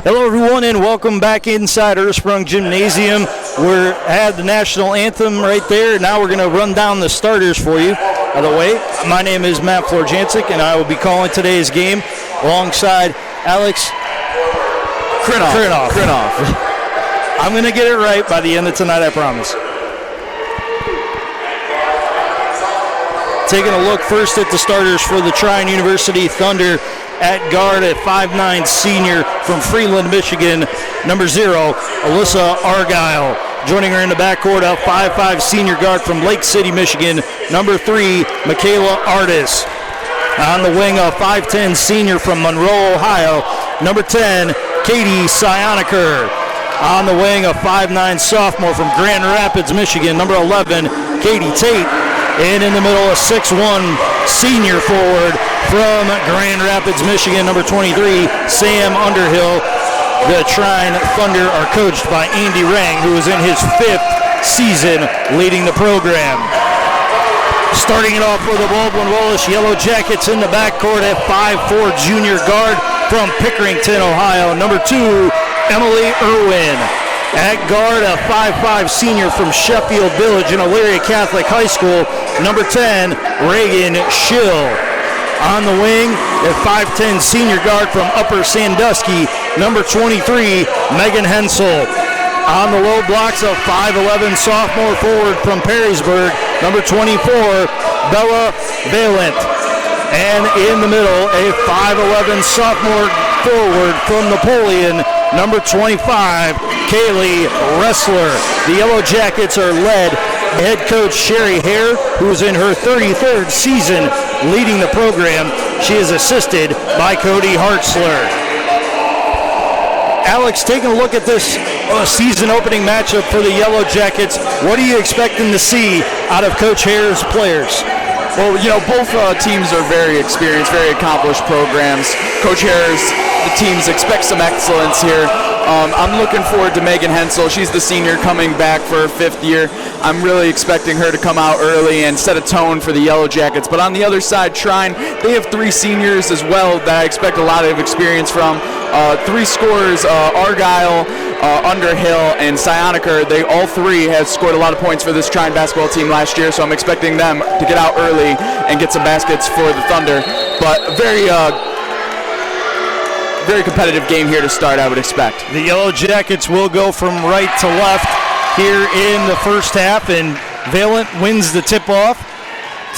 Hello everyone and welcome back inside Ursprung Gymnasium. We're at the national anthem right there. Now we're going to run down the starters for you. By the way, my name is Matt Florjancic and I will be calling today's game alongside Alex Krinoff. I'm going to get it right by the end of tonight, I promise. Taking a look first at the starters for the Trine University Thunder. At guard, a 5'9" senior from Freeland, Michigan, number 0, Alyssa Argyle. Joining her in the backcourt, a 5'5" senior guard from Lake City, Michigan, number 3, Michaela Artis. On the wing, a 5'10" senior from Monroe, Ohio, number 10, Katie Sioniker. On the wing, a 5'9" sophomore from Grand Rapids, Michigan, number 11, Katie Tate. And in the middle, a 6'1" senior forward from Grand Rapids, Michigan, number 23, Sam Underhill. The Trine Thunder are coached by Andy Rang, who is in his 5th season leading the program. Starting it off for the Baldwin Wallace Yellow Jackets in the backcourt, a 5'4" junior guard from Pickerington, Ohio, number 2, Emily Irwin. At guard, a 5'5" senior from Sheffield Village and Elyria Catholic High School, number 10, Reagan Schill. On the wing, a 5'10" senior guard from Upper Sandusky, number 23, Megan Hensel. On the low blocks, a 5'11" sophomore forward from Perrysburg, number 24, Bella Valent. And in the middle, a 5'11" sophomore forward from Napoleon, number 25, Kaylee Ressler. The Yellow Jackets are led by head coach Sherry Hare, who is in her 33rd season leading the program. She is assisted by Cody Hartzler. Alex, taking a look at this season opening matchup for the Yellow Jackets, what are you expecting to see out of Coach Hare's players? Well, both teams are very experienced, very accomplished programs. Coach Hare's teams expect some excellence here. I'm looking forward to Megan Hensel. She's the senior coming back for her 5th year. I'm really expecting her to come out early and set a tone for the Yellow Jackets. But on the other side, Trine, they have 3 seniors as well that I expect a lot of experience from. 3 scorers, Argyle, Underhill, and Sioniker. They all 3 have scored a lot of points for this Trine basketball team last year, so I'm expecting them to get out early and get some baskets for the Thunder. But very competitive game here to start, I would expect. The Yellow Jackets will go from right to left here in the first half, and Valent wins the tip-off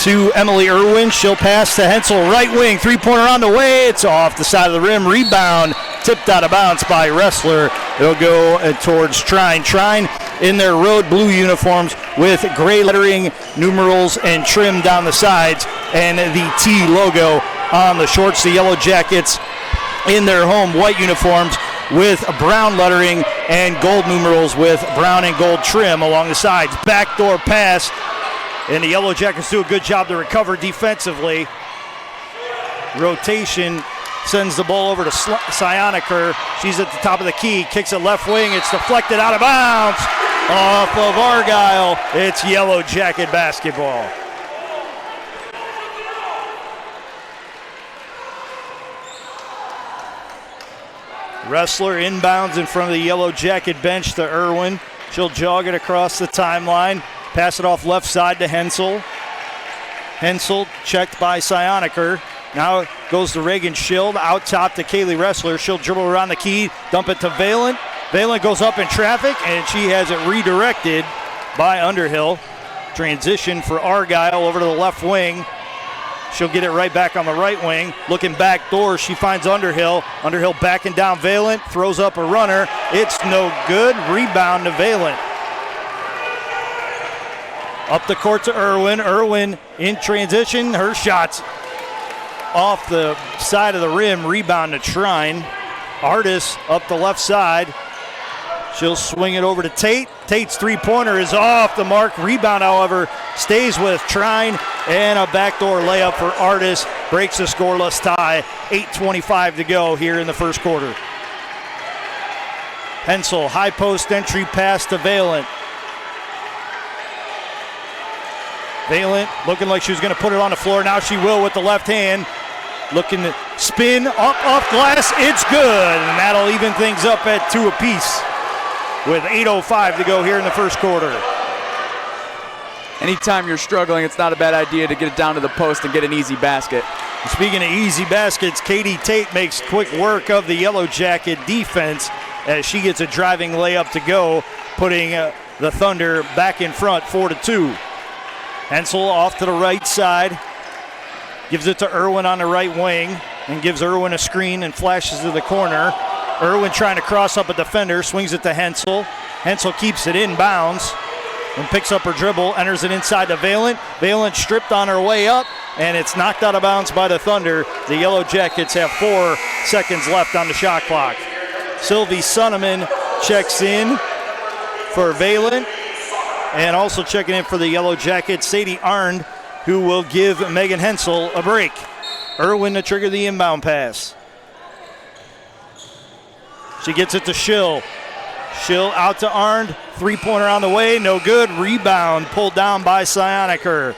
to Emily Irwin. She'll pass to Hensel, right wing, 3-pointer on the way. It's off the side of the rim. Rebound tipped out of bounds by Ressler. It'll go towards Trine. Trine in their road blue uniforms with gray lettering, numerals, and trim down the sides, and the T logo on the shorts. The Yellow Jackets in their home white uniforms with brown lettering and gold numerals with brown and gold trim along the sides. Backdoor pass, and the Yellow Jackets do a good job to recover defensively. Rotation sends the ball over to Sioniker. She's at the top of the key, kicks it left wing. It's deflected out of bounds off of Argyle. It's Yellow Jacket basketball. Ressler inbounds in front of the Yellow Jacket bench to Irwin. She'll jog it across the timeline, pass it off left side to Hensel. Hensel checked by Sioniker. Now it goes to Reagan Schild, out top to Kaylee Ressler. She'll dribble around the key, dump it to Valent. Valent goes up in traffic, and she has it redirected by Underhill. Transition for Argyle over to the left wing. She'll get it right back on the right wing. Looking back door, she finds Underhill. Underhill backing down Valent, throws up a runner. It's no good. Rebound to Valent. Up the court to Irwin. Irwin in transition. Her shot's off the side of the rim. Rebound to Trine. Artis up the left side. She'll swing it over to Tate. Tate's 3-pointer is off the mark. Rebound, however, stays with Trine. And a backdoor layup for Artis. Breaks the scoreless tie. 8:25 to go here in the first quarter. Hensel, high post entry pass to Valent. Valent looking like she was going to put it on the floor. Now she will with the left hand. Looking Spin up off glass. It's good. And that'll even things up at 2 apiece with 8:05 to go here in the first quarter. Anytime you're struggling, it's not a bad idea to get it down to the post and get an easy basket. Speaking of easy baskets, Katie Tate makes quick work of the Yellow Jacket defense as she gets a driving layup to go, putting the Thunder back in front 4-2. Hensel off to the right side, gives it to Irwin on the right wing, and gives Irwin a screen and flashes to the corner. Irwin trying to cross up a defender, swings it to Hensel. Hensel keeps it inbounds and picks up her dribble, enters it inside to Valent. Valent stripped on her way up, and it's knocked out of bounds by the Thunder. The Yellow Jackets have 4 seconds left on the shot clock. Sylvie Sonneman checks in for Valent, and also checking in for the Yellow Jackets, Sadie Arndt, who will give Megan Hensel a break. Irwin to trigger the inbound pass. She gets it to Schill. Schill out to Arndt. Three-pointer on the way, no good. Rebound pulled down by Sioniker.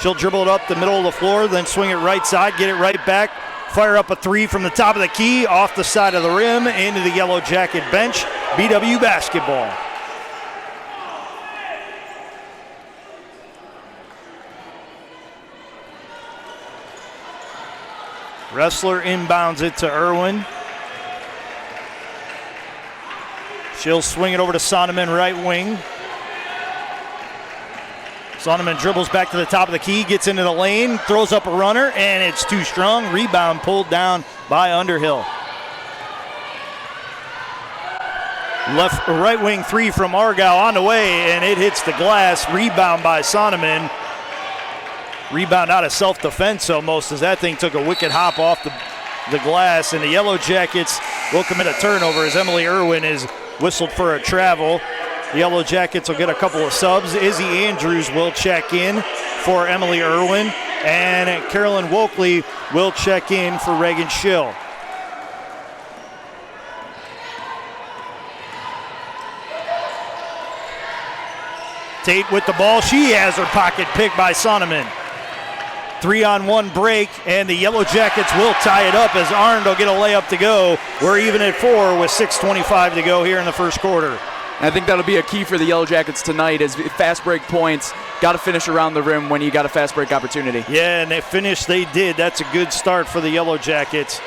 She'll dribble it up the middle of the floor, then swing it right side, get it right back. Fire up a 3 from the top of the key, off the side of the rim, into the Yellow Jacket bench. BW basketball. Wrestler inbounds it to Irwin. She'll swing it over to Sonneman, right wing. Sonneman dribbles back to the top of the key, gets into the lane, throws up a runner, and it's too strong. Rebound pulled down by Underhill. Right wing 3 from Argyle on the way, and it hits the glass. Rebound by Sonneman. Rebound out of self-defense almost, as that thing took a wicked hop off the glass, and the Yellow Jackets will commit a turnover as Emily Irwin is whistled for a travel. The Yellow Jackets will get a couple of subs. Izzy Andrews will check in for Emily Irwin, and Carolyn Wokley will check in for Reagan Schill. Tate with the ball. She has her pocket picked by Sonneman. 3-on-1 break, and the Yellow Jackets will tie it up as Arndt will get a layup to go. We're even at 4 with 6:25 to go here in the first quarter. And I think that'll be a key for the Yellow Jackets tonight, is fast break points. Got to finish around the rim when you got a fast break opportunity. Yeah, and they finished, they did. That's a good start for the Yellow Jackets.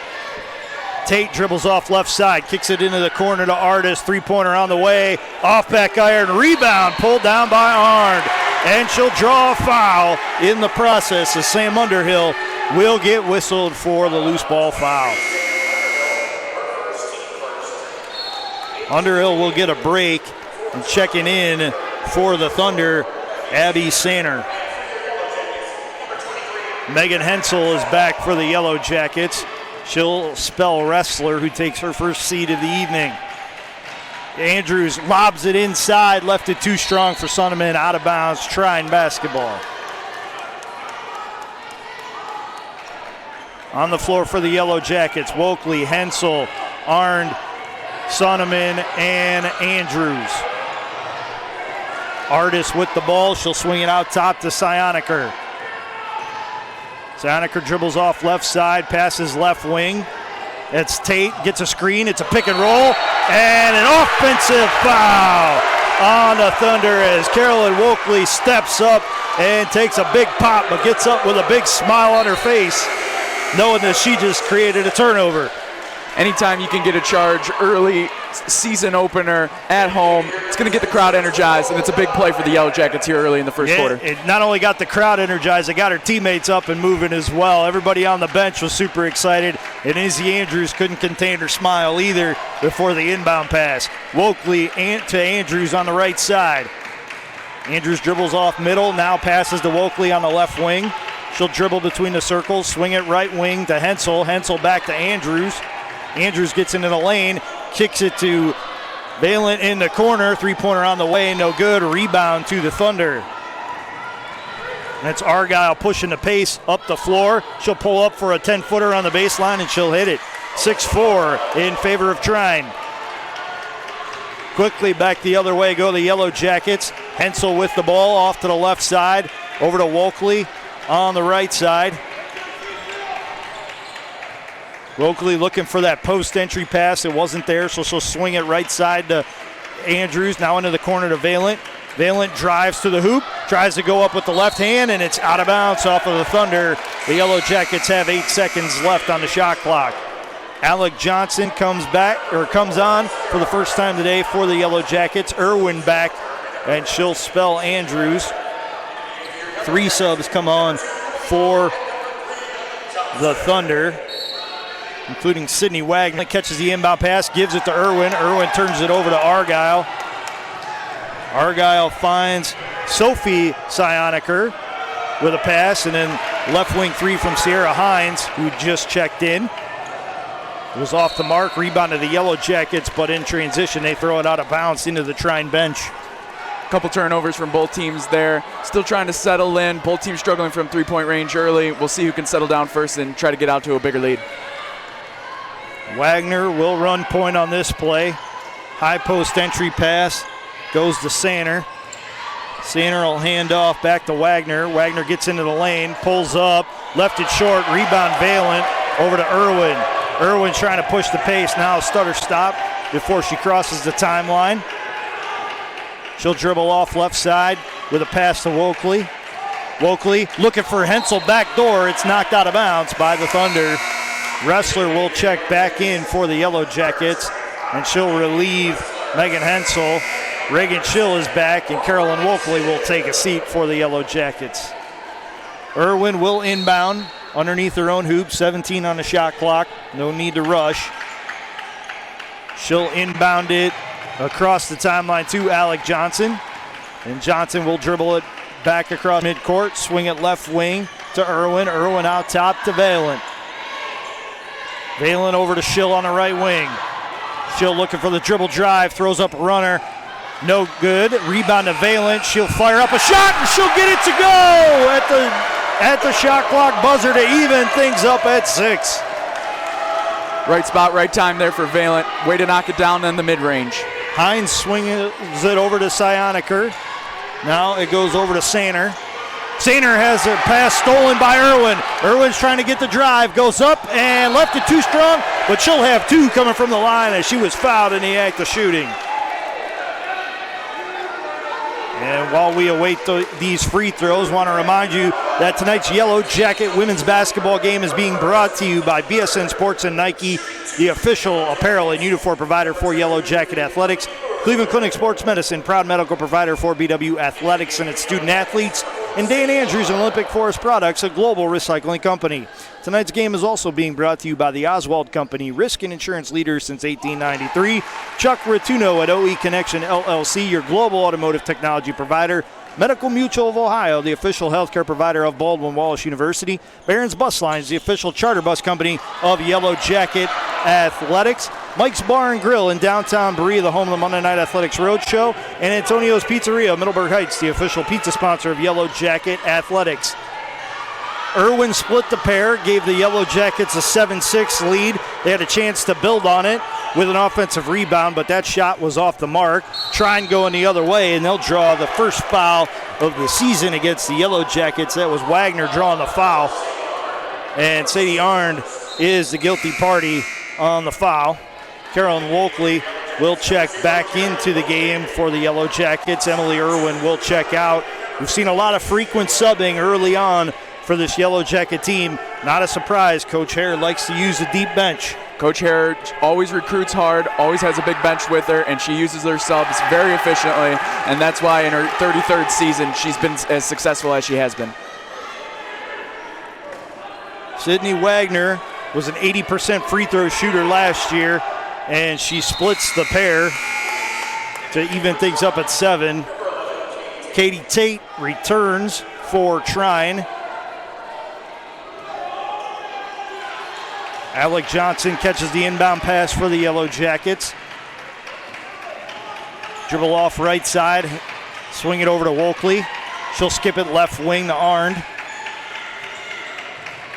Tate dribbles off left side, kicks it into the corner to Artis. Three-pointer on the way. Off back iron, rebound pulled down by Arndt. And she'll draw a foul in the process as Sam Underhill will get whistled for the loose ball foul. Underhill will get a break, and checking in for the Thunder, Abby Saner. Megan Hensel is back for the Yellow Jackets. She'll spell wrestler, who takes her first seed of the evening. Andrews lobs it inside, left it too strong for Sonneman, out of bounds. Trine basketball. On the floor for the Yellow Jackets, Wokley, Hensel, Arndt, Sonneman, and Andrews. Artis with the ball. She'll swing it out top to Sioniker. Sioniker dribbles off left side, passes left wing. It's Tate, gets a screen, it's a pick and roll, and an offensive foul on the Thunder as Carolyn Wokley steps up and takes a big pop, but gets up with a big smile on her face, knowing that she just created a turnover. Anytime you can get a charge early, season opener at home, it's going to get the crowd energized, and it's a big play for the Yellow Jackets here early in the first quarter. It not only got the crowd energized, it got her teammates up and moving as well. Everybody on the bench was super excited, and Izzy Andrews couldn't contain her smile either before the inbound pass. Wokley to Andrews on the right side. Andrews dribbles off middle, now passes to Wokley on the left wing. She'll dribble between the circles, swing it right wing to Hensel. Hensel back to Andrews. Andrews gets into the lane, kicks it to Valent in the corner. Three-pointer on the way, no good. Rebound to the Thunder. That's Argyle pushing the pace up the floor. She'll pull up for a 10-footer on the baseline, and she'll hit it. 6-4 in favor of Trine. Quickly back the other way go the Yellow Jackets. Hensel with the ball off to the left side. Over to Wokley on the right side. Wokley looking for that post entry pass. It wasn't there, so she'll swing it right side to Andrews. Now into the corner to Valent. Valent drives to the hoop, tries to go up with the left hand, and it's out of bounds off of the Thunder. The Yellow Jackets have 8 seconds left on the shot clock. Alec Johnson comes on for the first time today for the Yellow Jackets. Irwin back, and she'll spell Andrews. 3 subs come on for the Thunder, including Sydney Wagner. Catches the inbound pass, gives it to Irwin. Irwin turns it over to Argyle. Argyle finds Sophie Sioniker with a pass, and then left wing 3 from Sierra Hines, who just checked in. It was off the mark, rebound to the Yellow Jackets, but in transition, they throw it out of bounds into the Trine bench. Couple turnovers from both teams there. Still trying to settle in. Both teams struggling from three-point range early. We'll see who can settle down first and try to get out to a bigger lead. Wagner will run point on this play. High post entry pass goes to Sander. Sander will hand off back to Wagner. Wagner gets into the lane, pulls up, left it short, rebound Valent, over to Irwin. Irwin trying to push the pace, now stutter stop before she crosses the timeline. She'll dribble off left side with a pass to Wokley. Wokley looking for Hensel back door. It's knocked out of bounds by the Thunder. Wrestler will check back in for the Yellow Jackets, and she'll relieve Megan Hensel. Reagan Schill is back, and Carolyn Wokley will take a seat for the Yellow Jackets. Irwin will inbound underneath her own hoop, 17 on the shot clock. No need to rush. She'll inbound it across the timeline to Alec Johnson, and Johnson will dribble it back across midcourt, swing it left wing to Irwin. Irwin out top to Valent. Valent over to Schill on the right wing. Schill looking for the dribble drive, throws up a runner. No good. Rebound to Valent. She'll fire up a shot, and she'll get it to go at the shot clock buzzer to even things up at 6. Right spot, right time there for Valent. Way to knock it down in the mid-range. Hines swings it over to Sioniker. Now it goes over to Sander. Sander has a pass stolen by Irwin. Irwin's trying to get the drive, goes up and left it too strong, but she'll have 2 coming from the line as she was fouled in the act of shooting. And while we await these free throws, want to remind you that tonight's Yellow Jacket women's basketball game is being brought to you by BSN Sports and Nike, the official apparel and uniform provider for Yellow Jacket Athletics. Cleveland Clinic Sports Medicine, proud medical provider for BW Athletics and its student athletes. And Dan Andrews and Olympic Forest Products, a global recycling company. Tonight's game is also being brought to you by the Oswald Company, risk and insurance leader since 1893. Chuck Rotuno at OE Connection LLC, your global automotive technology provider. Medical Mutual of Ohio, the official healthcare provider of Baldwin Wallace University. Barron's Bus Lines, the official charter bus company of Yellow Jacket Athletics. Mike's Bar and Grill in downtown Berea, the home of the Monday Night Athletics Roadshow. And Antonio's Pizzeria, Middleburg Heights, the official pizza sponsor of Yellow Jacket Athletics. Irwin split the pair, gave the Yellow Jackets a 7-6 lead. They had a chance to build on it with an offensive rebound, but that shot was off the mark. Trine going the other way, and they'll draw the first foul of the season against the Yellow Jackets. That was Wagner drawing the foul. And Sadie Arndt is the guilty party on the foul. Carolyn Wokley will check back into the game for the Yellow Jackets. Emily Irwin will check out. We've seen a lot of frequent subbing early on for this Yellow Jacket team. Not a surprise. Coach Hare likes to use a deep bench. Coach Hare always recruits hard, always has a big bench with her, and she uses her subs very efficiently, and that's why in her 33rd season she's been as successful as she has been. Sydney Wagner was an 80% free throw shooter last year, and she splits the pair to even things up at 7. Katie Tate returns for Trine. Alec Johnson catches the inbound pass for the Yellow Jackets. Dribble off right side, swing it over to Wokley. She'll skip it left wing to Arndt.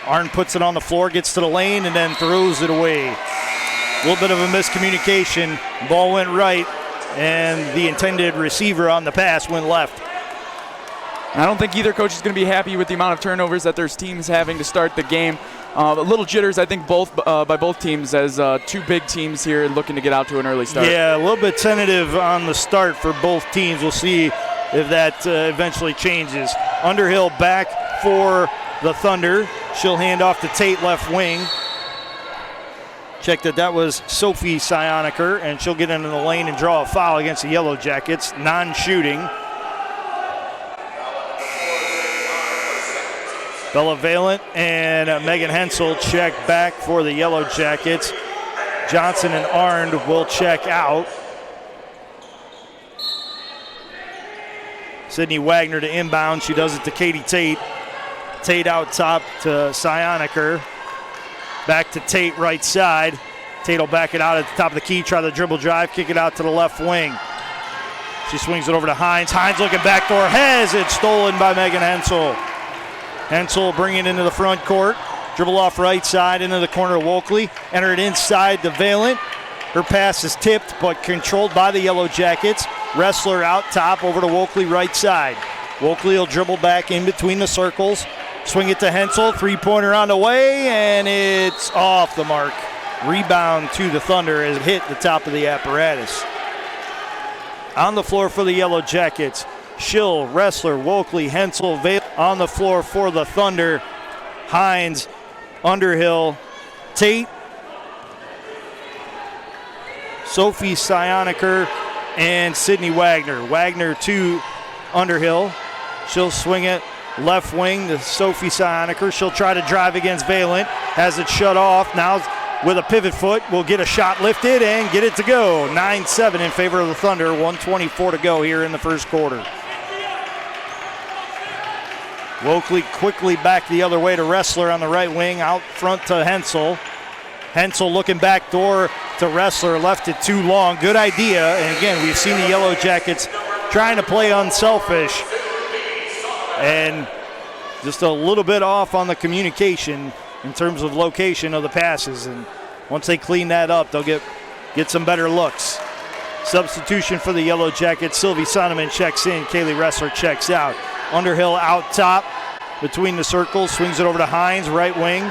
Arndt puts it on the floor, gets to the lane, and then throws it away. A little bit of a miscommunication. Ball went right, and the intended receiver on the pass went left. I don't think either coach is going to be happy with the amount of turnovers that their team's having to start the game. A little jitters, I think, by both teams as two big teams here looking to get out to an early start. Yeah, a little bit tentative on the start for both teams. We'll see if that eventually changes. Underhill back for the Thunder. She'll hand off to Tate, left wing. Check that was Sophie Sioniker, and she'll get into the lane and draw a foul against the Yellow Jackets. Non-shooting. Bella Valent and Megan Hensel check back for the Yellow Jackets. Johnson and Arndt will check out. Sydney Wagner to inbound. She does it to Katie Tate. Tate out top to Sioniker. Back to Tate right side. Tate will back it out at the top of the key, try the dribble drive, kick it out to the left wing. She swings it over to Hines. Hines looking backdoor, has it stolen by Megan Hensel. Hensel bring it into the front court. Dribble off right side into the corner of Wokley. Enter it inside to Valent. Her pass is tipped but controlled by the Yellow Jackets. Wrestler out top over to Wokley right side. Wokley will dribble back in between the circles. Swing it to Hensel, three-pointer on the way, and it's off the mark. Rebound to the Thunder as it hit the top of the apparatus. On the floor for the Yellow Jackets, Schill, Wrestler, Wokley, Hensel, Vale. On the floor for the Thunder, Hines, Underhill, Tate, Sophie Sioniker, and Sydney Wagner. Wagner to Underhill. She'll swing it left wing to Sophie Sioniker. She'll try to drive against Valent. Has it shut off. Now with a pivot foot, will get a shot lifted and get it to go. 9-7 in favor of the Thunder. 1:24 to go here in the first quarter. Wokley quickly back the other way to Wrestler on the right wing. Out front to Hensel. Hensel looking back door to Wrestler. Left it too long. Good idea. And again, we've seen the Yellow Jackets trying to play unselfish. And just a little bit off on the communication in terms of location of the passes. And once they clean that up, they'll get some better looks. Substitution for the Yellow Jackets. Sylvie Sonneman checks in. Kaylee Wrestler checks out. Underhill out top between the circles. Swings it over to Hines, right wing.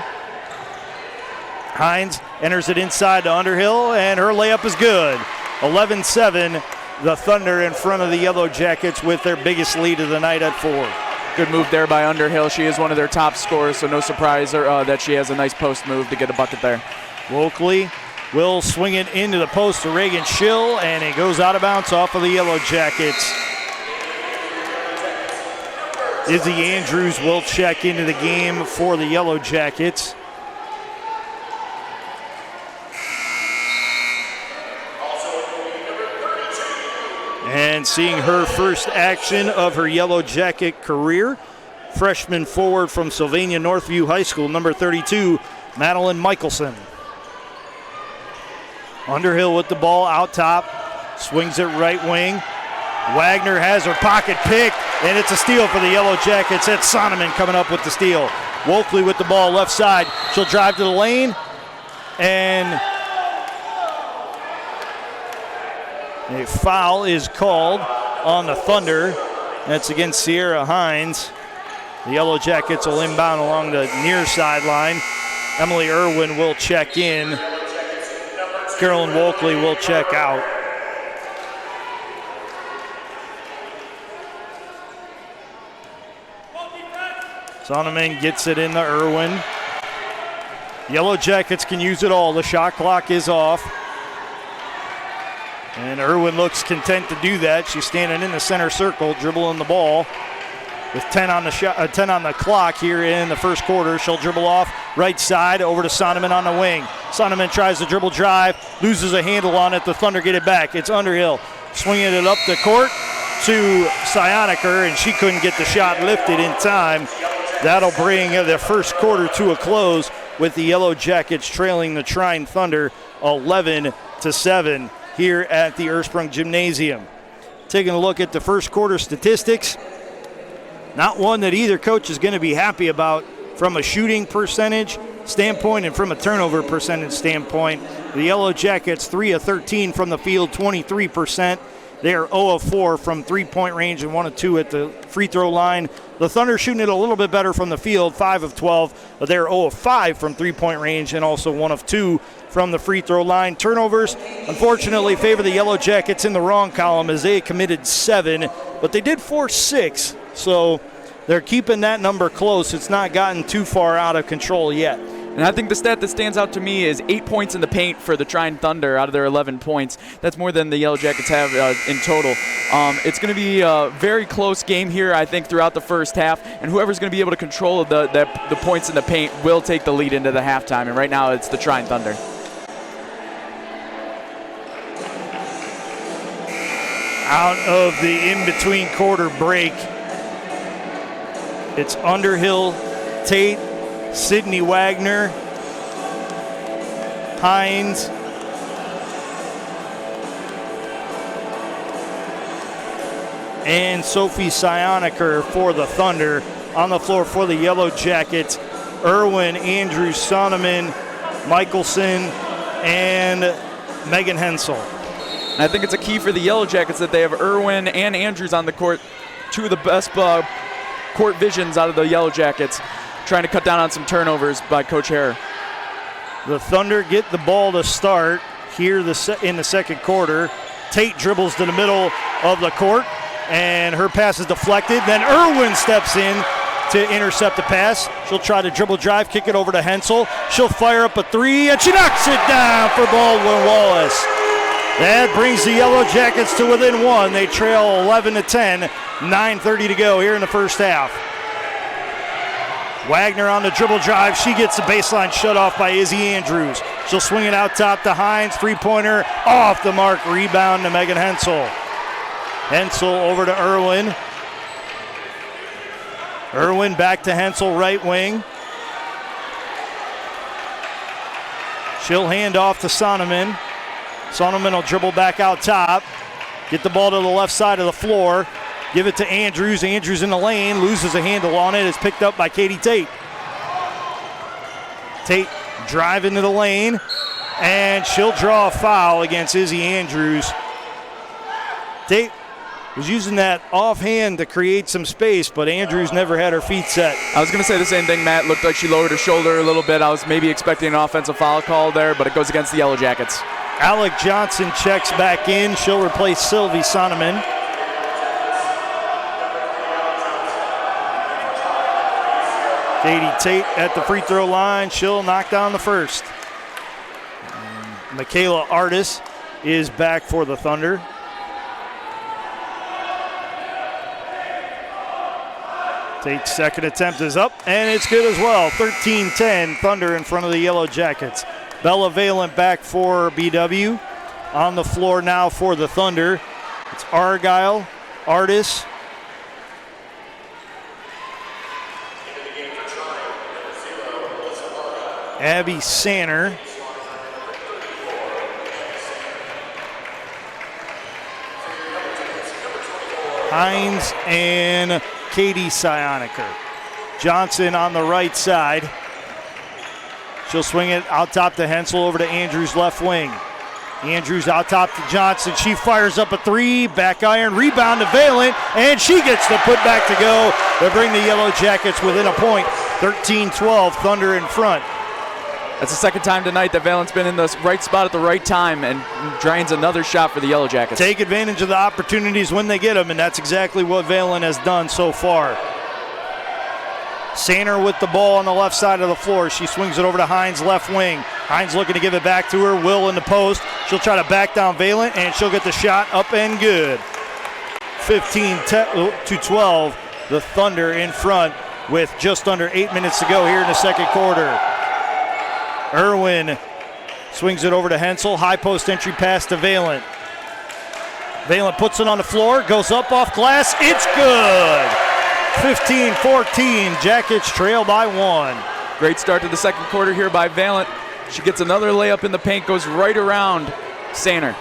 Hines enters it inside to Underhill, and her layup is good. 11-7, the Thunder in front of the Yellow Jackets with their biggest lead of the night at 4. Good move there by Underhill. She is one of their top scorers, so no surprise that she has a nice post move to get a bucket there. Wokley will swing it into the post to Reagan Schill, and it goes out of bounds off of the Yellow Jackets. Izzy Andrews will check into the game for the Yellow Jackets. And seeing her first action of her Yellow Jacket career, freshman forward from Sylvania Northview High School, number 32, Madeline Michelson. Underhill with the ball out top, swings it right wing. Wagner has her pocket picked, and it's a steal for the Yellow Jackets. It's Sonneman coming up with the steal. Wokley with the ball left side. She'll drive to the lane, and a foul is called on the Thunder. That's against Sierra Hines. The Yellow Jackets will inbound along the near sideline. Emily Irwin will check in. Carolyn Wokley will check out. Sonneman gets it in to Irwin. Yellow Jackets can use it all. The shot clock is off. And Irwin looks content to do that. She's standing in the center circle, dribbling the ball. With 10 on the clock here in the first quarter, she'll dribble off right side over to Sonneman on the wing. Sonneman tries to dribble drive, loses a handle on it. The Thunder get it back. It's Underhill swinging it up the court to Sioniker, and she couldn't get the shot lifted in time. That'll bring the first quarter to a close with the Yellow Jackets trailing the Trine Thunder 11-7 here at the Ursprung Gymnasium. Taking a look at the first quarter statistics, not one that either coach is going to be happy about from a shooting percentage standpoint and from a turnover percentage standpoint. The Yellow Jackets 3 of 13 from the field, 23%. They are 0 of 4 from three-point range and 1 of 2 at the free throw line. The Thunder shooting it a little bit better from the field, 5 of 12, but they're 0 of 5 from three-point range and also 1 of 2 from the free throw line. Turnovers, unfortunately, favor the Yellow Jackets in the wrong column as they committed 7, but they did force 6, so they're keeping that number close. It's not gotten too far out of control yet. And I think the stat that stands out to me is 8 points in the paint for the Trine Thunder out of their 11 points. That's more than the Yellow Jackets have in total. It's going to be a very close game here, I think, throughout the first half. And whoever's going to be able to control the points in the paint will take the lead into the halftime. And right now it's the Trine Thunder. Out of the in-between quarter break, it's Underhill, Tate, Sydney Wagner, Hines, and Sophie Sioniker for the Thunder. On the floor for the Yellow Jackets, Irwin, Andrew Sonneman, Michelson, and Megan Hensel. And I think it's a key for the Yellow Jackets that they have Irwin and Andrews on the court, two of the best court visions out of the Yellow Jackets, trying to cut down on some turnovers by Coach Hare. The Thunder get the ball to start here in the second quarter. Tate dribbles to the middle of the court, and her pass is deflected. Then Irwin steps in to intercept the pass. She'll try to dribble drive, kick it over to Hensel. She'll fire up a three, and she knocks it down for Baldwin Wallace. That brings the Yellow Jackets to within 1. They trail 11-10, 9:30 to go here in the first half. Wagner on the dribble drive. She gets the baseline shut off by Izzy Andrews. She'll swing it out top to Hines. Three-pointer off the mark. Rebound to Megan Hensel. Hensel over to Irwin. Irwin back to Hensel, right wing. She'll hand off to Sonneman. Sonneman will dribble back out top. Get the ball to the left side of the floor. Give it to Andrews. Andrews in the lane. Loses a handle on it. It's picked up by Katie Tate. Tate drive into the lane. And she'll draw a foul against Izzy Andrews. Tate was using that offhand to create some space, but Andrews never had her feet set. I was going to say the same thing, Matt. Looked like she lowered her shoulder a little bit. I was maybe expecting an offensive foul call there, but it goes against the Yellow Jackets. Alec Johnson checks back in. She'll replace Sylvie Sonneman. Katie Tate at the free throw line. She'll knock down the first. Michaela Artis is back for the Thunder. Tate's second attempt is up, and it's good as well. 13-10, Thunder in front of the Yellow Jackets. Bella Valent back for BW. On the floor now for the Thunder. It's Argyle, Artis, Abby Sanner, Hines, and Katie Sioniker. Johnson on the right side. She'll swing it out top to Hensel, over to Andrews left wing. Andrews out top to Johnson. She fires up a three, back iron, rebound to Valent, and she gets the putback to go to bring the Yellow Jackets within a point. 13-12, Thunder in front. That's the second time tonight that Valent's been in the right spot at the right time and drains another shot for the Yellow Jackets. Take advantage of the opportunities when they get them, and that's exactly what Valent has done so far. Sanner with the ball on the left side of the floor. She swings it over to Hines left wing. Hines looking to give it back to her. Will in the post. She'll try to back down Valent, and she'll get the shot up and good. 15-12, the Thunder in front with just under 8 minutes to go here in the second quarter. Irwin swings it over to Hensel. High post entry pass to Valent. Valent puts it on the floor, goes up off glass. It's good. 15-14, Jackets trail by 1. Great start to the second quarter here by Valent. She gets another layup in the paint, goes right around Sanner.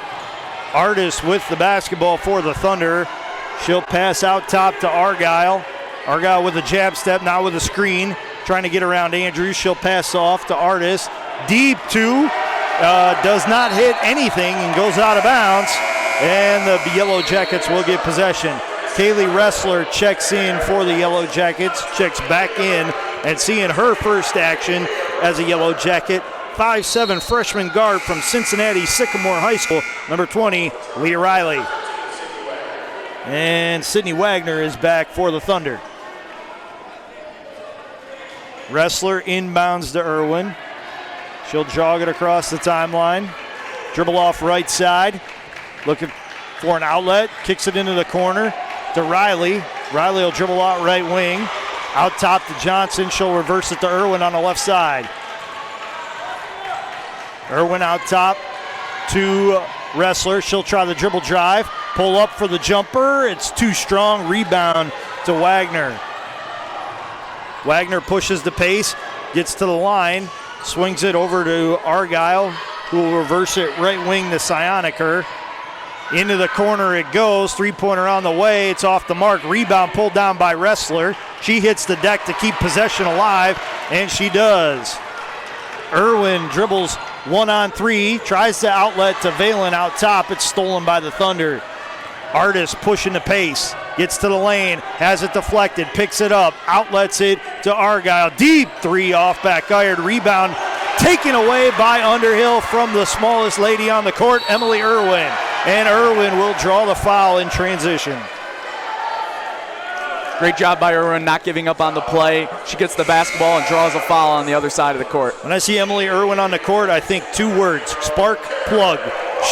Artis with the basketball for the Thunder. She'll pass out top to Argyle. Argyle with a jab step, now with a screen, trying to get around Andrews. She'll pass off to Artis. Deep two, does not hit anything and goes out of bounds. and the Yellow Jackets will get possession. Kaylee Ressler checks in for the Yellow Jackets, checks back in, and seeing her first action as a Yellow Jacket, 5'7" freshman guard from Cincinnati Sycamore High School, number 20, Leah Riley. And Sydney Wagner is back for the Thunder. Ressler inbounds to Irwin. She'll jog it across the timeline. Dribble off right side. Looking for an outlet. Kicks it into the corner to Riley. Riley will dribble out right wing. Out top to Johnson. She'll reverse it to Irwin on the left side. Irwin out top to Ressler. She'll try the dribble drive. Pull up for the jumper. It's too strong. Rebound to Wagner. Wagner pushes the pace. Gets to the line. Swings it over to Argyle, who will reverse it right wing to Sioniker. Into the corner it goes. Three-pointer on the way. It's off the mark. Rebound pulled down by Ressler. She hits the deck to keep possession alive, and she does. Irwin dribbles 1-on-3. Tries to outlet to Valen out top. It's stolen by the Thunder. Artis pushing the pace. Gets to the lane. Has it deflected. Picks it up. Outlets it to Argyle. Deep three off back iron. Rebound taken away by Underhill from the smallest lady on the court, Emily Irwin. And Irwin will draw the foul in transition. Great job by Irwin not giving up on the play. She gets the basketball and draws a foul on the other side of the court. When I see Emily Irwin on the court, I think two words: spark plug.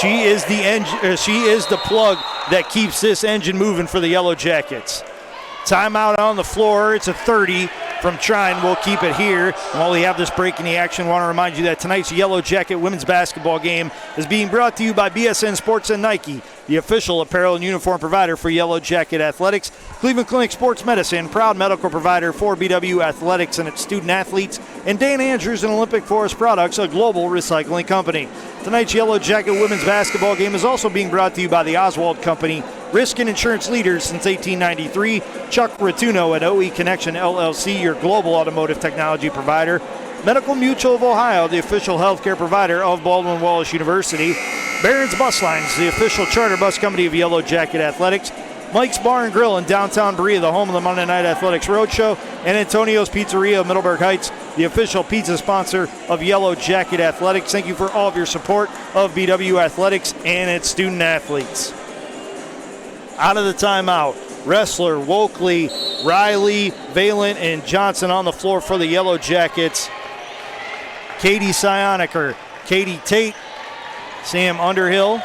She is the engine. She is the plug that keeps this engine moving for the Yellow Jackets. Timeout on the floor. It's a 30 from Trine. We'll keep it here. And while we have this break in the action, I want to remind you that tonight's Yellow Jacket women's basketball game is being brought to you by BSN Sports and Nike, the official apparel and uniform provider for Yellow Jacket Athletics. Cleveland Clinic Sports Medicine, proud medical provider for BW Athletics and its student athletes. And Dan Andrews and Olympic Forest Products, a global recycling company. Tonight's Yellow Jacket women's basketball game is also being brought to you by the Oswald Company, risk and insurance leaders since 1893. Chuck Rotuno at OE Connection LLC, your global automotive technology provider. Medical Mutual of Ohio, the official healthcare provider of Baldwin Wallace University. Barron's Bus Lines, the official charter bus company of Yellow Jacket Athletics. Mike's Bar and Grill in downtown Berea, the home of the Monday Night Athletics Roadshow. And Antonio's Pizzeria of Middleburg Heights, the official pizza sponsor of Yellow Jacket Athletics. Thank you for all of your support of BW Athletics and its student athletes. Out of the timeout, Ressler, Wokley, Riley, Valen, and Johnson on the floor for the Yellow Jackets. Katie Sioniker, Katie Tate, Sam Underhill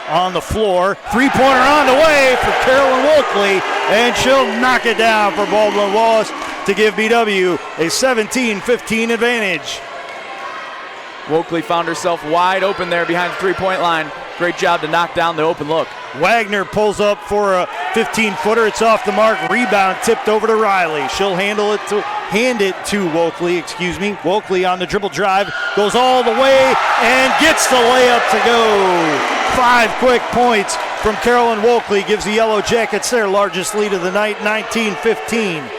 on the floor. Three-pointer on the way for Carolyn Wokley, and she'll knock it down for Baldwin Wallace to give BW a 17-15 advantage. Wokley found herself wide open there behind the three-point line. Great job to knock down the open look. Wagner pulls up for a 15-footer. It's off the mark. Rebound tipped over to Riley. She'll hand it to Wokley, Wokley on the dribble drive, goes all the way and gets the layup to go. 5 quick points from Carolyn Wokley gives the Yellow Jackets their largest lead of the night, 19-15.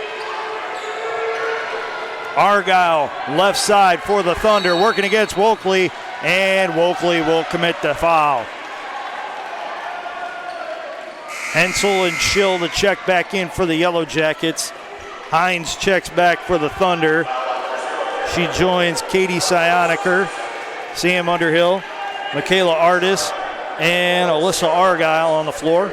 Argyle left side for the Thunder, working against Wokley, and Wokley will commit the foul. Hensel and Schill to check back in for the Yellow Jackets. Hines checks back for the Thunder. She joins Katie Sioniker, Sam Underhill, Michaela Artis, and Alyssa Argyle on the floor.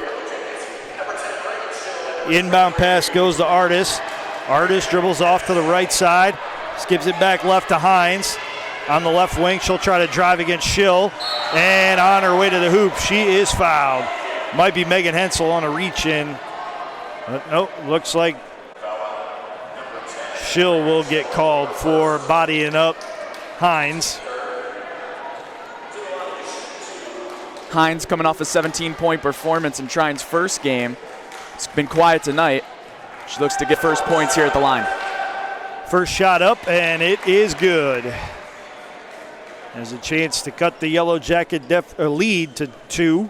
Inbound pass goes to Artis. Artis dribbles off to the right side, skips it back left to Hines. On the left wing, she'll try to drive against Schill, and on her way to the hoop, she is fouled. Might be Megan Hensel on a reach-in. Nope, looks like Schill will get called for bodying up Hines. Hines coming off a 17-point performance in Trine's first game. It's been quiet tonight. She looks to get first points here at the line. First shot up, and it is good. There's a chance to cut the Yellow Jacket lead to 2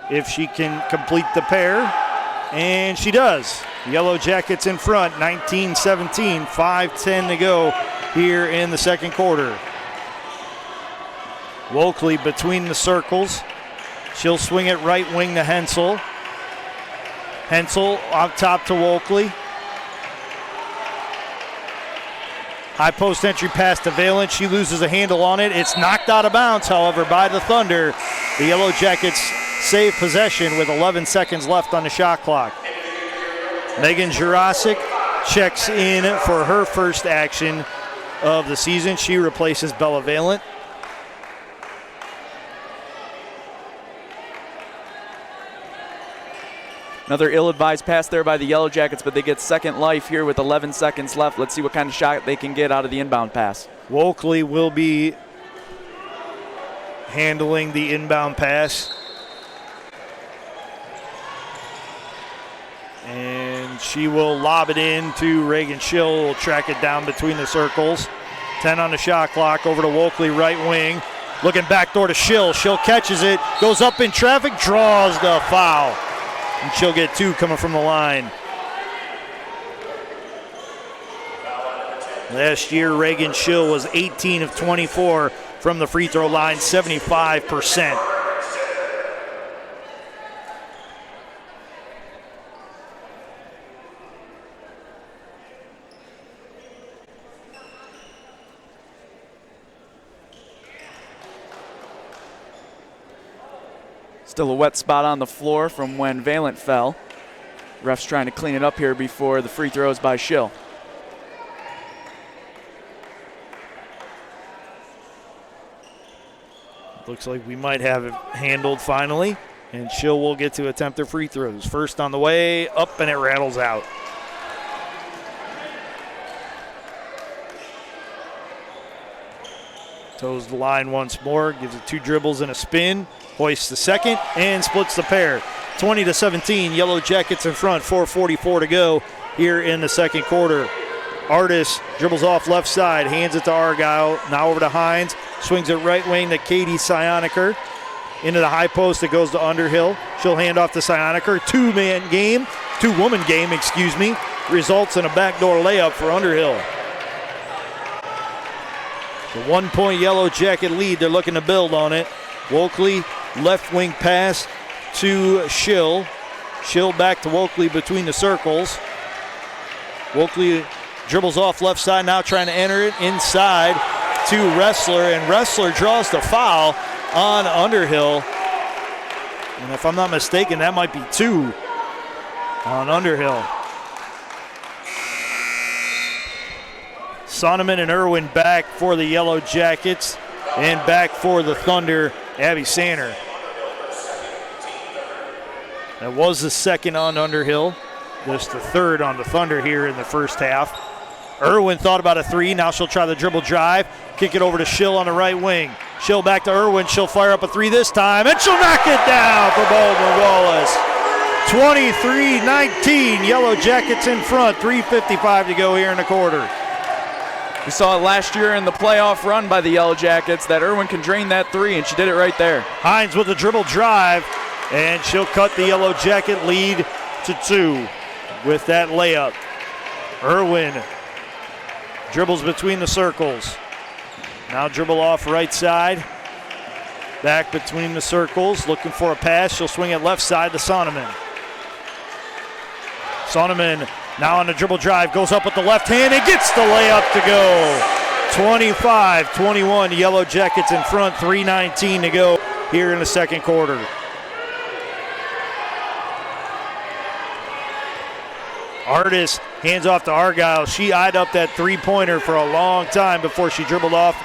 if she can complete the pair, and she does. Yellow Jackets in front, 19-17, 5:10 to go here in the second quarter. Wokley between the circles, She'll swing it right wing to Hensel. Hensel up top to Wolkley. High post entry pass to Valent. She loses a handle on it. It's knocked out of bounds, however, by the Thunder. The Yellow Jackets save possession with 11 seconds left on the shot clock. Megan Jurasic checks in for her first action of the season. She replaces Bella Valent. Another ill-advised pass there by the Yellow Jackets, but they get second life here with 11 seconds left. Let's see what kind of shot they can get out of the inbound pass. Wolkley will be handling the inbound pass. And she will lob it in to Reagan Schill, will track it down between the circles. 10 on the shot clock, over to Wolkley, right wing. Looking backdoor to Schill. Schill catches it, goes up in traffic, draws the foul. And she'll get 2 coming from the line. Last year, Reagan Schill was 18 of 24 from the free throw line, 75%. Still a wet spot on the floor from when Valent fell. Ref's trying to clean it up here before the free throws by Schill. Looks like we might have it handled finally, and Schill will get to attempt her free throws. First on the way, up, and it rattles out. Toes the line once more, gives it 2 dribbles and a spin. Hoists the second and splits the pair. 20-17, Yellow Jackets in front, 4:44 to go here in the second quarter. Artis dribbles off left side, hands it to Argyle, now over to Hines, swings it right wing to Katie Cyaniker. Into the high post, it goes to Underhill. She'll hand off to Cyaniker. Two-woman game, results in a backdoor layup for Underhill. The 1-point Yellow Jacket lead, they're looking to build on it. Wolkley, left wing pass to Schill. Schill back to Wolkley between the circles. Wolkley dribbles off left side, now trying to enter it inside to Ressler, and Ressler draws the foul on Underhill. And if I'm not mistaken, that might be 2 on Underhill. Sonneman and Irwin back for the Yellow Jackets, and back for the Thunder, Abby Sander. That was the second on Underhill. Just the third on the Thunder here in the first half. Irwin thought about a 3. Now she'll try the dribble drive. Kick it over to Schill on the right wing. Schill back to Irwin. She'll fire up a 3 this time, and she'll knock it down for Baldwin Wallace. 23-19. Yellow Jackets in front. 3:55 to go here in the quarter. We saw it last year in the playoff run by the Yellow Jackets that Irwin can drain that 3, and she did it right there. Hines with a dribble drive, and she'll cut the Yellow Jacket lead to 2 with that layup. Irwin dribbles between the circles. Now dribble off right side. Back between the circles, looking for a pass. She'll swing it left side to Sonneman. Sonneman now on the dribble drive, goes up with the left hand and gets the layup to go. 25-21, Yellow Jackets in front, 3:19 to go here in the second quarter. Artis hands off to Argyle. She eyed up that 3-pointer for a long time before she dribbled off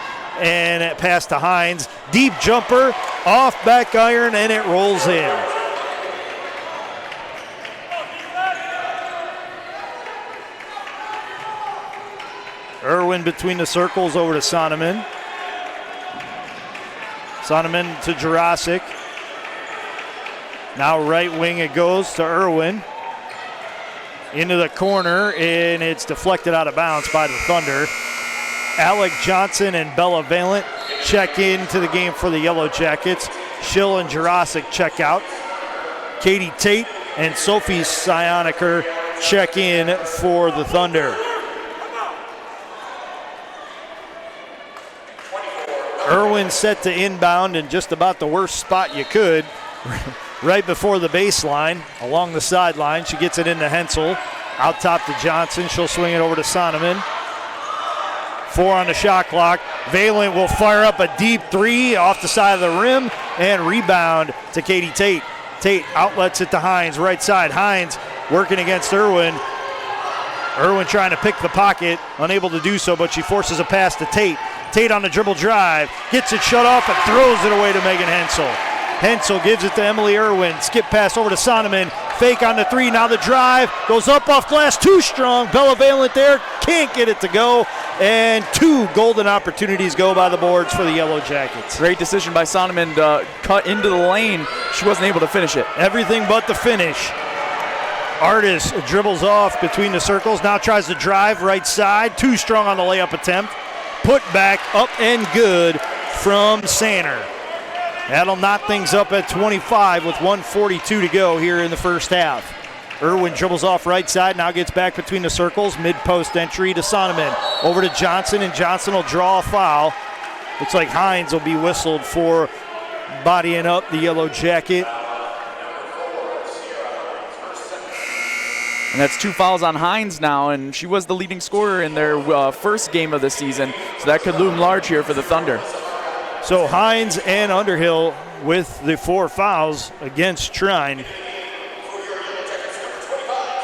and passed to Hines. Deep jumper, off back iron, and it rolls in. Irwin between the circles over to Sonneman. Sonneman to Jurasic. Now right wing it goes to Irwin. Into the corner, and it's deflected out of bounds by the Thunder. Alec Johnson and Bella Valent check into the game for the Yellow Jackets. Schill and Jurasic check out. Katie Tate and Sophie Cyaniker check in for the Thunder. Irwin set to inbound in just about the worst spot you could. right before the baseline, along the sideline. She gets it into Hensel. Out top to Johnson. She'll swing it over to Sonneman. 4 on the shot clock. Valent will fire up a deep 3 off the side of the rim and rebound to Katie Tate. Tate outlets it to Hines, right side. Hines working against Irwin. Irwin trying to pick the pocket, unable to do so, but she forces a pass to Tate. Tate on the dribble drive, gets it shut off and throws it away to Megan Hensel. Hensel gives it to Emily Irwin. Skip pass over to Sonneman. Fake on the 3. Now the drive goes up off glass. Too strong. Bella Valent there. Can't get it to go. And 2 golden opportunities go by the boards for the Yellow Jackets. Great decision by Sonneman to cut into the lane. She wasn't able to finish it. Everything but the finish. Artis dribbles off between the circles. Now tries to drive right side. Too strong on the layup attempt. Put back up and good from Sanner. That'll knot things up at 25 with 1:42 to go here in the first half. Irwin dribbles off right side, now gets back between the circles. Mid-post entry to Sonneman. Over to Johnson, and Johnson will draw a foul. Looks like Hines will be whistled for bodying up the Yellow Jacket. And that's 2 fouls on Hines now, and she was the leading scorer in their first game of the season, so that could loom large here for the Thunder. So Hines and Underhill with the 4 fouls against Trine.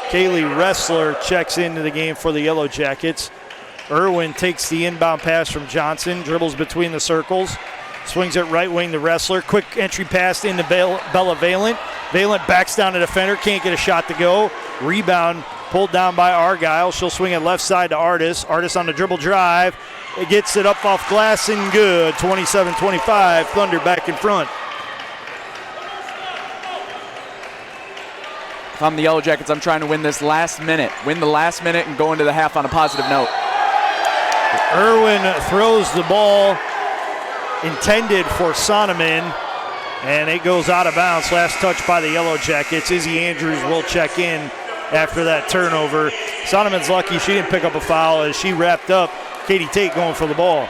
Kaylee Ressler checks into the game for the Yellow Jackets. Irwin takes the inbound pass from Johnson, dribbles between the circles, swings it right wing to Ressler. Quick entry pass into Bella Valent. Valent backs down the defender, can't get a shot to go. Rebound pulled down by Argyle. She'll swing it left side to Artis. Artis on the dribble drive. It gets it up off glass and good. 27-25, Thunder back in front. If I'm the Yellow Jackets, I'm trying to win this last minute. Win the last minute and go into the half on a positive note. Irwin throws the ball intended for Sonneman, and it goes out of bounds. Last touch by the Yellow Jackets. Izzy Andrews will check in after that turnover. Sonneman's lucky she didn't pick up a foul as she wrapped up Katie Tate going for the ball.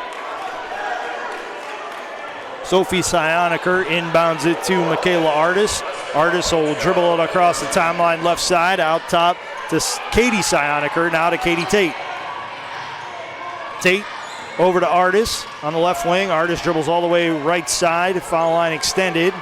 Sophie Sioniker inbounds it to Michaela Artis. Artis will dribble it across the timeline left side, out top to Katie Sioniker, now to Katie Tate. Tate over to Artis on the left wing. Artis dribbles all the way right side, foul line extended.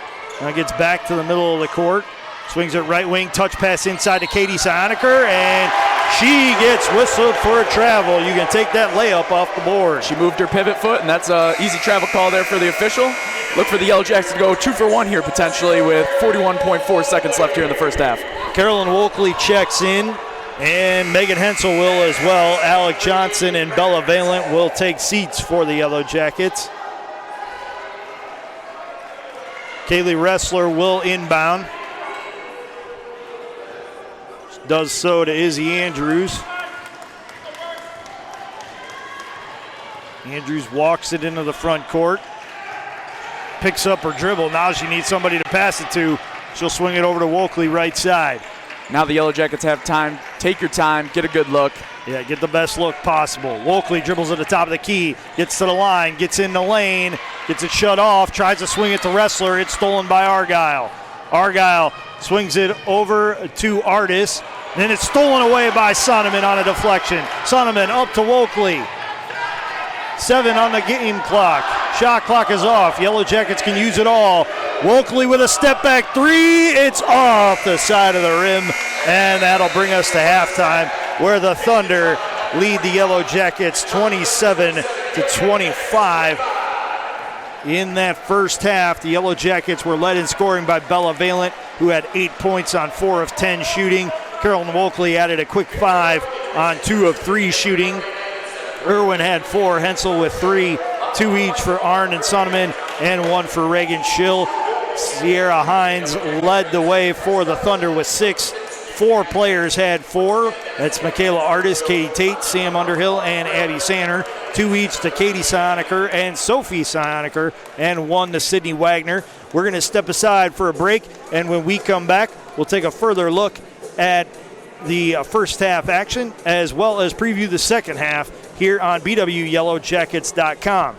Now gets back to the middle of the court. Swings it right wing, touch pass inside to Katie Sioniker, and she gets whistled for a travel. You can take that layup off the board. She moved her pivot foot, and that's an easy travel call there for the official. Look for the Yellow Jackets to go 2 for 1 here potentially with 41.4 seconds left here in the first half. Carolyn Wolkley checks in, and Megan Hensel will as well. Alec Johnson and Bella Valent will take seats for the Yellow Jackets. Kaylee Ressler will inbound. Does so to Izzy Andrews. Andrews walks it into the front court. Picks up her dribble. Now she needs somebody to pass it to. She'll swing it over to Wolkley right side. Now the Yellow Jackets have time. Take your time. Get a good look. Yeah, get the best look possible. Wolkley dribbles at the top of the key. Gets to the line. Gets in the lane. Gets it shut off. Tries to swing it to Ressler. It's stolen by Argyle. Argyle swings it over to Artis. Then it's stolen away by Sonneman on a deflection. Sonneman up to Wolkley. 7 on the game clock. Shot clock is off. Yellow Jackets can use it all. Wolkley with a step back 3. It's off the side of the rim. And that'll bring us to halftime, where the Thunder lead the Yellow Jackets 27-25. In that first half, the Yellow Jackets were led in scoring by Bella Valent, who had 8 points on 4 of 10 shooting. Carolyn Wolkley added a quick 5 on 2 of 3 shooting. Irwin had 4, Hensel with 3, 2 each for Arndt and Sonneman, and 1 for Reagan Schill. Sierra Hines led the way for the Thunder with 6. 4 players had 4. That's Michaela Artis, Katie Tate, Sam Underhill, and Abby Sanner. 2 each to Katie Sioniker and Sophie Sioniker, and 1 to Sydney Wagner. We're going to step aside for a break, and when we come back, we'll take a further look at the first half action as well as preview the second half here on BWYellowJackets.com.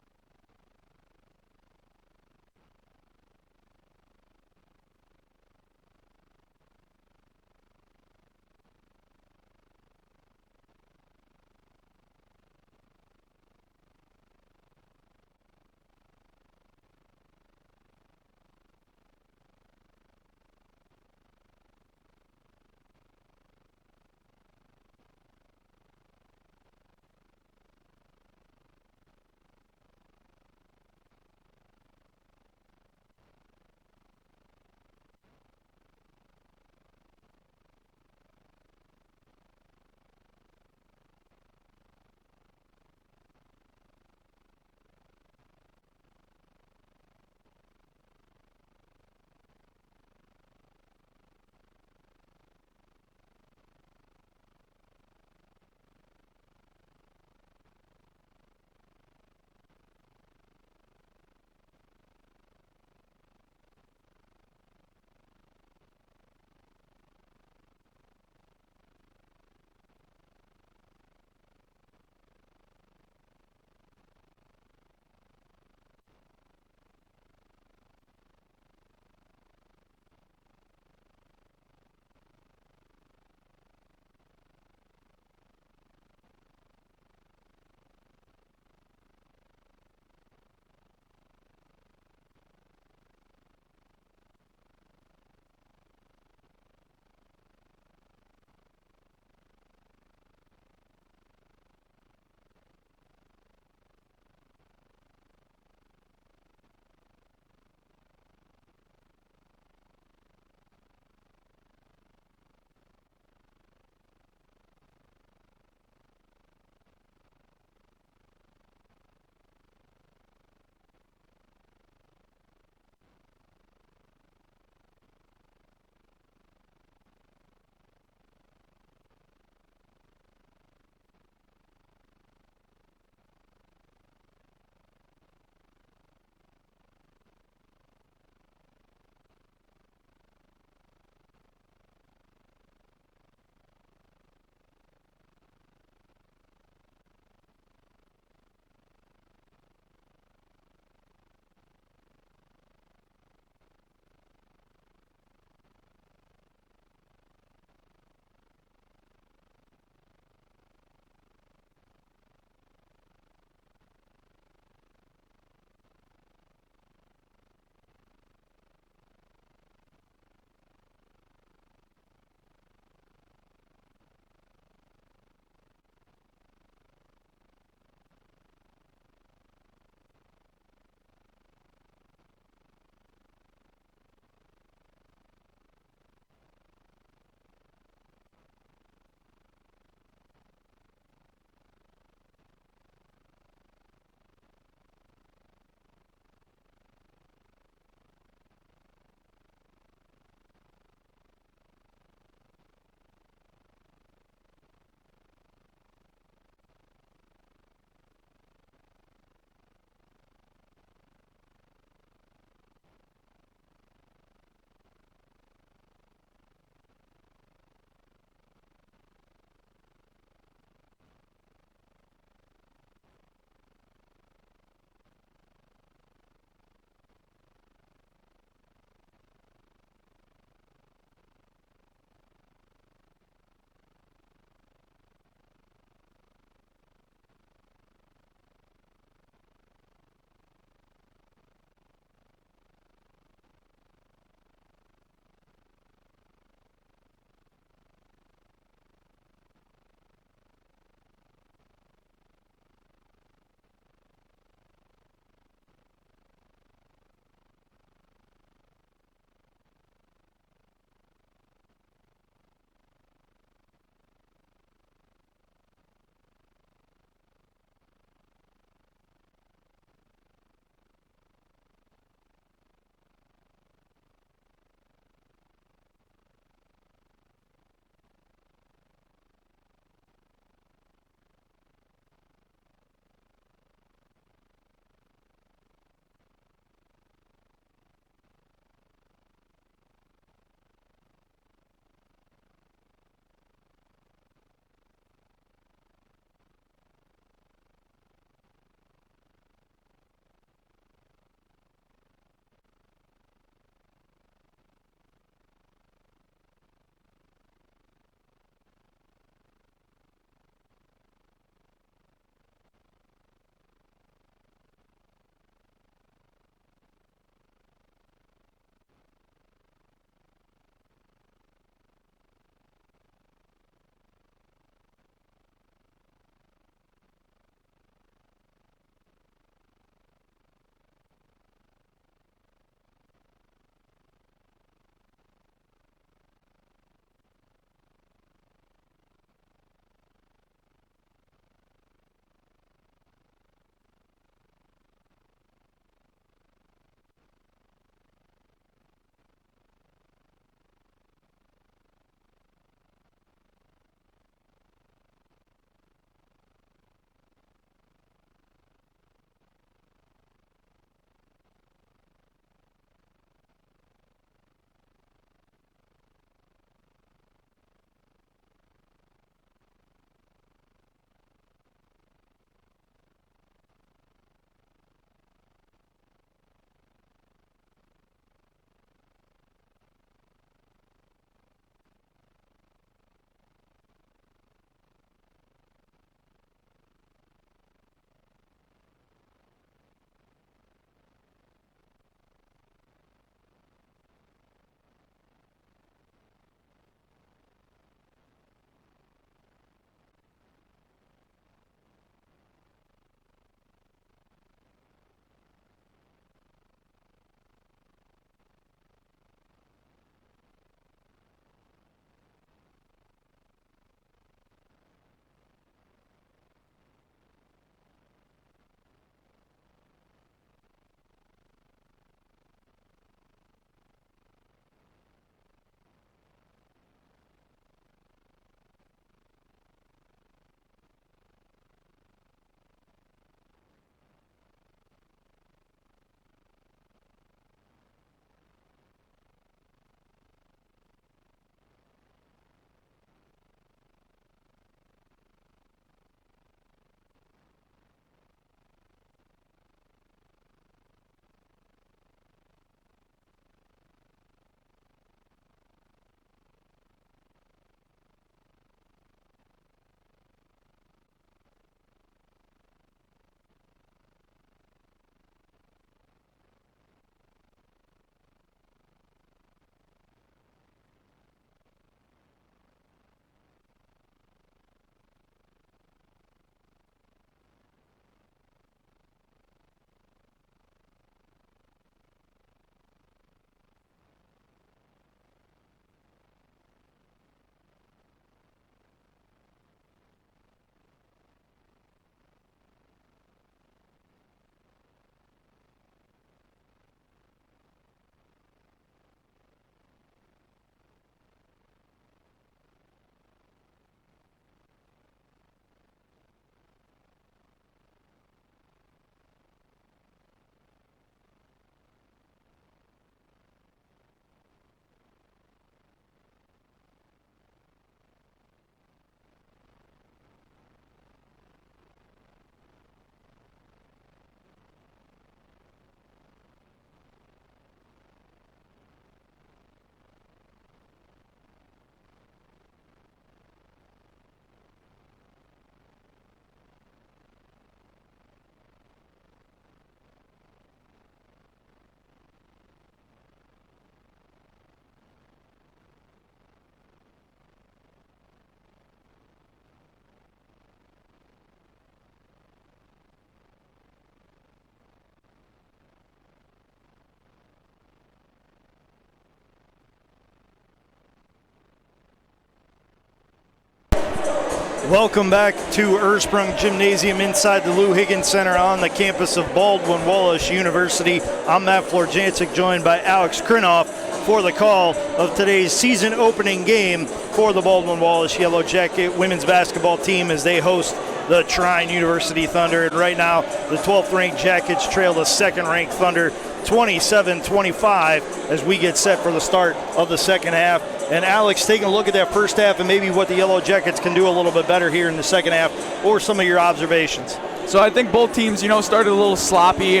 Welcome back to Ursprung Gymnasium inside the Lou Higgins Center on the campus of Baldwin Wallace University. I'm Matt Florjancic, joined by Alex Krinoff for the call of today's season opening game for the Baldwin Wallace Yellow Jacket women's basketball team as they host the Trine University Thunder. And right now, the 12th ranked Jackets trail the second ranked Thunder 27-25 as we get set for the start of the second half. And Alex, taking a look at that first half and maybe what the Yellow Jackets can do a little bit better here in the second half, or some of your observations. So I think both teams, started a little sloppy.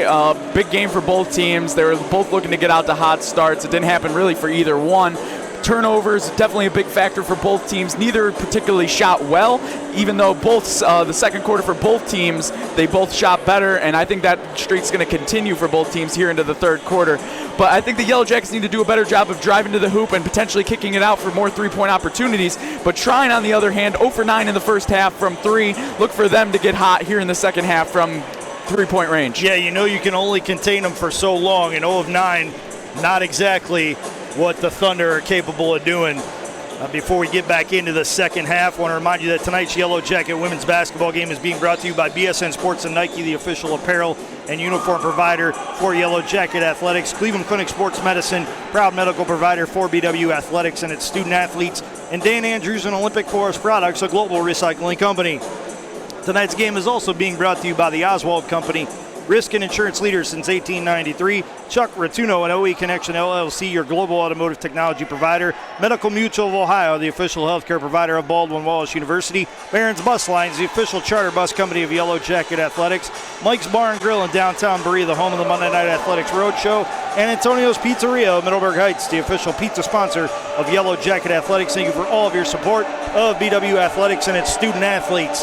Big game for both teams. They were both looking to get out to hot starts. It didn't happen really for either one. Turnovers, definitely a big factor for both teams. Neither particularly shot well, even though both the second quarter for both teams, they both shot better, and I think that streak's going to continue for both teams here into the third quarter. But I think the Yellow Jackets need to do a better job of driving to the hoop and potentially kicking it out for more three-point opportunities. But Trine, on the other hand, 0 for 9 in the first half from three. Look for them to get hot here in the second half from three-point range. Yeah, you can only contain them for so long, and 0 of 9, not exactly what the Thunder are capable of doing. Before we get back into the second half, I want to remind you that tonight's Yellow Jacket women's basketball game is being brought to you by BSN Sports and Nike, the official apparel and uniform provider for Yellow Jacket Athletics. Cleveland Clinic Sports Medicine, proud medical provider for BW Athletics and its student athletes. And Dan Andrews and Olympic Forest Products, a global recycling company. Tonight's game is also being brought to you by the Oswald Company, risk and insurance leader since 1893. Chuck Ratuno and OE Connection LLC, your global automotive technology provider. Medical Mutual of Ohio, the official healthcare provider of Baldwin Wallace University. Barron's Bus Lines, the official charter bus company of Yellow Jacket Athletics. Mike's Bar and Grill in downtown Berea, the home of the Monday Night Athletics Roadshow. And Antonio's Pizzeria of Middleburg Heights, the official pizza sponsor of Yellow Jacket Athletics. Thank you for all of your support of BW Athletics and its student athletes.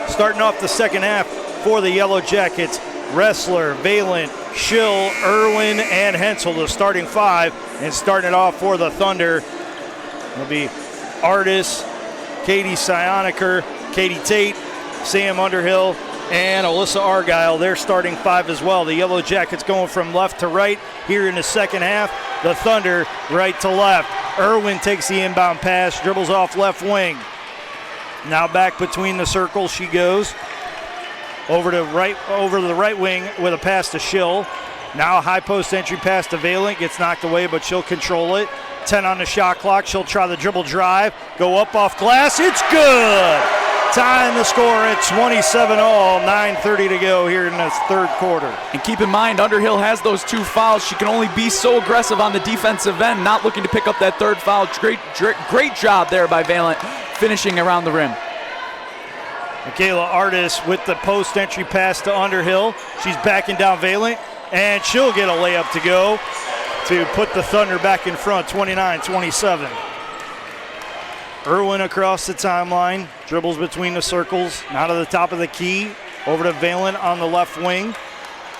Starting off the second half for the Yellow Jackets, Wrestler, Valent, Schill, Irwin, and Hensel, the starting five. And starting it off for the Thunder will be Artis, Katie Sioniker, Katie Tate, Sam Underhill, and Alyssa Argyle. They're starting five as well. The Yellow Jackets going from left to right here in the second half. The Thunder right to left. Irwin takes the inbound pass, dribbles off left wing. Now back between the circles she goes. Over to the right wing with a pass to Schill. Now a high post entry pass to Valent. Gets knocked away, but she'll control it. 10 on the shot clock. She'll try the dribble drive. Go up off glass. It's good! Tying the score at 27 all. 9:30 to go here in this third quarter. And keep in mind, Underhill has those two fouls. She can only be so aggressive on the defensive end, not looking to pick up that third foul. Great job there by Valent, finishing around the rim. Michaela Artis with the post entry pass to Underhill. She's backing down Valent, and she'll get a layup to go to put the Thunder back in front, 29-27. Irwin across the timeline, dribbles between the circles, now to the top of the key, over to Valent on the left wing.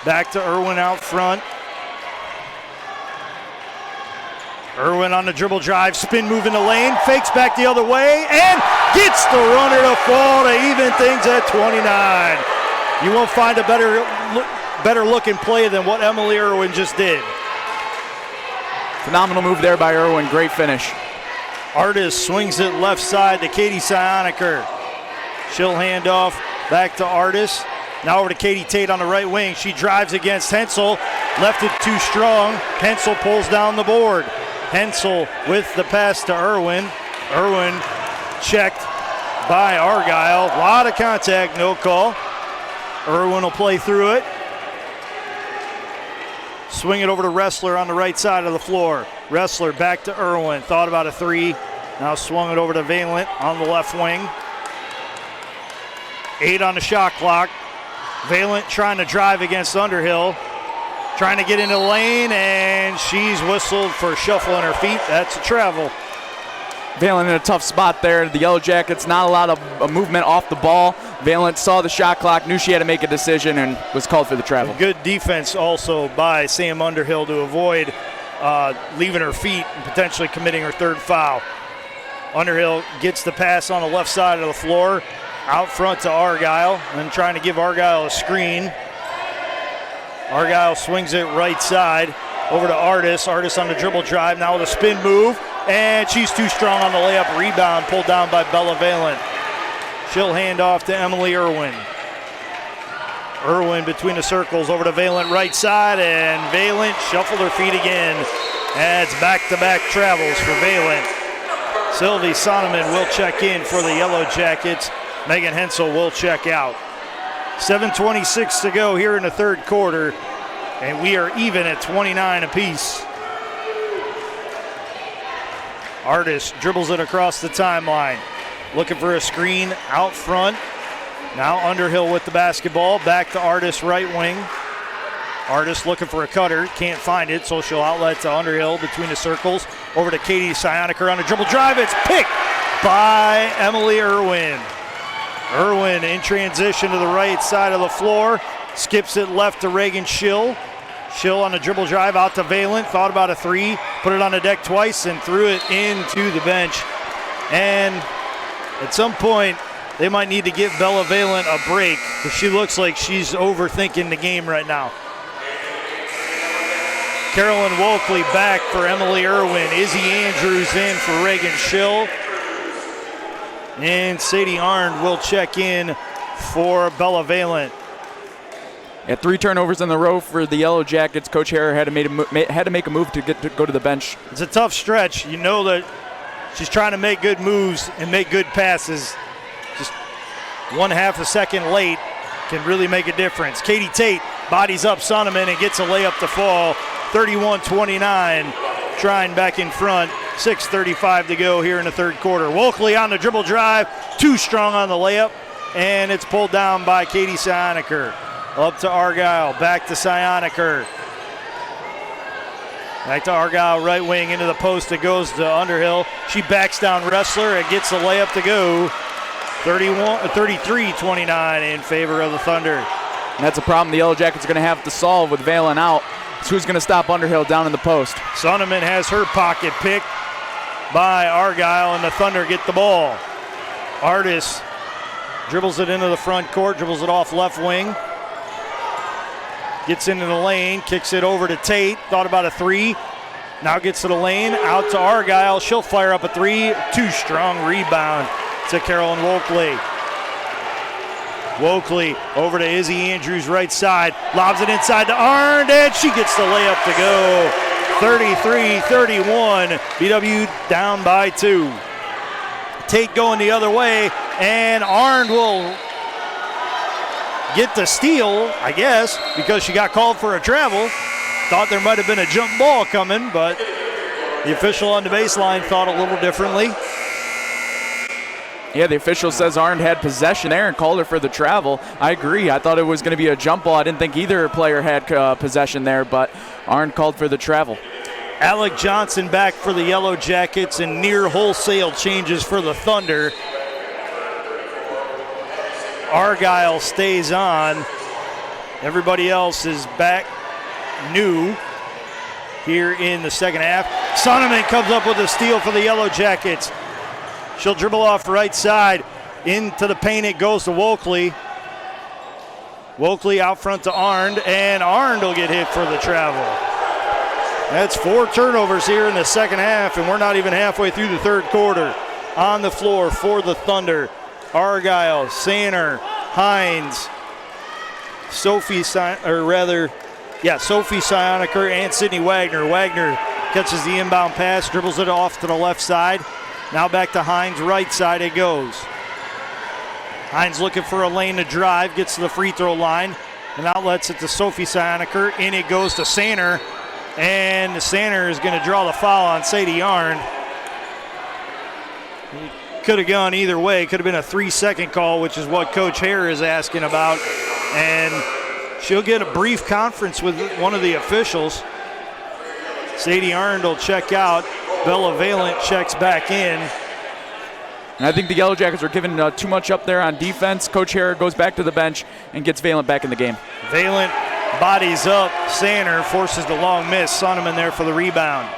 Back to Irwin out front. Irwin on the dribble drive, spin move in the lane, fakes back the other way, and gets the runner to fall to even things at 29. You won't find a better looking play than what Emily Irwin just did. Phenomenal move there by Irwin, great finish. Artis swings it left side to Katie Sioniker. She'll hand off back to Artis. Now over to Katie Tate on the right wing. She drives against Hensel, left it too strong. Hensel pulls down the board. Hensel with the pass to Irwin. Irwin checked by Argyle. A lot of contact, no call. Irwin will play through it. Swing it over to Wrestler on the right side of the floor. Wrestler back to Irwin. Thought about a three. Now swung it over to Valent on the left wing. 8 on the shot clock. Valent trying to drive against Underhill. Trying to get into the lane, and she's whistled for shuffling her feet. That's a travel. Valent in a tough spot there. The Yellow Jackets, not a lot of movement off the ball. Valent saw the shot clock, knew she had to make a decision, and was called for the travel. Good defense also by Sam Underhill to avoid leaving her feet and potentially committing her third foul. Underhill gets the pass on the left side of the floor, out front to Argyle, and trying to give Argyle a screen. Argyle swings it right side over to Artis. Artis on the dribble drive, now with a spin move, and she's too strong on the layup. Rebound pulled down by Bella Valent. She'll hand off to Emily Irwin. Irwin between the circles over to Valent right side, and Valent shuffled her feet again. That's back-to-back travels for Valent. Sylvie Sonneman will check in for the Yellow Jackets. Megan Hensel will check out. 7:26 to go here in the third quarter, and we are even at 29 apiece. Artis dribbles it across the timeline. Looking for a screen out front. Now Underhill with the basketball. Back to Artis right wing. Artis looking for a cutter. Can't find it, so she'll outlet to Underhill between the circles. Over to Katie Sioniker on a dribble drive. It's picked by Emily Irwin. Irwin in transition to the right side of the floor. Skips it left to Reagan Schill. Schill on a dribble drive out to Valent. Thought about a three. Put it on the deck twice and threw it into the bench. And at some point, they might need to give Bella Valent a break because she looks like she's overthinking the game right now. Carolyn Wolkley back for Emily Irwin. Izzy Andrews in for Reagan Schill. And Sadie Arndt will check in for Bella Valent. Yeah, 3 turnovers in a row for the Yellow Jackets. Coach Harrer had to make a move to go to the bench. It's a tough stretch. You know that she's trying to make good moves and make good passes. Just 1/2 a second late can really make a difference. Katie Tate bodies up Sonneman and gets a layup to fall. 31-29. Trine back in front. 6:35 to go here in the third quarter. Wolkley on the dribble drive. Too strong on the layup. And it's pulled down by Katie Sioniker. Up to Argyle. Back to Sioniker. Back to Argyle, right wing into the post. It goes to Underhill. She backs down Wrestler and gets the layup to go. 33-29 in favor of the Thunder. And that's a problem the Yellow Jackets are going to have to solve with Valent out. So who's going to stop Underhill down in the post? Sonneman has her pocket picked by Argyle, and the Thunder get the ball. Artis dribbles it into the front court, dribbles it off left wing. Gets into the lane, kicks it over to Tate. Thought about a three. Now gets to the lane, out to Argyle. She'll fire up a three. Too strong rebound to Carolyn Wolkley. Wolkley over to Izzy Andrews right side. Lobs it inside to Arndt, and she gets the layup to go. 33-31. BW down by 2. Tate going the other way, and Arndt will get the steal, I guess, because she got called for a travel. Thought there might have been a jump ball coming, but the official on the baseline thought a little differently. Yeah, the official says Arndt had possession there and called her for the travel. I agree. I thought it was going to be a jump ball. I didn't think either player had possession there, but Arndt called for the travel. Alec Johnson back for the Yellow Jackets, and near wholesale changes for the Thunder. Argyle stays on. Everybody else is back new here in the second half. Sonneman comes up with a steal for the Yellow Jackets. She'll dribble off right side. Into the paint it goes to Wolkley. Wolkley out front to Arndt, and Arndt will get hit for the travel. That's 4 turnovers here in the second half, and we're not even halfway through the third quarter. On the floor for the Thunder, Argyle, Saner, Hines, Sophie Sioniker, and Sydney Wagner. Wagner catches the inbound pass, dribbles it off to the left side. Now back to Hines, right side it goes. Hines looking for a lane to drive, gets to the free throw line, and outlets it to Sophie Sioniker. In it goes to Saner, and Saner is going to draw the foul on Sadie Arndt. Could have gone either way. Could have been a 3-second call, which is what Coach Hare is asking about. And she'll get a brief conference with one of the officials. Sadie Arndt will check out. Bella Valent checks back in. And I think the Yellow Jackets are giving too much up there on defense. Coach Hare goes back to the bench and gets Valent back in the game. Valent bodies up. Saner forces the long miss. Sonneman there for the rebound.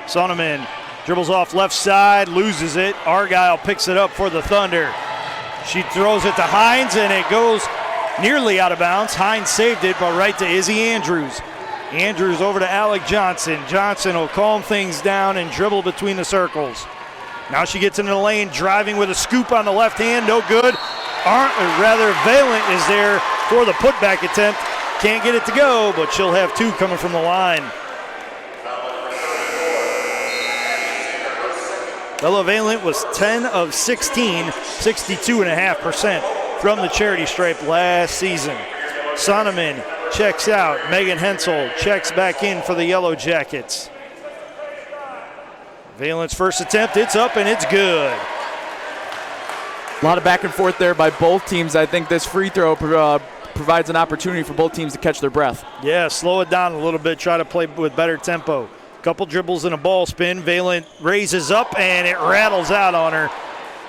Sonneman dribbles off left side, loses it. Argyle picks it up for the Thunder. She throws it to Hines, and it goes nearly out of bounds. Hines saved it, but right to Izzy Andrews. Andrews over to Alec Johnson. Johnson will calm things down and dribble between the circles. Now she gets into the lane, driving with a scoop on the left hand, no good. Valent is there for the putback attempt. Can't get it to go, but she'll have 2 coming from the line. Bella Valent was 10 of 16, 62.5% from the charity stripe last season. Sonneman checks out. Megan Hensel checks back in for the Yellow Jackets. Valent's first attempt, it's up and it's good. A lot of back and forth there by both teams. I think this free throw provides an opportunity for both teams to catch their breath. Yeah, slow it down a little bit, try to play with better tempo. Couple dribbles and a ball spin. Valent raises up and it rattles out on her.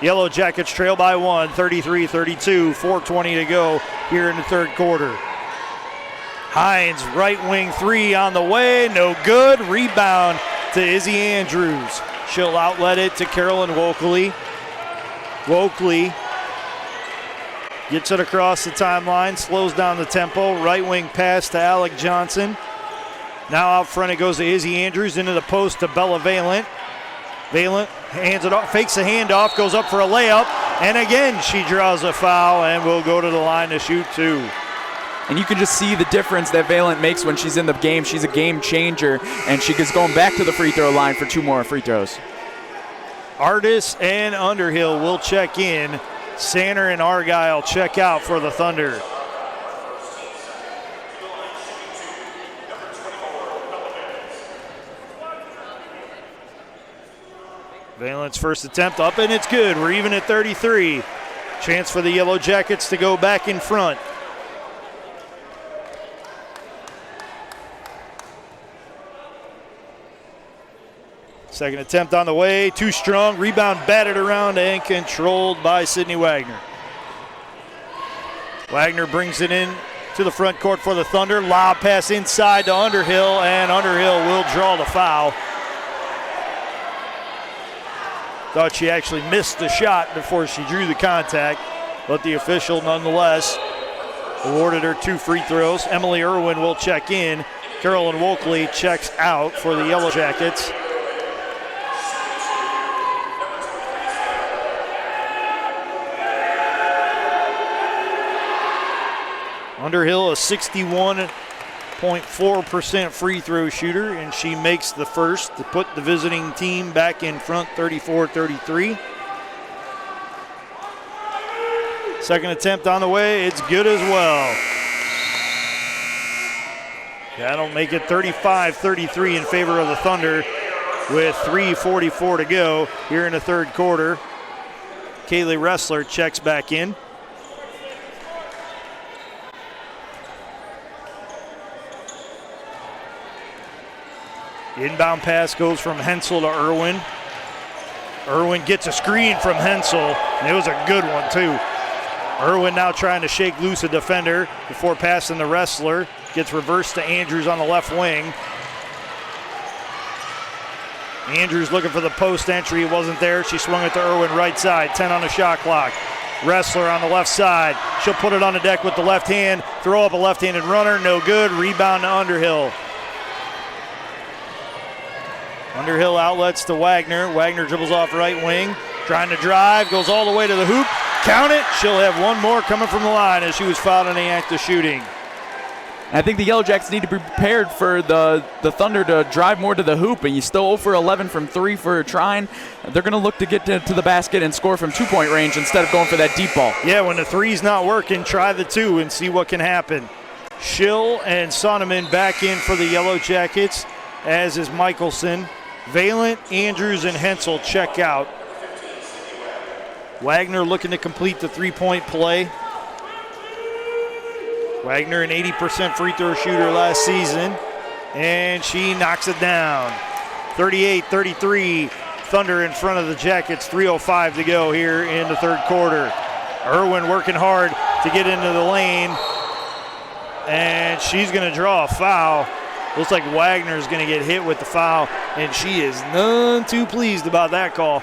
Yellow Jackets trail by 1, 33-32, 4:20 to go here in the third quarter. Hines, right wing 3 on the way, no good. Rebound to Izzy Andrews. She'll outlet it to Carolyn Wokley. Wokley gets it across the timeline, slows down the tempo. Right wing pass to Alec Johnson. Now out front it goes to Izzy Andrews, into the post to Bella Valent. Valent hands it off, fakes the handoff, goes up for a layup, and again she draws a foul and will go to the line to shoot 2. And you can just see the difference that Valent makes when she's in the game. She's a game changer, and she is going back to the free throw line for 2 more free throws. Artis and Underhill will check in. Sanner and Argyle check out for the Thunder. Valent's first attempt up and it's good. We're even at 33. Chance for the Yellow Jackets to go back in front. Second attempt on the way, too strong. Rebound batted around and controlled by Sydney Wagner. Wagner brings it in to the front court for the Thunder. Lob pass inside to Underhill, and Underhill will draw the foul. Thought she actually missed the shot before she drew the contact, but the official nonetheless awarded her 2 free throws. Emily Irwin will check in. Carolyn Wokley checks out for the Yellow Jackets. Underhill, a 61.4% free throw shooter, and she makes the first to put the visiting team back in front, 34-33. Second attempt on the way, it's good as well. That'll make it 35-33 in favor of the Thunder with 3:44 to go here in the third quarter. Kaylee Ressler checks back in. Inbound pass goes from Hensel to Irwin. Irwin gets a screen from Hensel, and it was a good one too. Irwin now trying to shake loose a defender before passing the Ressler. Gets reversed to Andrews on the left wing. Andrews looking for the post entry. It wasn't there. She swung it to Irwin right side. 10 on the shot clock. Ressler on the left side. She'll put it on the deck with the left hand. Throw up a left-handed runner. No good. Rebound to Underhill. Underhill outlets to Wagner. Wagner dribbles off right wing. Trying to drive. Goes all the way to the hoop. Count it. She'll have 1 more coming from the line as she was fouled in the act of shooting. I think the Yellow Jackets need to be prepared for the Thunder to drive more to the hoop, and you still 0 for 11 from 3 for Trine. They're going to look to get to the basket and score from 2-point range instead of going for that deep ball. Yeah, when the 3's not working, try the 2 and see what can happen. Schill and Sonneman back in for the Yellow Jackets, as is Michelson. Valent, Andrews, and Hensel check out. Wagner looking to complete the 3-point play. Wagner, an 80% free throw shooter last season, and she knocks it down. 38-33, Thunder in front of the Jackets, 3:05 to go here in the third quarter. Irwin working hard to get into the lane, and she's going to draw a foul. Looks like Wagner's going to get hit with the foul, and she is none too pleased about that call.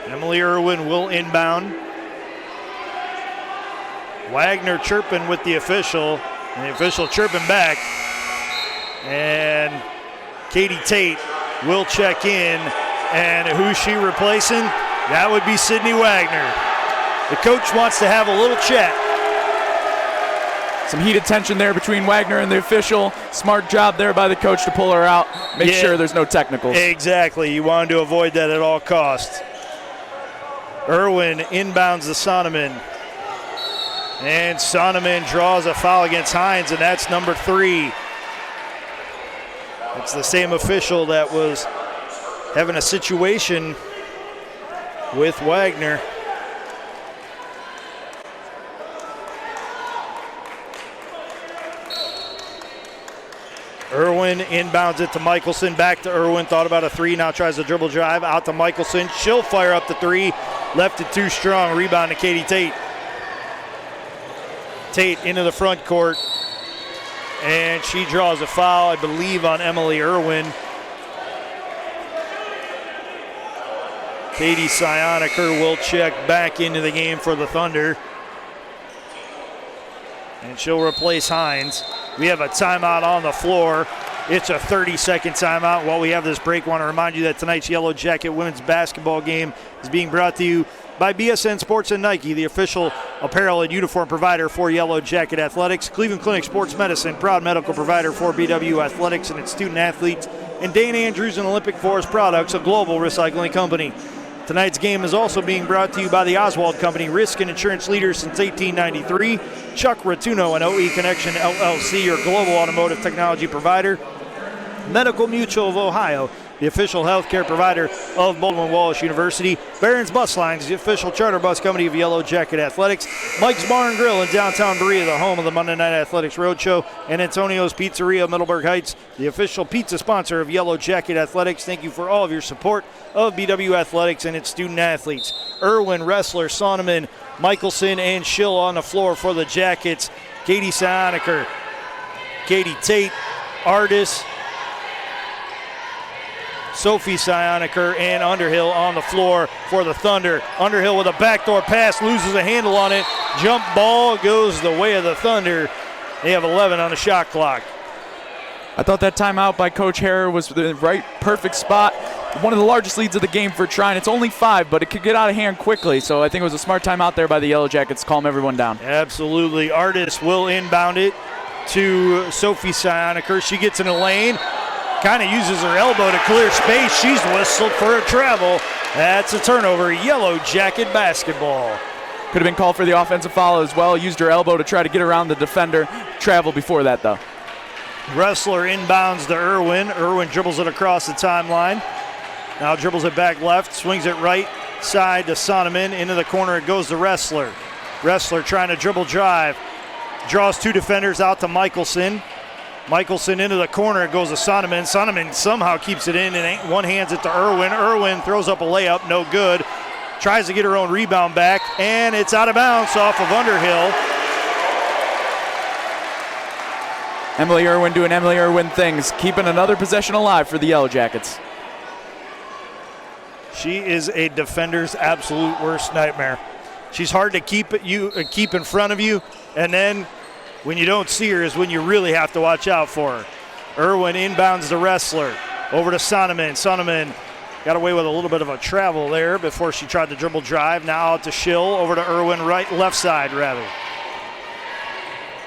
Emily Irwin will inbound. Wagner chirping with the official, and the official chirping back. And Katie Tate will check in. And who's she replacing? That would be Sydney Wagner. The coach wants to have a little chat. Some heated tension there between Wagner and the official. Smart job there by the coach to pull her out. Make sure there's no technicals. Exactly. You wanted to avoid that at all costs. Irwin inbounds to Sonneman. And Sonneman draws a foul against Hines, and that's number 3. It's the same official that was having a situation with Wagner. Irwin inbounds it to Michelson, back to Irwin, thought about a 3, now tries a dribble drive, out to Michelson. She'll fire up the 3, left it too strong, rebound to Katie Tate. Tate into the front court, and she draws a foul, I believe, on Emily Irwin. Katie Sionaker will check back into the game for the Thunder. And she'll replace Hines. We have a timeout on the floor. It's a 30-second timeout. While we have this break, I want to remind you that tonight's Yellow Jacket women's basketball game is being brought to you by BSN Sports and Nike, the official apparel and uniform provider for Yellow Jacket Athletics. Cleveland Clinic Sports Medicine, proud medical provider for BW Athletics and its student athletes. And Dane Andrews and Olympic Forest Products, a global recycling company. Tonight's game is also being brought to you by the Oswald Company, risk and insurance leader since 1893. Chuck Rotuno and OE Connection LLC, your global automotive technology provider. Medical Mutual of Ohio, the official healthcare provider of Baldwin Wallace University. Barron's Bus Lines, the official charter bus company of Yellow Jacket Athletics. Mike's Bar and Grill in downtown Berea, the home of the Monday Night Athletics Roadshow. And Antonio's Pizzeria, Middleburg Heights, the official pizza sponsor of Yellow Jacket Athletics. Thank you for all of your support of BW Athletics and its student athletes. Irwin, Ressler, Sonneman, Michelson, and Schill on the floor for the Jackets. Katie Sionaker, Katie Tate, Artis, Sophie Sionaker, and Underhill on the floor for the Thunder. Underhill with a backdoor pass, loses a handle on it. Jump ball goes the way of the Thunder. They have 11 on the shot clock. I thought that timeout by Coach Harrer was the right, perfect spot. One of the largest leads of the game for Trine. It's only 5, but it could get out of hand quickly. So I think it was a smart timeout there by the Yellow Jackets to calm everyone down. Absolutely. Artis will inbound it to Sophie Sionaker. She gets in a lane, kind of uses her elbow to clear space. She's whistled for a travel. That's a turnover. Yellow Jacket basketball. Could have been called for the offensive foul as well. Used her elbow to try to get around the defender. Travel before that, though. Ressler inbounds to Irwin. Irwin dribbles it across the timeline. Now dribbles it back left, swings it right side to Sonneman. Into the corner it goes to Ressler. Ressler trying to dribble drive. Draws 2 defenders out to Michelson. Michelson into the corner, it goes to Sonneman. Sonneman somehow keeps it in and one hands it to Irwin. Irwin throws up a layup, no good. Tries to get her own rebound back, and it's out of bounds off of Underhill. Emily Irwin doing Emily Irwin things, keeping another possession alive for the Yellow Jackets. She is a defender's absolute worst nightmare. She's hard to keep in front of you, and then when you don't see her is when you really have to watch out for her. Irwin inbounds to Ressler. Over to Sonneman. Sonneman got away with a little bit of a travel there before she tried to dribble drive. Now out to Schill. Over to Irwin, left side rather.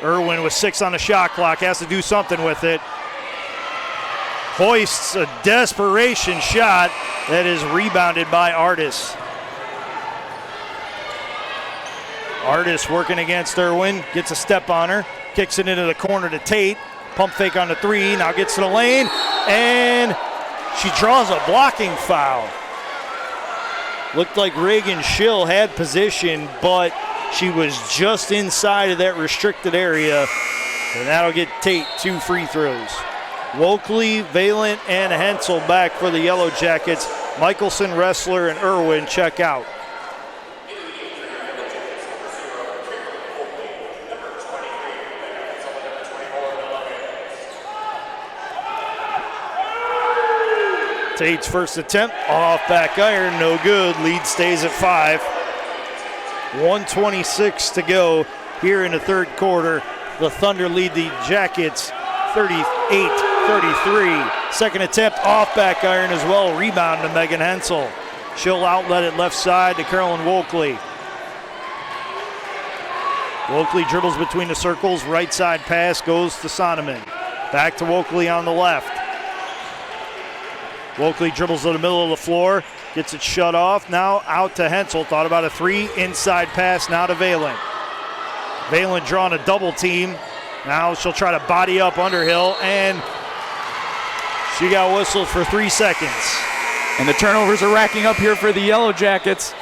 Irwin with 6 on the shot clock, has to do something with it. Hoists a desperation shot that is rebounded by Artis. Artis working against Irwin, gets a step on her, kicks it into the corner to Tate. Pump fake on the 3, now gets to the lane, and she draws a blocking foul. Looked like Reagan Schill had position, but she was just inside of that restricted area, and that'll get Tate 2 free throws. Wokley, Valent, and Hensel back for the Yellow Jackets. Michelson, Ressler, and Irwin check out. Tate's first attempt, off back iron, no good. Lead stays at 5. 1:26 to go here in the third quarter. The Thunder lead the Jackets 38 41-33. Second attempt off back iron as well. Rebound to Megan Hensel. She'll outlet it left side to Carolyn Wolkley. Wolkley dribbles between the circles. Right side pass goes to Sonneman. Back to Wolkley on the left. Wolkley dribbles to the middle of the floor. Gets it shut off. Now out to Hensel. Thought about a three. Inside pass now to Valen. Valen drawing a double team. Now she'll try to body up Underhill, and she got whistled for 3 seconds. And the turnovers are racking up here for the Yellow Jackets.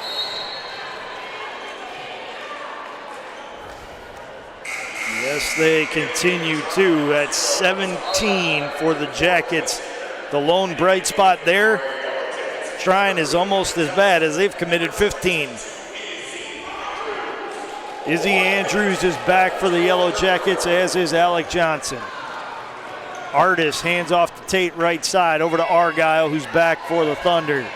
Yes, they continue to at 17 for the Jackets. The lone bright spot there. Trine is almost as bad as they've committed 15. Izzy Andrews is back for the Yellow Jackets, as is Alec Johnson. Artis hands off to Tate right side, over to Argyle, who's back for the Thunder.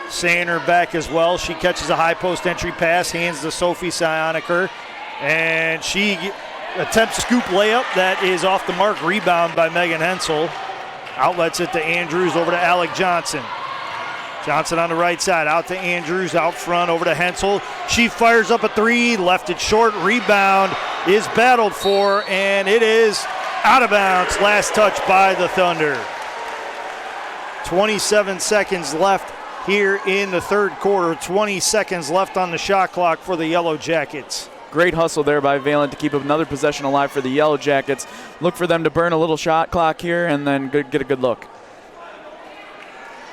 Sander back as well. She catches a high post entry pass, hands to Sophie Sioniker, and she attempts a scoop layup that is off the mark. Rebound by Megan Hensel. Outlets it to Andrews, over to Alec Johnson. Johnson on the right side, out to Andrews, out front, over to Hensel. She fires up a three, left it short. Rebound is battled for, and it is out of bounds. Last touch by the Thunder. 27 seconds left here in the third quarter. 20 seconds left on the shot clock for the Yellow Jackets. Great hustle there by Valen to keep another possession alive for the Yellow Jackets. Look for them to burn a little shot clock here and then get a good look.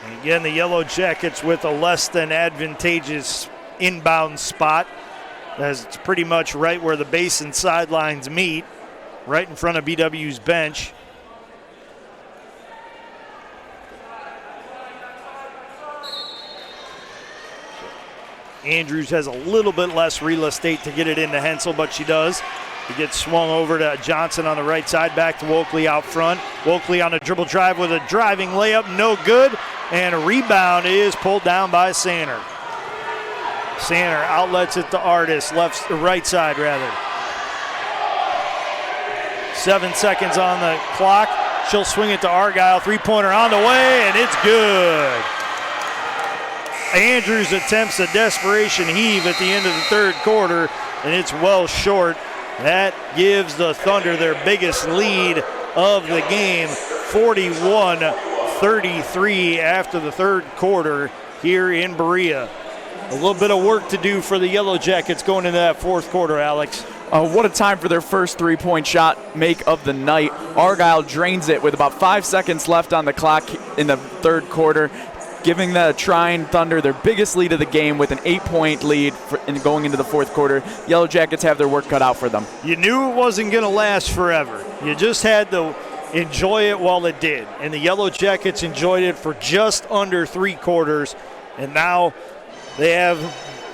And again, the Yellow Jackets with a less than advantageous inbound spot, as it's pretty much right where the base and sidelines meet, right in front of BW's bench. Andrews has a little bit less real estate to get it into Hensel, but she does. It gets swung over to Johnson on the right side, back to Wolkley out front. Wolkley on a dribble drive with a driving layup, no good. And a rebound is pulled down by Sander. Sander outlets it to Artis, right side rather. 7 seconds on the clock. She'll swing it to Argyle. Three-pointer on the way, and it's good. Andrews attempts a desperation heave at the end of the third quarter, and it's well short. That gives the Thunder their biggest lead of the game, 41-33 after the third quarter here in Berea. A little bit of work to do for the Yellow Jackets going into that fourth quarter, Alex. What a time for their first three-point shot make of the night. Argyle drains it with about 5 seconds left on the clock in the third quarter, giving the Trine Thunder their biggest lead of the game with an 8-point lead going into the fourth quarter. Yellow Jackets have their work cut out for them. You knew it wasn't going to last forever. You just had to enjoy it while it did. And the Yellow Jackets enjoyed it for just under 3 quarters. And now they have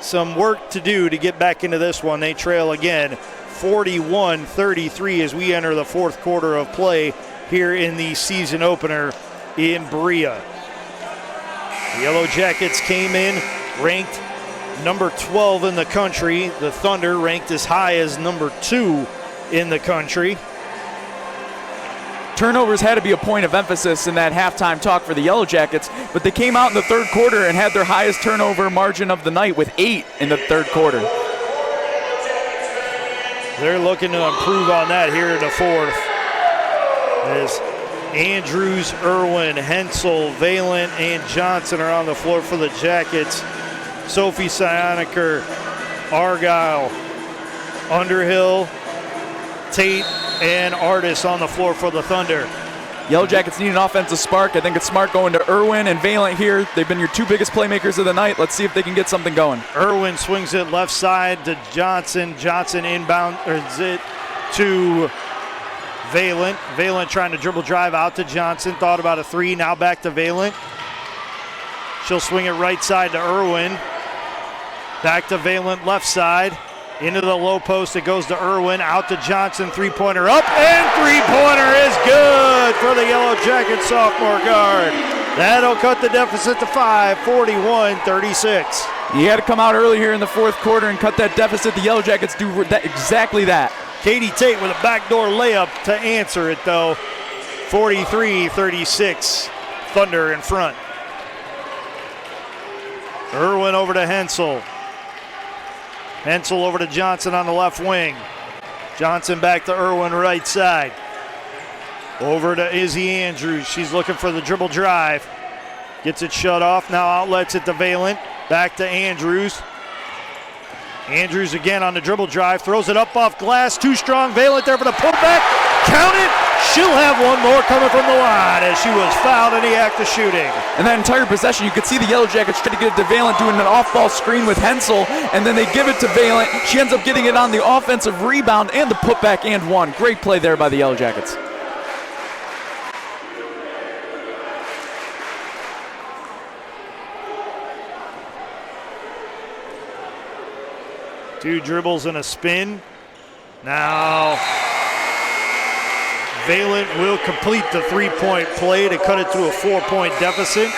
some work to do to get back into this one. They trail again 41-33 as we enter the fourth quarter of play here in the season opener in Berea. The Yellow Jackets came in ranked number 12 in the country. The Thunder ranked as high as number 2 in the country. Turnovers had to be a point of emphasis in that halftime talk for the Yellow Jackets, but they came out in the third quarter and had their highest turnover margin of the night with 8 in the third quarter. They're looking to improve on that here in the fourth. As Andrews, Irwin, Hensel, Valen, and Johnson are on the floor for the Jackets. Sophie Sioniker, Argyle, Underhill, Tate, and Artis on the floor for the Thunder. Yellow Jackets need an offensive spark. I think it's smart going to Irwin and Valen here. They've been your 2 biggest playmakers of the night. Let's see if they can get something going. Irwin swings it left side to Johnson. Johnson inbound it to Valen. Valen trying to dribble drive out to Johnson. Thought about a 3. Now back to Valen. She'll swing it right side to Irwin. Back to Valen left side. Into the low post, it goes to Irwin, out to Johnson, three-pointer up, and three-pointer is good for the Yellow Jackets sophomore guard. That'll cut the deficit to 5, 41-36. You had to come out early here in the fourth quarter and cut that deficit. The Yellow Jackets do exactly that. Katie Tate with a backdoor layup to answer it, though. 43-36, Thunder in front. Irwin over to Hensel. Hensel over to Johnson on the left wing. Johnson back to Irwin right side. Over to Izzy Andrews. She's looking for the dribble drive. Gets it shut off. Now outlets it to Valent. Back to Andrews. Andrews again on the dribble drive. Throws it up off glass. Too strong. Valent there for the putback. Count it. She'll have one more coming from the line as she was fouled in the act of shooting. And that entire possession, you could see the Yellow Jackets try to get it to Valent doing an off-ball screen with Hensel, and then they give it to Valent. She ends up getting it on the offensive rebound and the putback and one. Great play there by the Yellow Jackets. Two dribbles and a spin. Now Valent will complete the three-point play to cut it to a 4-point deficit.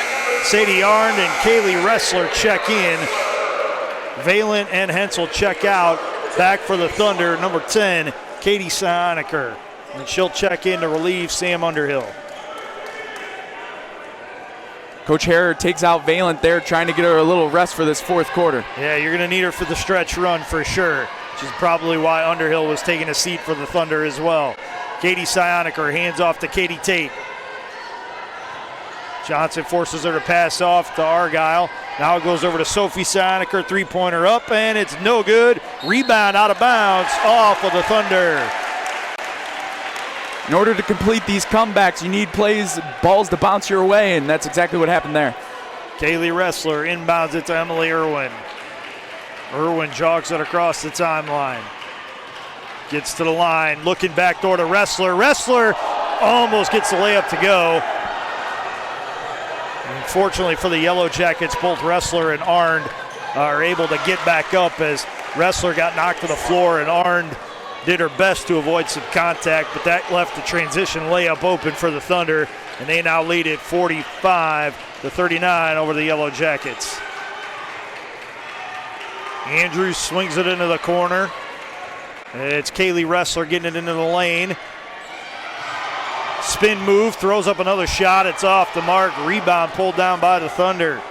Sadie Arndt and Kaylee Ressler check in. Valent and Hensel check out. Back for the Thunder, number 10, Katie Sioniker. And she'll check in to relieve Sam Underhill. Coach Harrer takes out Valent there, trying to get her a little rest for this fourth quarter. Yeah, you're going to need her for the stretch run for sure, which is probably why Underhill was taking a seat for the Thunder as well. Katie Sioniker hands off to Katie Tate. Johnson forces her to pass off to Argyle. Now it goes over to Sophie Sioniker, three-pointer up, and it's no good. Rebound out of bounds off of the Thunder. In order to complete these comebacks, you need balls to bounce your way, and that's exactly what happened there. Kaylee Ressler inbounds it to Emily Irwin. Irwin jogs it across the timeline. Gets to the line, looking back door to Ressler. Ressler almost gets the layup to go. Unfortunately for the Yellow Jackets, both Ressler and Arndt are able to get back up as Ressler got knocked to the floor and Arndt did her best to avoid some contact, but that left the transition layup open for the Thunder, and they now lead it 45-39 over the Yellow Jackets. Andrews swings it into the corner. It's Kaylee Ressler getting it into the lane. Spin move, throws up another shot. It's off the mark. Rebound pulled down by the Thunder.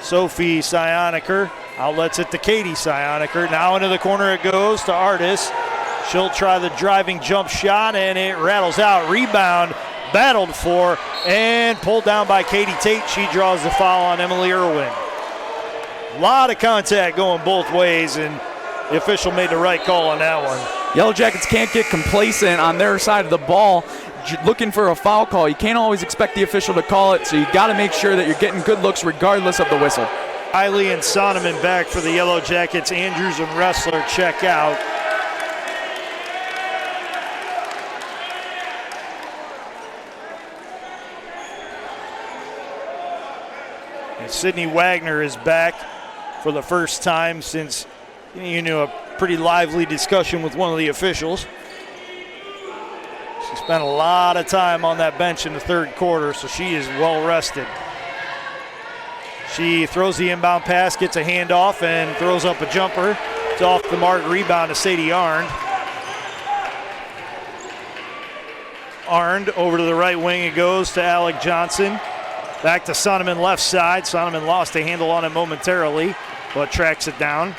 Sophie Sioniker outlets it to Katie Sioniker. Now into the corner it goes to Artis. She'll try the driving jump shot, and it rattles out. Rebound battled for and pulled down by Katie Tate. She draws the foul on Emily Irwin. A lot of contact going both ways, and the official made the right call on that one. Yellow Jackets can't get complacent on their side of the ball, looking for a foul call. You can't always expect the official to call it, so you got to make sure that you're getting good looks regardless of the whistle. Eiley and Sonneman back for the Yellow Jackets. Andrews and Ressler check out. And Sydney Wagner is back for the first time since a pretty lively discussion with one of the officials. She spent a lot of time on that bench in the third quarter, so she is well rested. She throws the inbound pass, gets a handoff, and throws up a jumper. It's off the mark, rebound to Sadie Arndt. Arndt over to the right wing, it goes to Alec Johnson. Back to Sonneman left side. Sonneman lost a handle on it momentarily, but tracks it down.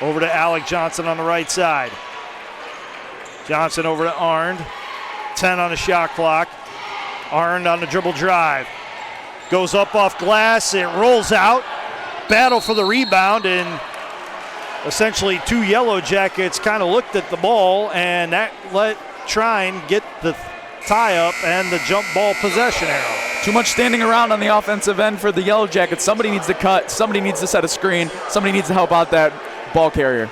Over to Alec Johnson on the right side. Johnson over to Arndt. 10 on the shot clock. Arndt on the dribble drive. Goes up off glass. It rolls out. Battle for the rebound, and essentially two Yellow Jackets kind of looked at the ball, and that let Trine get the tie up and the jump ball possession arrow. Too much standing around on the offensive end for the Yellow Jackets. Somebody needs to cut. Somebody needs to set a screen. Somebody needs to help out that ball carrier.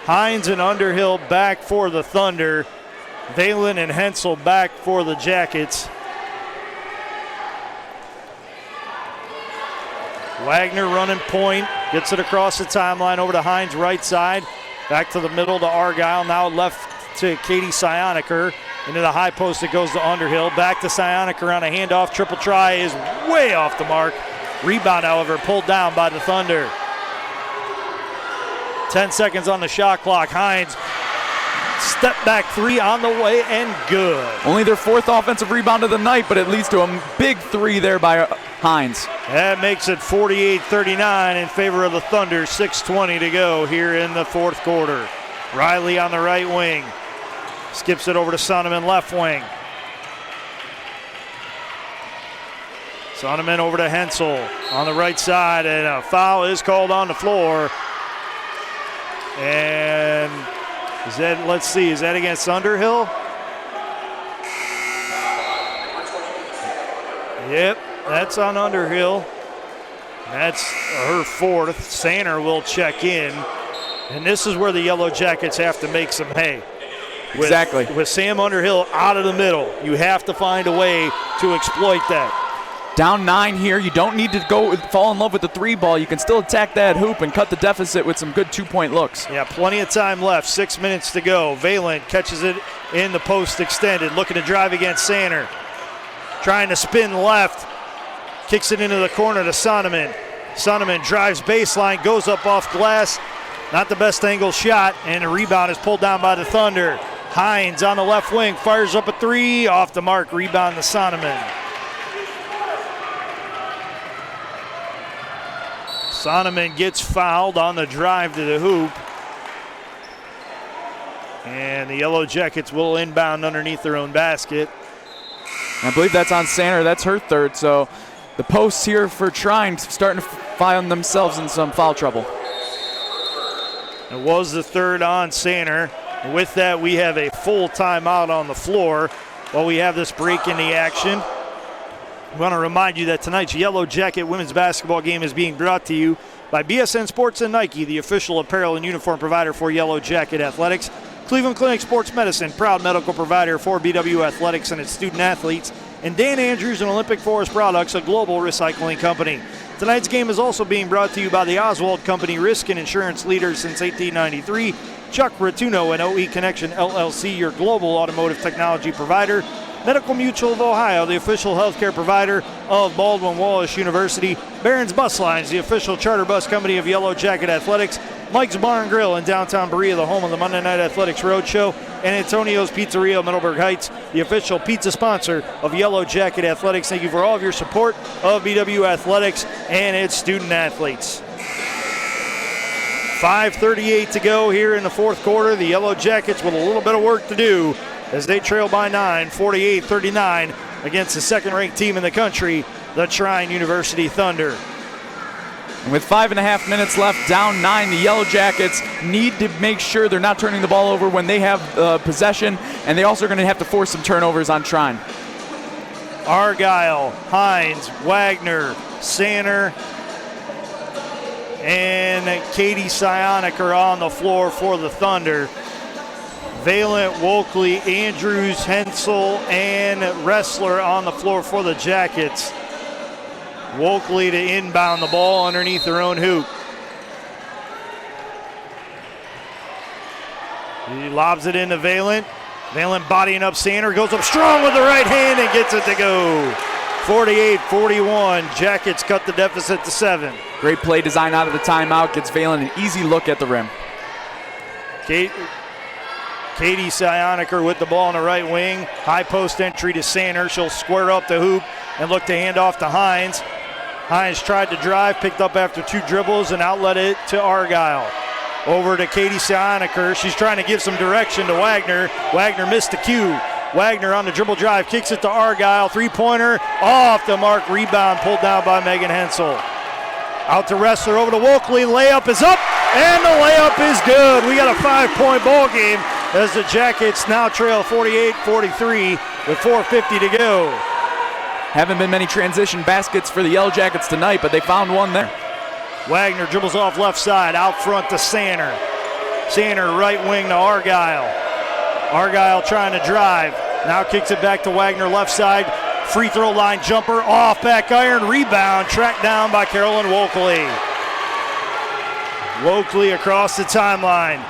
Hines and Underhill back for the Thunder. Valent and Hensel back for the Jackets. Wagner running point, gets it across the timeline over to Hines right side. Back to the middle to Argyle, now left to Katie Sioniker. Into the high post it goes to Underhill. Back to Sioniker on a handoff. Triple try is way off the mark. Rebound, however, pulled down by the Thunder. 10 seconds on the shot clock. Hines Step back three on the way and good. Only their 4th offensive rebound of the night, but it leads to a big 3 there by Hines. That makes it 48-39 in favor of the Thunder. 6:20 to go here in the 4th quarter. Riley on the right wing. Skips it over to Sonneman left wing. Sonneman over to Hensel on the right side, and a foul is called on the floor. And is that, let's see, is that against Underhill? Yep, that's on Underhill. That's her 4th. Sander will check in. And this is where the Yellow Jackets have to make some hay. Exactly. With Sam Underhill out of the middle, you have to find a way to exploit that. Down 9 here. You don't need to go fall in love with the 3 ball. You can still attack that hoop and cut the deficit with some good 2-point looks. Yeah, plenty of time left. 6 minutes to go. Valent catches it in the post extended, looking to drive against Sander. Trying to spin left. Kicks it into the corner to Sonneman. Sonneman drives baseline, goes up off glass. Not the best angle shot, and the rebound is pulled down by the Thunder. Hines on the left wing, fires up a 3, off the mark, rebound to Sonneman. Sonneman gets fouled on the drive to the hoop. And the Yellow Jackets will inbound underneath their own basket. I believe that's on Sander. That's her 3rd. So the posts here for Trine starting to find themselves in some foul trouble. It was the 3rd on Sander. With that, we have a full timeout on the floor while we have this break in the action. I want to remind you that tonight's Yellow Jacket women's basketball game is being brought to you by BSN Sports and Nike, the official apparel and uniform provider for Yellow Jacket Athletics. Cleveland Clinic Sports Medicine, proud medical provider for BW Athletics and its student athletes. And Dan Andrews and Olympic Forest Products, a global recycling company. Tonight's game is also being brought to you by the Oswald Company, risk and insurance leader since 1893. Chuck Rotuno and OE Connection LLC, your global automotive technology provider. Medical Mutual of Ohio, the official healthcare provider of Baldwin Wallace University. Barron's Bus Lines, the official charter bus company of Yellow Jacket Athletics. Mike's Bar and Grill in downtown Berea, the home of the Monday Night Athletics Roadshow. And Antonio's Pizzeria, Middleburg Heights, the official pizza sponsor of Yellow Jacket Athletics. Thank you for all of your support of BW Athletics and its student athletes. 5:38 to go here in the 4th quarter. The Yellow Jackets with a little bit of work to do as they trail by 9, 48-39 against the 2nd-ranked team in the country, the Trine University Thunder. And with 5.5 minutes left, down 9, the Yellow Jackets need to make sure they're not turning the ball over when they have possession, and they also are going to have to force some turnovers on Trine. Argyle, Hines, Wagner, Sander, and Katie Sionic are on the floor for the Thunder. Valent, Wolkley, Andrews, Hensel, and Wrestler on the floor for the Jackets. Wolkley to inbound the ball underneath their own hoop. He lobs it into Valent. Valent bodying up Sander, goes up strong with the right hand and gets it to go. 48-41, Jackets cut the deficit to 7. Great play design out of the timeout, gets Valent an easy look at the rim. Katie Sioniker with the ball on the right wing. High post entry to Sander. She'll square up the hoop and look to hand off to Hines. Hines tried to drive, picked up after 2 dribbles and outlet it to Argyle. Over to Katie Sioniker. She's trying to give some direction to Wagner. Wagner missed the cue. Wagner on the dribble drive, kicks it to Argyle. 3-pointer off the mark. Rebound pulled down by Megan Hensel. Out to Wrestler, over to Wolkley. Layup is up, and the layup is good. We got a 5-point ball game as the Jackets now trail 48-43 with 4:50 to go. Haven't been many transition baskets for the Yellow Jackets tonight, but they found one there. Wagner dribbles off left side, out front to Sander. Sander right wing to Argyle. Argyle trying to drive. Now kicks it back to Wagner left side. Free throw line jumper, off back iron, rebound, tracked down by Carolyn Wolkley. Wolkley across the timeline.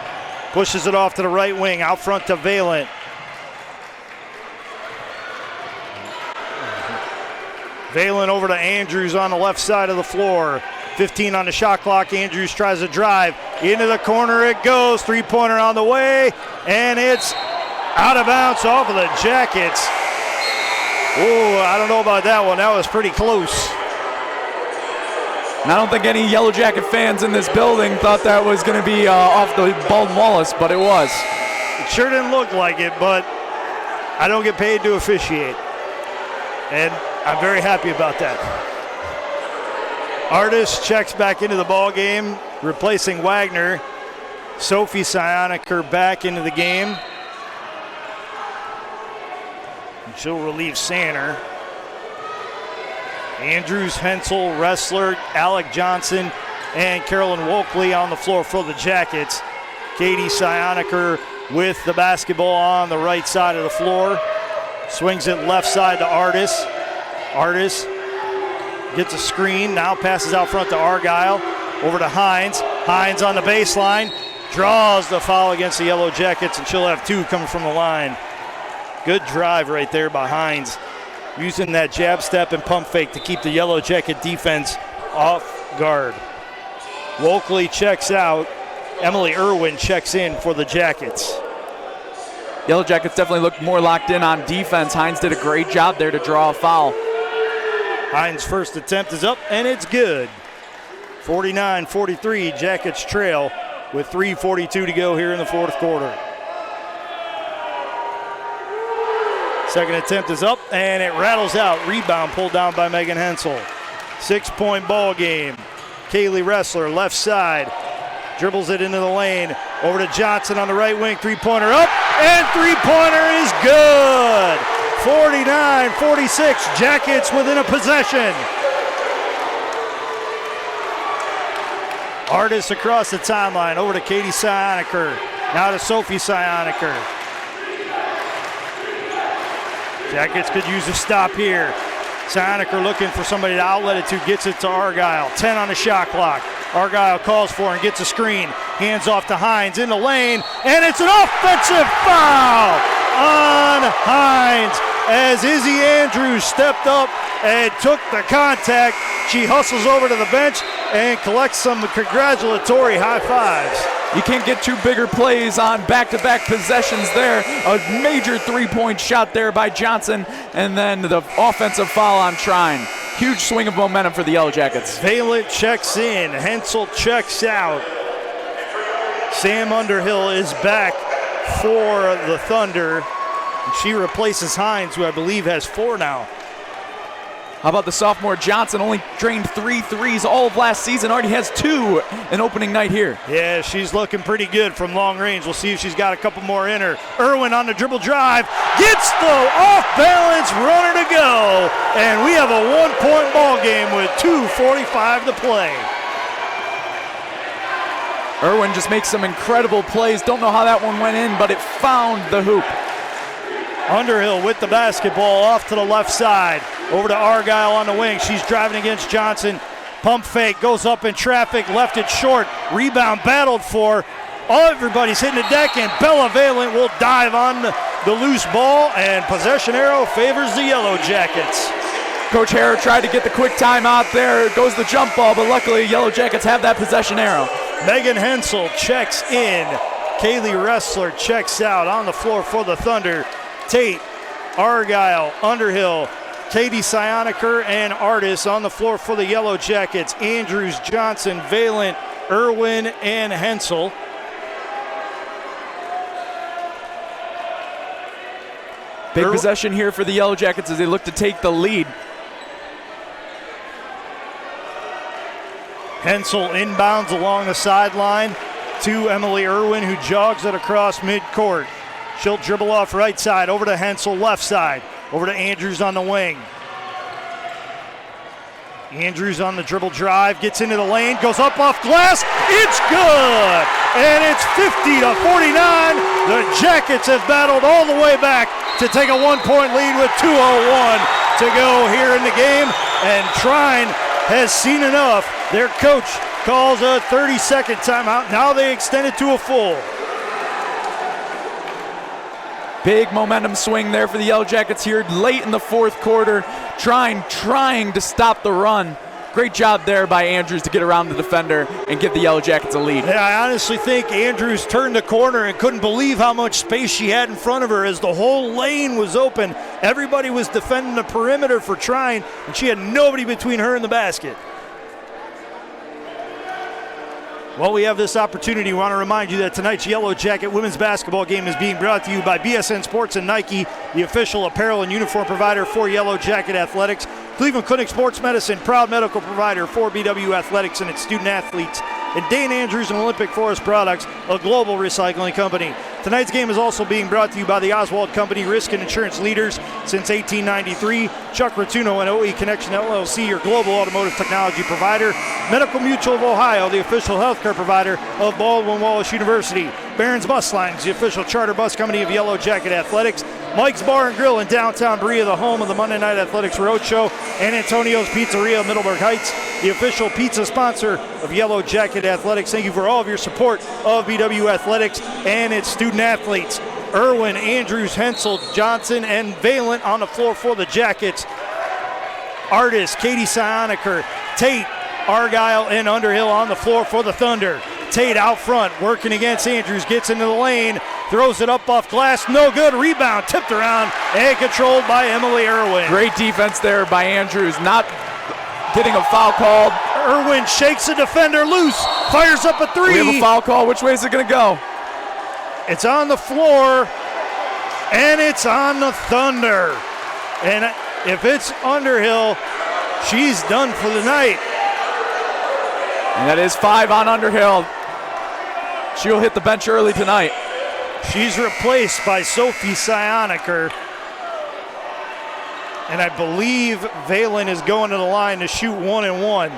Pushes it off to the right wing, out front to Valent. Valent over to Andrews on the left side of the floor. 15 on the shot clock. Andrews tries to drive. Into the corner it goes. Three-pointer on the way. And it's out of bounds off of the Jackets. Oh, I don't know about that one. That was pretty close. And I don't think any Yellow Jacket fans in this building thought that was going to be off the Baldwin Wallace, but it was. It sure didn't look like it, but I don't get paid to officiate. And I'm very happy about that. Artis checks back into the ball game, replacing Wagner. Sophie Sioniker back into the game. And she'll relieve Sanner. Andrews, Hensel, Ressler, Alec Johnson, and Carolyn Wolkley on the floor for the Jackets. Katie Sioniker with the basketball on the right side of the floor. Swings it left side to Artis. Artis gets a screen, now passes out front to Argyle. Over to Hines. Hines on the baseline. Draws the foul against the Yellow Jackets, and she'll have two coming from the line. Good drive right there by Hines, using that jab step and pump fake to keep the Yellow Jacket defense off guard. Wolkley checks out. Emily Irwin checks in for the Jackets. Yellow Jackets definitely looked more locked in on defense. Hines did a great job there to draw a foul. Hines' first attempt is up, and it's good. 49-43, Jackets trail with 3:42 to go here in the fourth quarter. Second attempt is up, and it rattles out. Rebound pulled down by Megan Hensel. 6-point ball game. Kaylee Ressler, left side, dribbles it into the lane. Over to Johnson on the right wing. Three-pointer up, and three-pointer is good. 49-46, Jackets within a possession. Artis across the timeline. Over to Katie Sioniker. Now to Sophie Sioniker. Jackets could use a stop here. Sioniker looking for somebody to outlet it to. Gets it to Argyle. 10 on the shot clock. Argyle calls for and gets a screen. Hands off to Hines in the lane. And it's an offensive foul on Hines as Izzy Andrews stepped up and took the contact. She hustles over to the bench and collects some congratulatory high fives. You can't get two bigger plays on back-to-back possessions there. A major three-point shot there by Johnson, and then the offensive foul on Trine. Huge swing of momentum for the Yellow Jackets. Valent checks in. Hensel checks out. Sam Underhill is back for the Thunder. She replaces Hines, who I believe has 4 now. How about the sophomore Johnson? Only drained 3 threes all of last season. Already has 2 in opening night here. Yeah, she's looking pretty good from long range. We'll see if she's got a couple more in her. Irwin on the dribble drive. Gets the off-balance runner to go. And we have a 1-point ball game with 2:45 to play. Irwin just makes some incredible plays. Don't know how that one went in, but it found the hoop. Underhill with the basketball off to the left side. Over to Argyle on the wing. She's driving against Johnson. Pump fake, goes up in traffic, left it short. Rebound battled for. Everybody's hitting the deck, and Bella Valent will dive on the loose ball, and possession arrow favors the Yellow Jackets. Coach Hare tried to get the quick timeout there. Goes the jump ball, but luckily Yellow Jackets have that possession arrow. Megan Hensel checks in. Kaylee Ressler checks out on the floor for the Thunder. Tate, Argyle, Underhill, Katie Sioniker, and Artis on the floor for the Yellow Jackets. Andrews, Johnson, Valent, Irwin, and Hensel. Big possession here for the Yellow Jackets as they look to take the lead. Hensel inbounds along the sideline to Emily Irwin, who jogs it across midcourt. She'll dribble off right side, over to Hensel left side, over to Andrews on the wing. Andrews on the dribble drive, gets into the lane, goes up off glass, it's good! And it's 50-49. The Jackets have battled all the way back to take a 1-point lead with 2:01 to go here in the game, and Trine has seen enough. Their coach calls a 30-second timeout. Now they extend it to a full. Big momentum swing there for the Yellow Jackets here late in the fourth quarter. Trine trying to stop the run, great job there by Andrews to get around the defender and give the Yellow Jackets a lead. Yeah, I honestly think Andrews turned the corner and couldn't believe how much space she had in front of her as the whole lane was open. Everybody was defending the perimeter for Trine, and she had nobody between her and the basket. Well, we have this opportunity. We want to remind you that tonight's Yellow Jacket women's basketball game is being brought to you by BSN Sports and Nike, the official apparel and uniform provider for Yellow Jacket Athletics. Cleveland Clinic Sports Medicine, proud medical provider for BW Athletics and its student athletes. And Dane Andrews and Olympic Forest Products, a global recycling company. Tonight's game is also being brought to you by the Oswald Company, risk and insurance leaders since 1893. Chuck Rotuno and OE Connection LLC, your global automotive technology provider. Medical Mutual of Ohio, the official healthcare provider of Baldwin Wallace University. Barron's Bus Lines, the official charter bus company of Yellow Jacket Athletics. Mike's Bar and Grill in downtown Berea, the home of the Monday Night Athletics Roadshow. And Antonio's Pizzeria, Middleburg Heights, the official pizza sponsor of Yellow Jacket Athletics. Thank you for all of your support of BW Athletics and its student athletes. Irwin, Andrews, Hensel, Johnson, and Valent on the floor for the Jackets. Artis, Katie Sioniker, Tate, Argyle, and Underhill on the floor for the Thunder. Tate out front, working against Andrews, gets into the lane, throws it up off glass, no good, rebound, tipped around, and controlled by Emily Irwin. Great defense there by Andrews, not getting a foul called. Irwin shakes the defender loose, fires up a three. We have a foul call. Which way is it going to go? It's on the floor, and it's on the Thunder. And if it's Underhill, she's done for the night. And that is 5 on Underhill. She'll hit the bench early tonight. She's replaced by Sophie Sioniker. And I believe Valen is going to the line to shoot 1-1.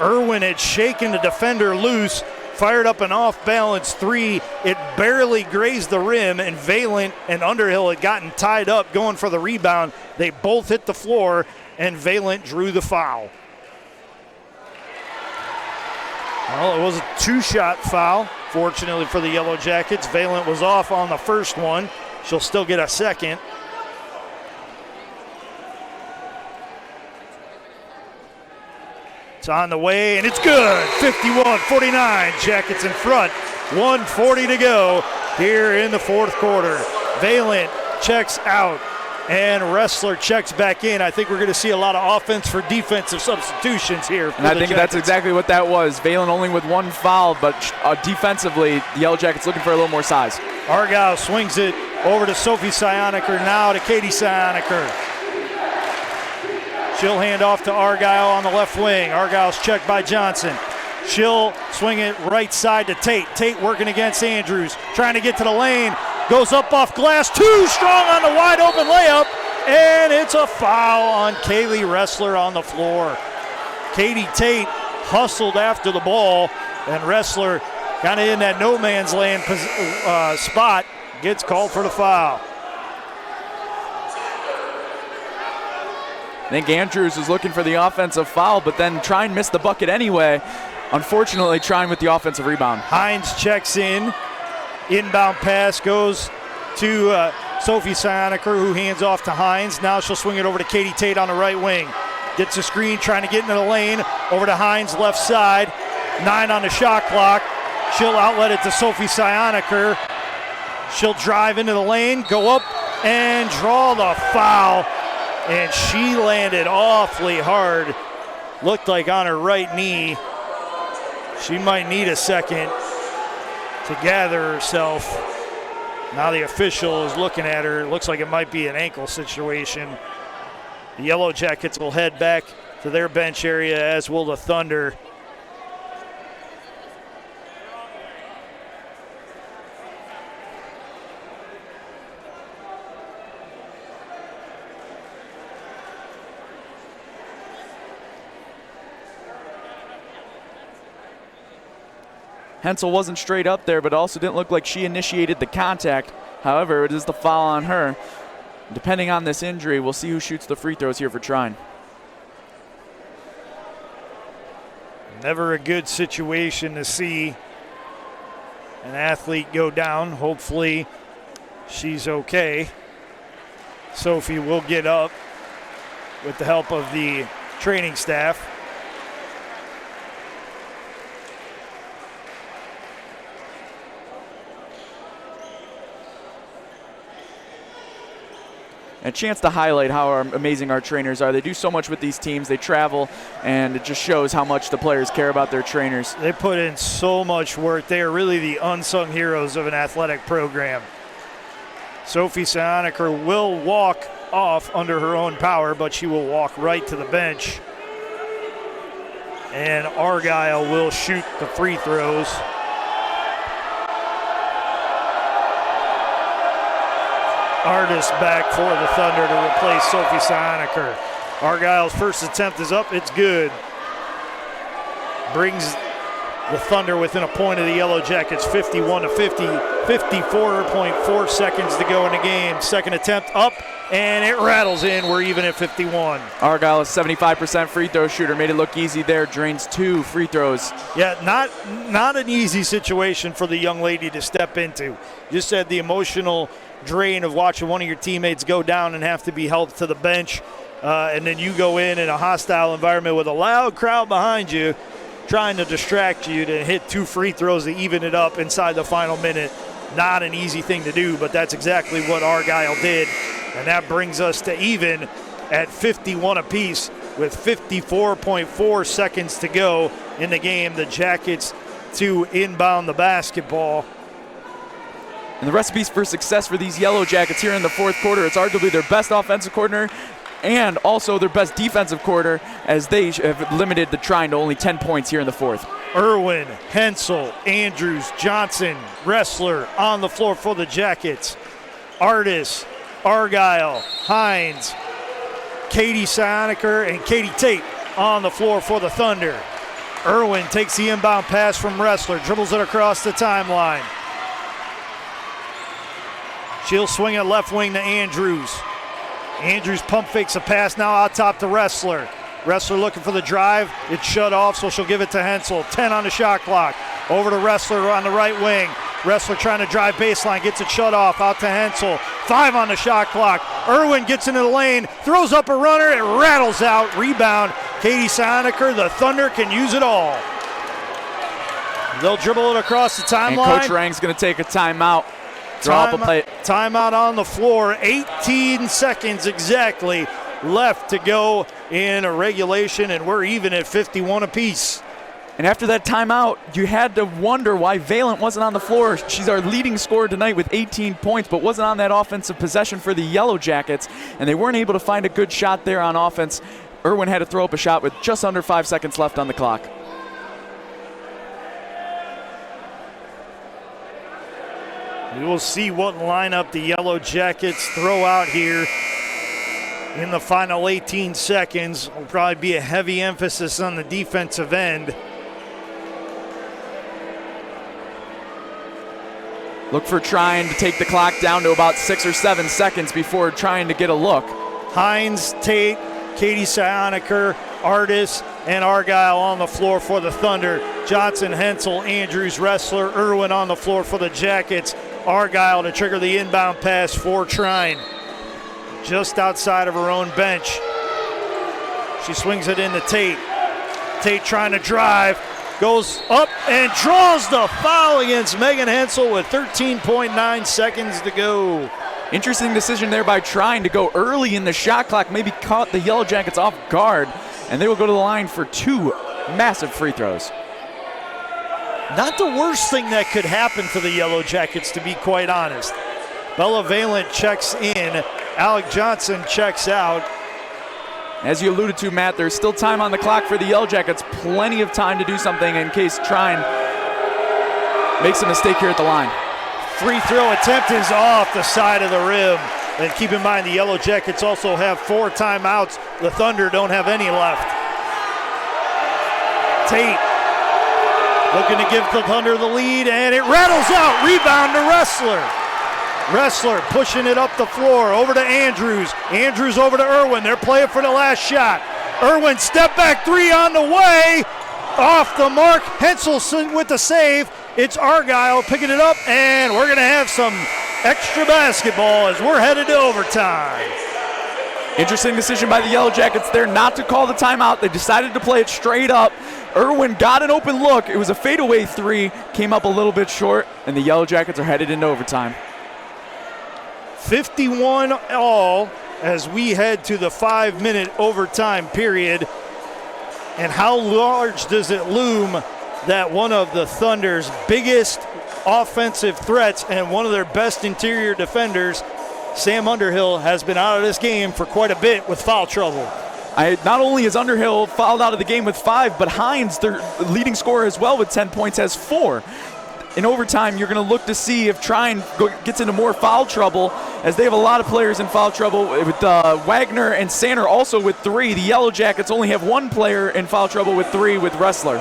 Irwin had shaken the defender loose, fired up an off-balance three. It barely grazed the rim, and Valent and Underhill had gotten tied up going for the rebound. They both hit the floor, and Valent drew the foul. Well, it was a two-shot foul, fortunately for the Yellow Jackets. Valent was off on the first one. She'll still get a second. It's on the way, and it's good. 51-49, Jackets in front. 1:40 to go here in the fourth quarter. Valent checks out, and Wrestler checks back in. I think we're going to see a lot of offense for defensive substitutions here. And I think that's exactly what that was. Valent only with one foul, but defensively, the Yellow Jackets looking for a little more size. Argyle swings it over to Sophie Sioniker, now to Katie Sioniker. She'll hand off to Argyle on the left wing. Argyle's checked by Johnson. She'll swing it right side to Tate. Tate working against Andrews, trying to get to the lane. Goes up off glass, too strong on the wide open layup, and it's a foul on Kaylee Wrestler on the floor. Katie Tate hustled after the ball, and Wrestler kind of in that no man's land spot, gets called for the foul. I think Andrews was looking for the offensive foul, but then Trine missed the bucket anyway. Unfortunately, Trine with the offensive rebound. Hines checks in. Inbound pass goes to Sophie Sioniker, who hands off to Hines. Now she'll swing it over to Katie Tate on the right wing. Gets a screen, trying to get into the lane. Over to Hines, left side. 9 on the shot clock. She'll outlet it to Sophie Sioniker. She'll drive into the lane, go up, and draw the foul. And she landed awfully hard. Looked like on her right knee. She might need a second to gather herself. Now the official is looking at her. It looks like it might be an ankle situation. The Yellow Jackets will head back to their bench area, as will the Thunder. Hensel wasn't straight up there, but also didn't look like she initiated the contact. However, it is the foul on her. Depending on this injury, we'll see who shoots the free throws here for Trine. Never a good situation to see an athlete go down. Hopefully she's okay. Sophie will get up. with the help of the training staff. A chance to highlight how amazing our trainers are. They do so much with these teams. They travel, and it just shows how much the players care about their trainers. They put in so much work. They are really the unsung heroes of an athletic program. Sophie Sionaker will walk off under her own power, but she will walk right to the bench. And Argyle will shoot the free throws. Artist back for the Thunder to replace Sophie Sionaker. Argyle's first attempt is up. It's good. Brings the Thunder within a point of the Yellow Jackets, 51-50. 54.4 seconds to go in the game. Second attempt up, and it rattles in. We're even at 51. Argyle is 75% free throw shooter. Made it look easy there. Drains 2 free throws. Yeah, not an easy situation for the young lady to step into. Just had the emotional drain of watching one of your teammates go down and have to be helped to the bench. And then you go in a hostile environment with a loud crowd behind you trying to distract you to hit 2 free throws to even it up inside the final minute. Not an easy thing to do, but that's exactly what Argyle did. And that brings us to even at 51 apiece with 54.4 seconds to go in the game. The Jackets to inbound the basketball. And the recipes for success for these Yellow Jackets here in the fourth quarter, it's arguably their best offensive quarter and also their best defensive quarter, as they have limited the Trine to only 10 points here in the fourth. Irwin, Hensel, Andrews, Johnson, Wrestler on the floor for the Jackets. Artis, Argyle, Hines, Katie Sionaker, and Katie Tate on the floor for the Thunder. Irwin takes the inbound pass from Wrestler, dribbles it across the timeline. She'll swing it left wing to Andrews. Andrews pump fakes a pass now out top to Wrestler. Wrestler looking for the drive. It's shut off, so she'll give it to Hensel. 10 on the shot clock. Over to Wrestler on the right wing. Wrestler trying to drive baseline, gets it shut off. Out to Hensel. 5 on the shot clock. Irwin gets into the lane, throws up a runner. It rattles out. Rebound. Katie Sionaker. The Thunder can use it all. They'll dribble it across the timeline. And Coach Rang's going to take a timeout. Timeout on the floor. 18 seconds exactly left to go in a regulation, and we're even at 51 apiece. And after that timeout, you had to wonder why Valent wasn't on the floor. She's our leading scorer tonight with 18 points, but wasn't on that offensive possession for the Yellow Jackets, and they weren't able to find a good shot there on offense. Irwin had to throw up a shot with just under 5 seconds left on the clock. We will see what lineup the Yellow Jackets throw out here in the final 18 seconds. Will probably be a heavy emphasis on the defensive end. Look for Trine to take the clock down to about 6 or 7 seconds before trying to get a look. Hines, Tate, Katie Sionaker, Artis, and Argyle on the floor for the Thunder. Johnson, Hensel, Andrews, Wrestler, Irwin on the floor for the Jackets. Argyle to trigger the inbound pass for Trine. Just outside of her own bench. She swings it into Tate. Tate trying to drive. Goes up and draws the foul against Megan Hensel with 13.9 seconds to go. Interesting decision there by Trine to go early in the shot clock. Maybe caught the Yellow Jackets off guard. And they will go to the line for 2 massive free throws. Not the worst thing that could happen for the Yellow Jackets, to be quite honest. Bella Valent checks in. Alec Johnson checks out. As you alluded to, Matt, there's still time on the clock for the Yellow Jackets. Plenty of time to do something in case Trine makes a mistake here at the line. Free throw attempt is off the side of the rim. And keep in mind, the Yellow Jackets also have 4 timeouts. The Thunder don't have any left. Tate looking to give the Thunder the lead, and it rattles out. Rebound to Wrestler. Wrestler pushing it up the floor, over to Andrews. Andrews over to Irwin. They're playing for the last shot. Irwin, step back 3 on the way. Off the mark. Hensel with the save. It's Argyle picking it up, and we're going to have some extra basketball as we're headed to overtime. Interesting decision by the Yellow Jackets there not to call the timeout. They decided to play it straight up. Irwin got an open look. It was a fadeaway three, came up a little bit short, and the Yellow Jackets are headed into overtime. 51 all as we head to the 5-minute overtime period. And how large does it loom that one of the Thunder's biggest offensive threats and one of their best interior defenders, Sam Underhill, has been out of this game for quite a bit with foul trouble. Not only is Underhill fouled out of the game with 5, but Hines, their leading scorer as well with 10 points, has 4. In overtime, you're going to look to see if Trine gets into more foul trouble, as they have a lot of players in foul trouble with Wagner and Sander also with 3. The Yellow Jackets only have 1 player in foul trouble with 3 with Wrestler.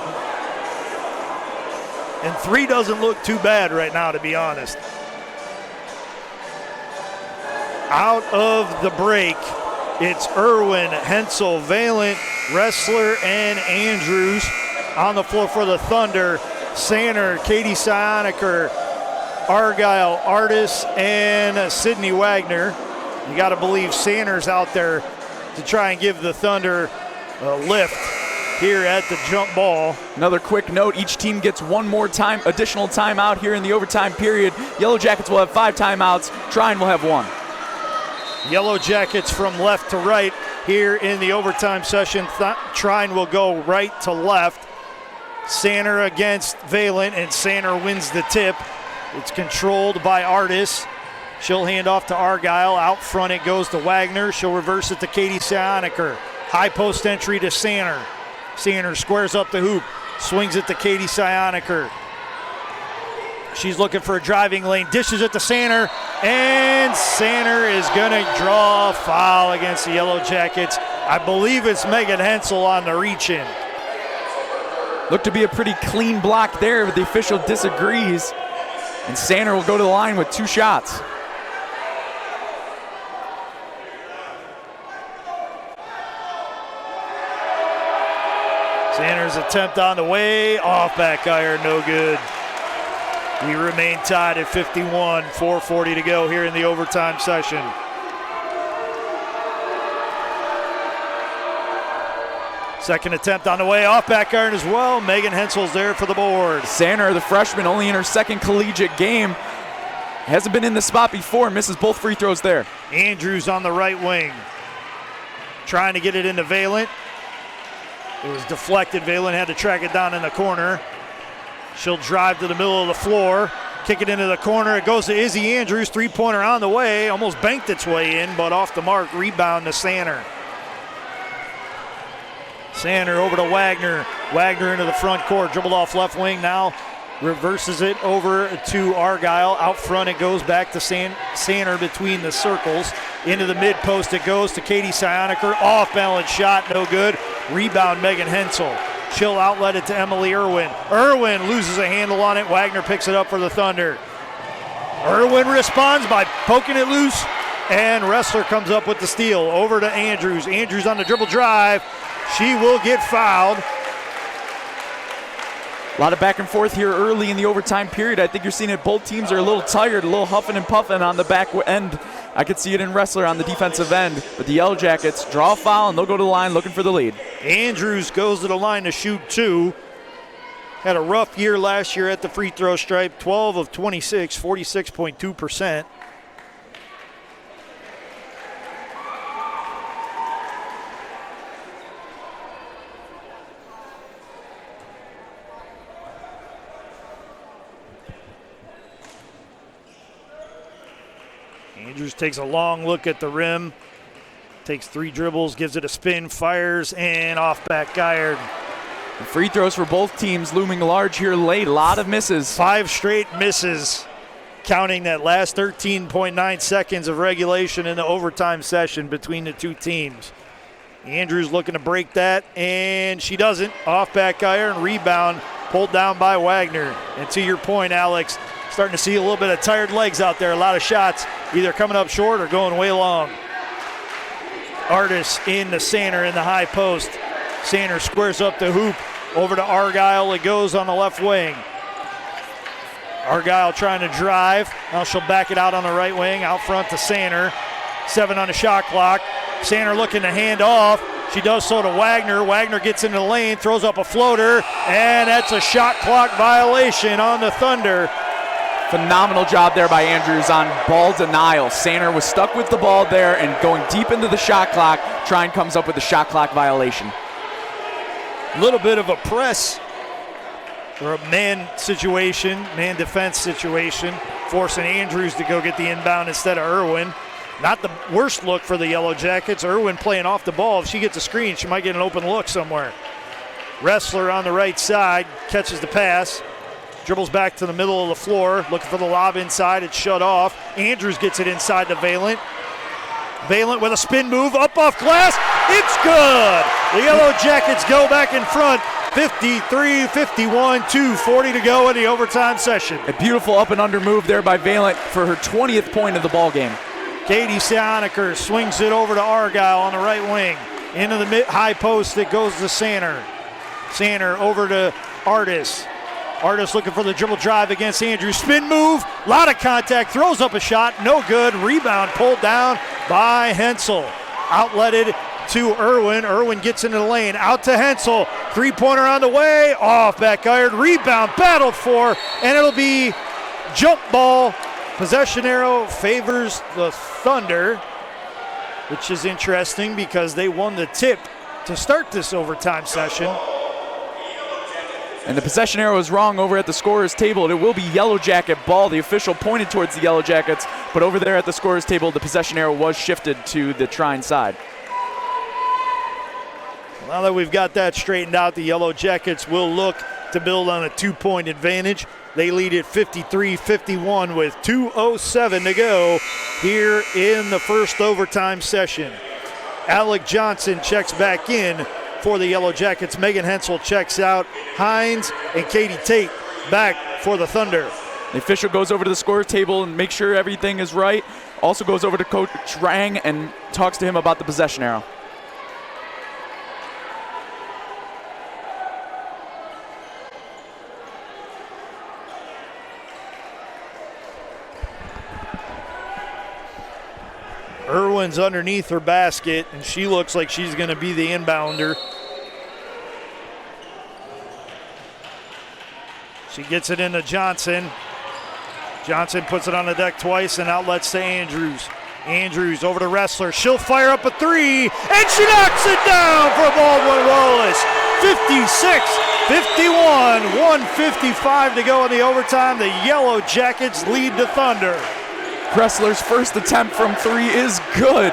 And 3 doesn't look too bad right now, to be honest. Out of the break, it's Irwin, Hensel, Valent, Wrestler, and Andrews on the floor for the Thunder. Sander, Katie Sionaker, Argyle, Artis, and Sydney Wagner. You got to believe Sander's out there to try and give the Thunder a lift here at the jump ball. Another quick note, each team gets 1 more additional timeout here in the overtime period. Yellow Jackets will have 5 timeouts. Trine will have 1. Yellow Jackets from left to right here in the overtime session. Trine will go right to left. Sander against Valent, and Sander wins the tip. It's controlled by Artis. She'll hand off to Argyle. Out front it goes to Wagner. She'll reverse it to Katie Sionaker. High post entry to Sander. Sander squares up the hoop. Swings it to Katie Sionaker. She's looking for a driving lane. Dishes it to Sander. And Sander is going to draw a foul against the Yellow Jackets. I believe it's Megan Hensel on the reach-in. Looked to be a pretty clean block there, but the official disagrees. And Sander will go to the line with 2 shots. Sander's attempt on the way off, back iron, no good. We remain tied at 51, 4:40 to go here in the overtime session. Second attempt on the way off, back iron as well. Megan Hensel's there for the board. Sander, the freshman, only in her second collegiate game. Hasn't been in the spot before, misses both free throws there. Andrews on the right wing. Trying to get it into Valent. It was deflected. Valent had to track it down in the corner. She'll drive to the middle of the floor, kick it into the corner. It goes to Izzy Andrews. Three-pointer on the way. Almost banked its way in, but off the mark. Rebound to Sander. Sander over to Wagner. Wagner into the front court. Dribbled off left wing now. Reverses it over to Argyle. Out front it goes back to Sander between the circles. Into the mid post it goes to Katie Sionaker. Off balance shot, no good. Rebound Megan Hensel. She'll outlet it to Emily Irwin. Irwin loses a handle on it. Wagner picks it up for the Thunder. Irwin responds by poking it loose, and Wrestler comes up with the steal. Over to Andrews. Andrews on the dribble drive. She will get fouled. A lot of back and forth here early in the overtime period. I think you're seeing it. Both teams are a little tired, a little huffing and puffing on the back end. I could see it in Wrestler on the defensive end. But the Yellow Jackets draw a foul, and they'll go to the line looking for the lead. Andrews goes to the line to shoot 2. Had a rough year last year at the free throw stripe. 12 of 26, 46.2%. Andrews takes a long look at the rim, takes 3 dribbles, gives it a spin, fires, and off back iron. The free throws for both teams looming large here late. A lot of misses. 5 straight misses, counting that last 13.9 seconds of regulation in the overtime session between the two teams. Andrews looking to break that, and she doesn't. Off back iron, rebound, pulled down by Wagner. And to your point, Alex, starting to see a little bit of tired legs out there. A lot of shots either coming up short or going way long. Artis in the Sander in the high post. Sander squares up the hoop. Over to Argyle. It goes on the left wing. Argyle trying to drive. Now she'll back it out on the right wing. Out front to Sander. 7 on the shot clock. Sander looking to hand off. She does so to Wagner. Wagner gets into the lane, throws up a floater, and that's a shot clock violation on the Thunder. Phenomenal job there by Andrews on ball denial. Sander was stuck with the ball there and going deep into the shot clock. Trine comes up with a shot clock violation. A little bit of a press or a man situation, man defense situation, forcing Andrews to go get the inbound instead of Irwin. Not the worst look for the Yellow Jackets. Irwin playing off the ball. If she gets a screen, she might get an open look somewhere. Wrestler on the right side catches the pass. Dribbles back to the middle of the floor, looking for the lob inside. It's shut off. Andrews gets it inside to Valent. Valent with a spin move, up off glass. It's good. The Yellow Jackets go back in front. 53-51, 2:40 to go in the overtime session. A beautiful up and under move there by Valent for her 20th point of the ball game. Katie Sioniker swings it over to Argyle on the right wing. Into the high post, it goes to Sander. Sander over to Artis. Artis looking for the dribble drive against Andrews. Spin move, a lot of contact, throws up a shot, no good. Rebound pulled down by Hensel. Outletted to Irwin. Irwin gets into the lane, out to Hensel. Three-pointer on the way, off back iron. Rebound battled for, and it'll be jump ball. Possession arrow favors the Thunder, which is interesting because they won the tip to start this overtime session. And the possession arrow is wrong over at the scorer's table. It will be Yellow Jacket ball. The official pointed towards the Yellow Jackets, but over there at the scorer's table, the possession arrow was shifted to the Trine side. Now that we've got that straightened out, the Yellow Jackets will look to build on a 2-point advantage. They lead at 53-51 with 2:07 to go here in the first overtime session. Alec Johnson checks back in for the Yellow Jackets. Megan Hensel checks out. Hines and Katie Tate back for the Thunder. The official goes over to the score table and makes sure everything is right. Also goes over to Coach Rang and talks to him about the possession arrow. Irwin's underneath her basket, and she looks like she's going to be the inbounder. She gets it into Johnson. Johnson puts it on the deck twice and outlets to Andrews. Andrews over to Wrestler. She'll fire up a three, and she knocks it down for Baldwin Wallace. 56-51, 1:55 to go in the overtime. The Yellow Jackets lead the Thunder. Wrestler's first attempt from three is good.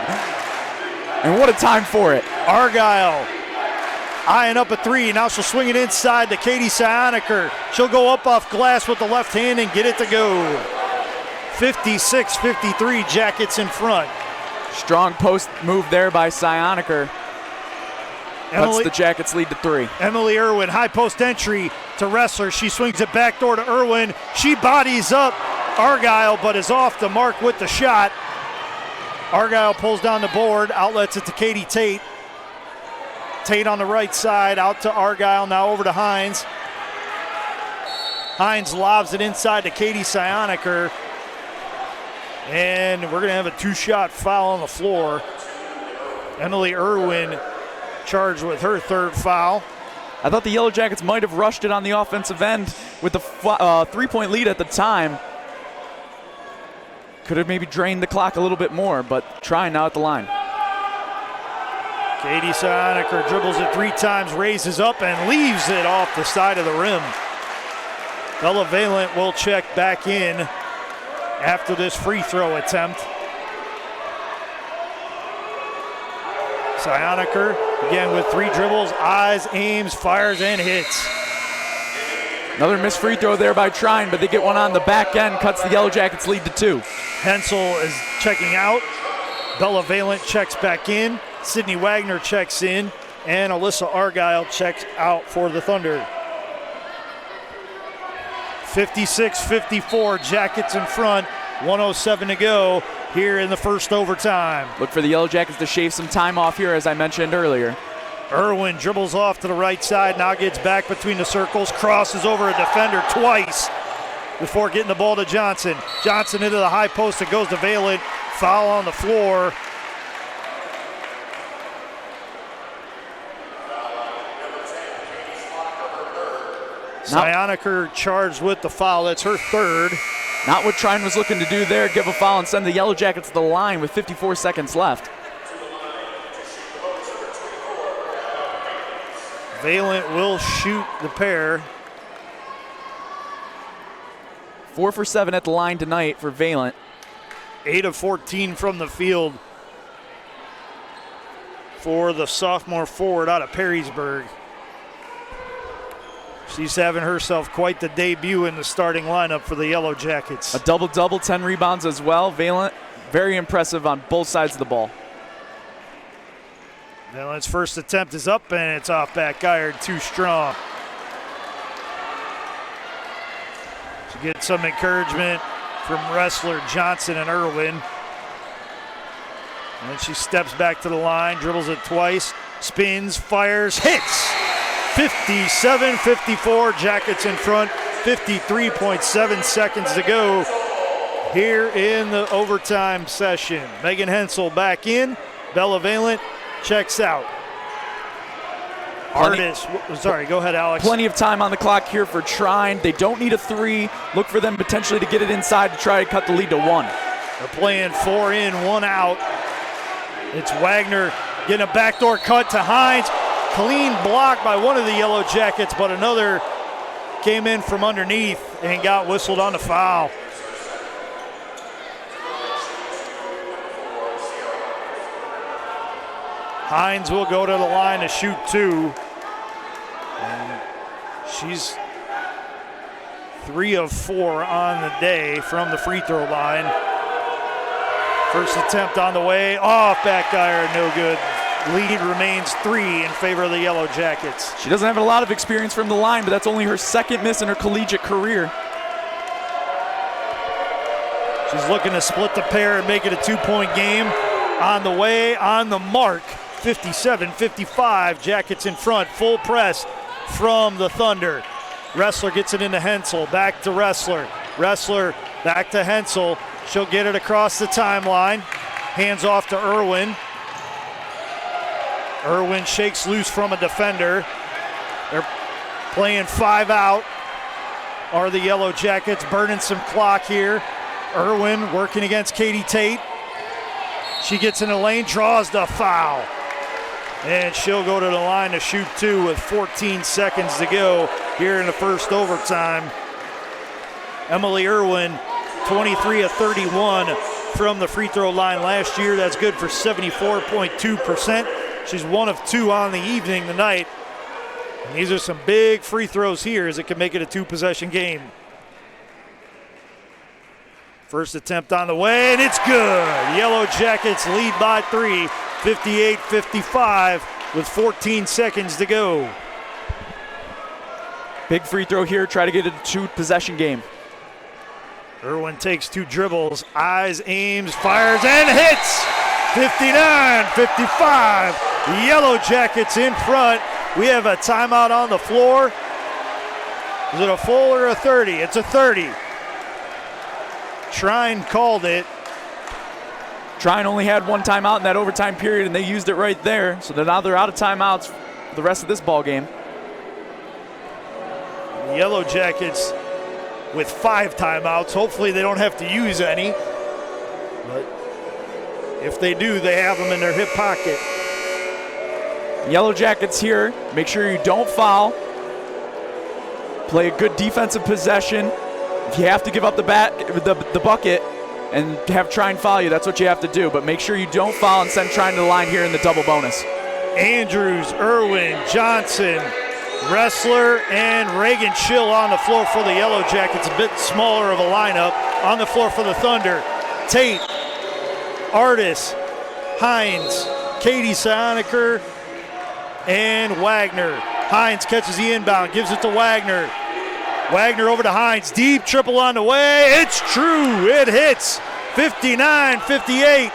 And what a time for it. Argyle eyeing up a three. Now she'll swing it inside to Katie Sioniker. She'll go up off glass with the left hand and get it to go. 56-53, Jackets in front. Strong post move there by Sioniker. Cuts the Jackets lead to three. Emily Irwin, high post entry to Wrestler. She swings it back door to Irwin. She bodies up Argyle, but is off the mark with the shot. Argyle pulls down the board, outlets it to Katie Tate. Tate on the right side, out to Argyle, now over to Hines. Hines lobs it inside to Katie Sioniker. And we're going to have a two-shot foul on the floor. Emily Irwin charged with her third foul. I thought the Yellow Jackets might have rushed it on the offensive end with the three-point lead at the time. Could have maybe drained the clock a little bit more, but Trine now at the line. Katie Sioniker dribbles it three times, raises up and leaves it off the side of the rim. Bella Valent will check back in after this free throw attempt. Sioniker again with three dribbles, eyes, aims, fires, and hits. Another missed free throw there by Trine, but they get one on the back end, cuts the Yellow Jackets lead to two. Hensel is checking out. Bella Valent checks back in. Sydney Wagner checks in. And Alyssa Argyle checks out for the Thunder. 56-54, Jackets in front. 1:07 to go here in the first overtime. Look for the Yellow Jackets to shave some time off here, as I mentioned earlier. Irwin dribbles off to the right side, now gets back between the circles, crosses over a defender twice before getting the ball to Johnson. Johnson into the high post, it goes to Valent. Foul on the floor. Cyaniker charged with the foul. That's her third. Not what Trine was looking to do there, give a foul and send the Yellow Jackets to the line with 54 seconds left. Valent will shoot the pair. 4 for 7 at the line tonight for Valent. 8 of 14 from the field for the sophomore forward out of Perrysburg. She's having herself quite the debut in the starting lineup for the Yellow Jackets. A double-double, 10 rebounds as well. Valent, very impressive on both sides of the ball. Valent's first attempt is up, and it's off back iron, too strong. She gets some encouragement from wrestler Johnson and Irwin. And then she steps back to the line, dribbles it twice, spins, fires, hits. 57-54, Jackets in front, 53.7 seconds to go here in the overtime session. Megan Hensel back in, Bella Valent checks out. Sorry, go ahead, Alex. Plenty of time on the clock here for Trine. They don't need a 3. Look for them potentially to get it inside to try to cut the lead to 1. They're playing 4 in, 1 out. It's Wagner getting a backdoor cut to Hines. Clean block by one of the Yellow Jackets, but another came in from underneath and got whistled on the foul. Hines will go to the line to shoot 2. And she's 3 of 4 on the day from the free throw line. First attempt on the way, off back iron, no good. Lead remains 3 in favor of the Yellow Jackets. She doesn't have a lot of experience from the line, but that's only her second miss in her collegiate career. She's looking to split the pair and make it a 2-point game. On the way, on the mark, 57-55, Jackets in front, full press from the Thunder. Wrestler gets it into Hensel, back to Wrestler. Wrestler back to Hensel. She'll get it across the timeline. Hands off to Irwin. Irwin shakes loose from a defender. They're playing 5 out. Are the Yellow Jackets burning some clock here? Irwin working against Katie Tate. She gets in the lane, draws the foul. And she'll go to the line to shoot 2 with 14 seconds to go here in the first overtime. Emily Irwin, 23 of 31 from the free throw line last year. That's good for 74.2%. She's 1 of 2 on the evening tonight. And these are some big free throws here as it can make it a 2-possession game. First attempt on the way, and it's good. Yellow Jackets lead by 3, 58-55 with 14 seconds to go. Big free throw here, try to get it a 2-possession game. Irwin takes 2 dribbles, eyes, aims, fires, and hits. 59-55. The Yellow Jackets in front. We have a timeout on the floor. Is it a full or a 30? It's a 30. Trine called it. Trine only had 1 timeout in that overtime period, and they used it right there. So now they're out of timeouts for the rest of this ball game. The Yellow Jackets with 5 timeouts. Hopefully they don't have to use any. But if they do, they have them in their hip pocket. Yellow Jackets here. Make sure you don't foul. Play a good defensive possession. If you have to give up the bucket and have Trine foul you, that's what you have to do. But make sure you don't foul and send Trine to the line here in the double bonus. Andrews, Irwin, Johnson, Wrestler, and Reagan Schill on the floor for the Yellow Jackets. A bit smaller of a lineup. On the floor for the Thunder, Tate, Artis, Hines, Katie Cyaniker, and Wagner. Hines catches the inbound, gives it to Wagner. Wagner over to Hines, deep triple on the way. It's true, it hits. 59-58.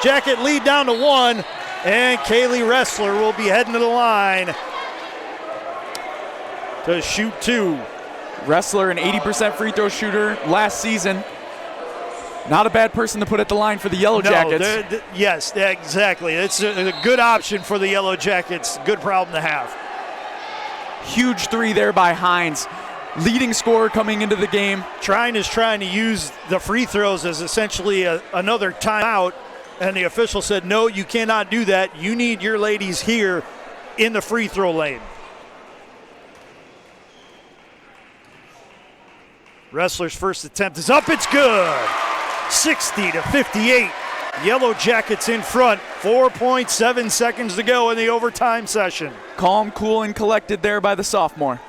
Jacket lead down to 1, and Kaylee Wrestler will be heading to the line to shoot 2. Wrestler, an 80% free throw shooter last season. Not a bad person to put at the line for the Yellow Jackets. Yes, exactly. It's a good option for the Yellow Jackets. Good problem to have. Huge 3 there by Hines. leading scorer coming into the game. Trine is trying to use the free throws as essentially another timeout, and the official said, no, you cannot do that. You need your ladies here in the free throw lane. Wrestler's first attempt is up. It's good. 60-58. Yellow Jackets in front. 4.7 seconds to go in the overtime session. Calm, cool, and collected there by the sophomore.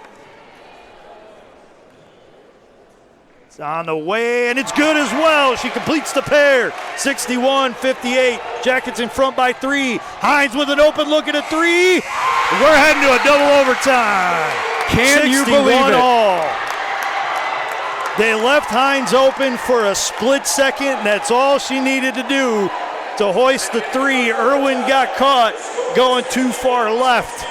It's on the way, and it's good as well. She completes the pair. 61-58. Jackets in front by 3. Hines with an open look at a 3. We're heading to a double overtime. Can you believe it? All. They left Hines open for a split second, and that's all she needed to do to hoist the 3. Irwin got caught going too far left.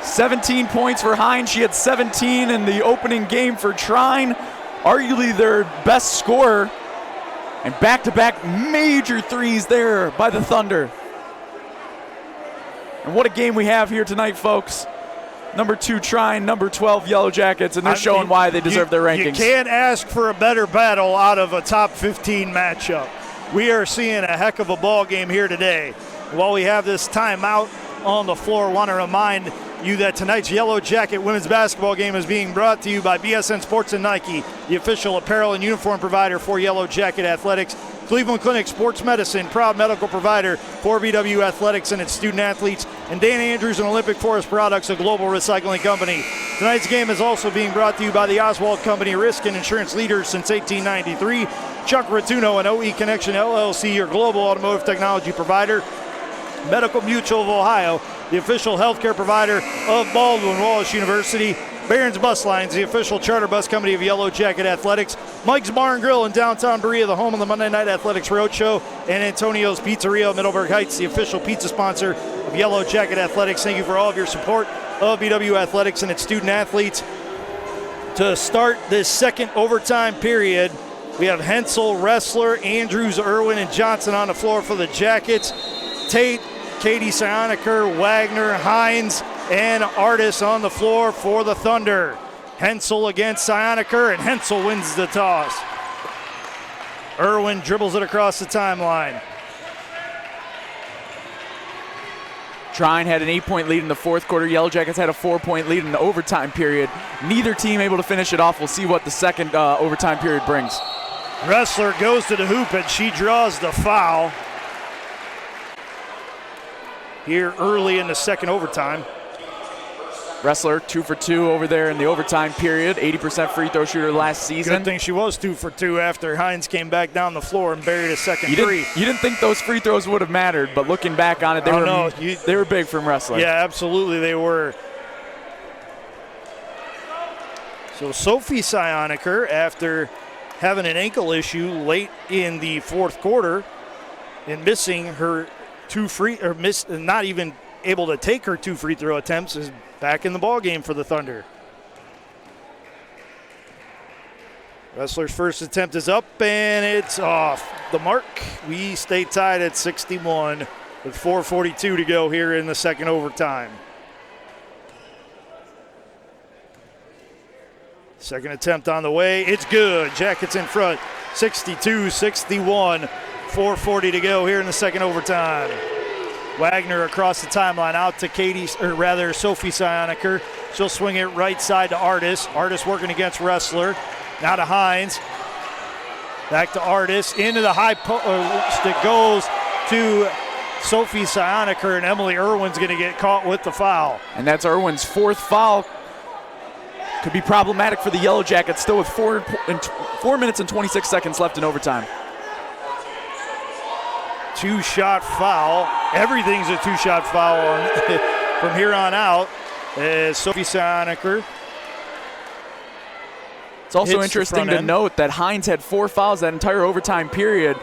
17 points for Hines. She had 17 in the opening game for Trine, arguably their best scorer. And back-to-back major threes there by the Thunder. And what a game we have here tonight, folks. Number 2 Trine, number 12 Yellow Jackets, and they're showing why they deserve their rankings. You can't ask for a better battle out of a top 15 matchup. We are seeing a heck of a ball game here today. While we have this timeout on the floor, I want to remind you that tonight's Yellow Jacket women's basketball game is being brought to you by BSN Sports and Nike, the official apparel and uniform provider for Yellow Jacket Athletics. Cleveland Clinic Sports Medicine, proud medical provider for VW Athletics and its student athletes. And Dan Andrews and Olympic Forest Products, a global recycling company. Tonight's game is also being brought to you by the Oswald Company, risk and insurance leaders since 1893. Chuck Rotuno and OE Connection LLC, your global automotive technology provider. Medical Mutual of Ohio, the official healthcare provider of Baldwin Wallace University. Barron's Bus Lines, the official charter bus company of Yellow Jacket Athletics. Mike's Bar and Grill in downtown Berea, the home of the Monday Night Athletics Roadshow. And Antonio's Pizzeria, Middleburg Heights, the official pizza sponsor of Yellow Jacket Athletics. Thank you for all of your support of BW Athletics and its student athletes. To start this second overtime period, we have Hensel, Wrestler, Andrews, Irwin, and Johnson on the floor for the Jackets. Tate, Katie Sioniker, Wagner, Hines, and Artis on the floor for the Thunder. Hensel against Sioniker, and Hensel wins the toss. Irwin dribbles it across the timeline. Trine had an 8-point lead in the fourth quarter. Yellow Jackets had a 4-point lead in the overtime period. Neither team able to finish it off. We'll see what the second overtime period brings. Wrestler goes to the hoop, and she draws the foul here early in the second overtime. Wrestler 2 for 2 over there in the overtime period. 80% free throw shooter last season. Good thing she was 2 for 2 after Hines came back down the floor and buried a second three. You didn't think those free throws would have mattered, but looking back on it, they were big from Wrestler. Yeah, absolutely they were. So Sophie Sioniker, after having an ankle issue late in the fourth quarter and missing her not even able to take her 2 free throw attempts, is back in the ball game for the Thunder. Wrestler's first attempt is up, and it's off the mark. We stay tied at 61 with 4:42 to go here in the second overtime. Second attempt on the way. It's good. Jackets in front, 62-61. 4:40 to go here in the second overtime. Wagner across the timeline out to Sophie Sioniker. She'll swing it right side to Artis. Artis working against Wrestler. Now to Hines. Back to Artis. Into the high post. It goes to Sophie Sioniker, and Emily Irwin's going to get caught with the foul. And that's Irwin's 4th foul. Could be problematic for the Yellow Jackets, still with 4 minutes and 26 seconds left in overtime. 2-shot foul. Everything's a 2-shot foul from here on out. As Sophie Sioniker. It's also interesting to note that Hines had 4 fouls that entire overtime period.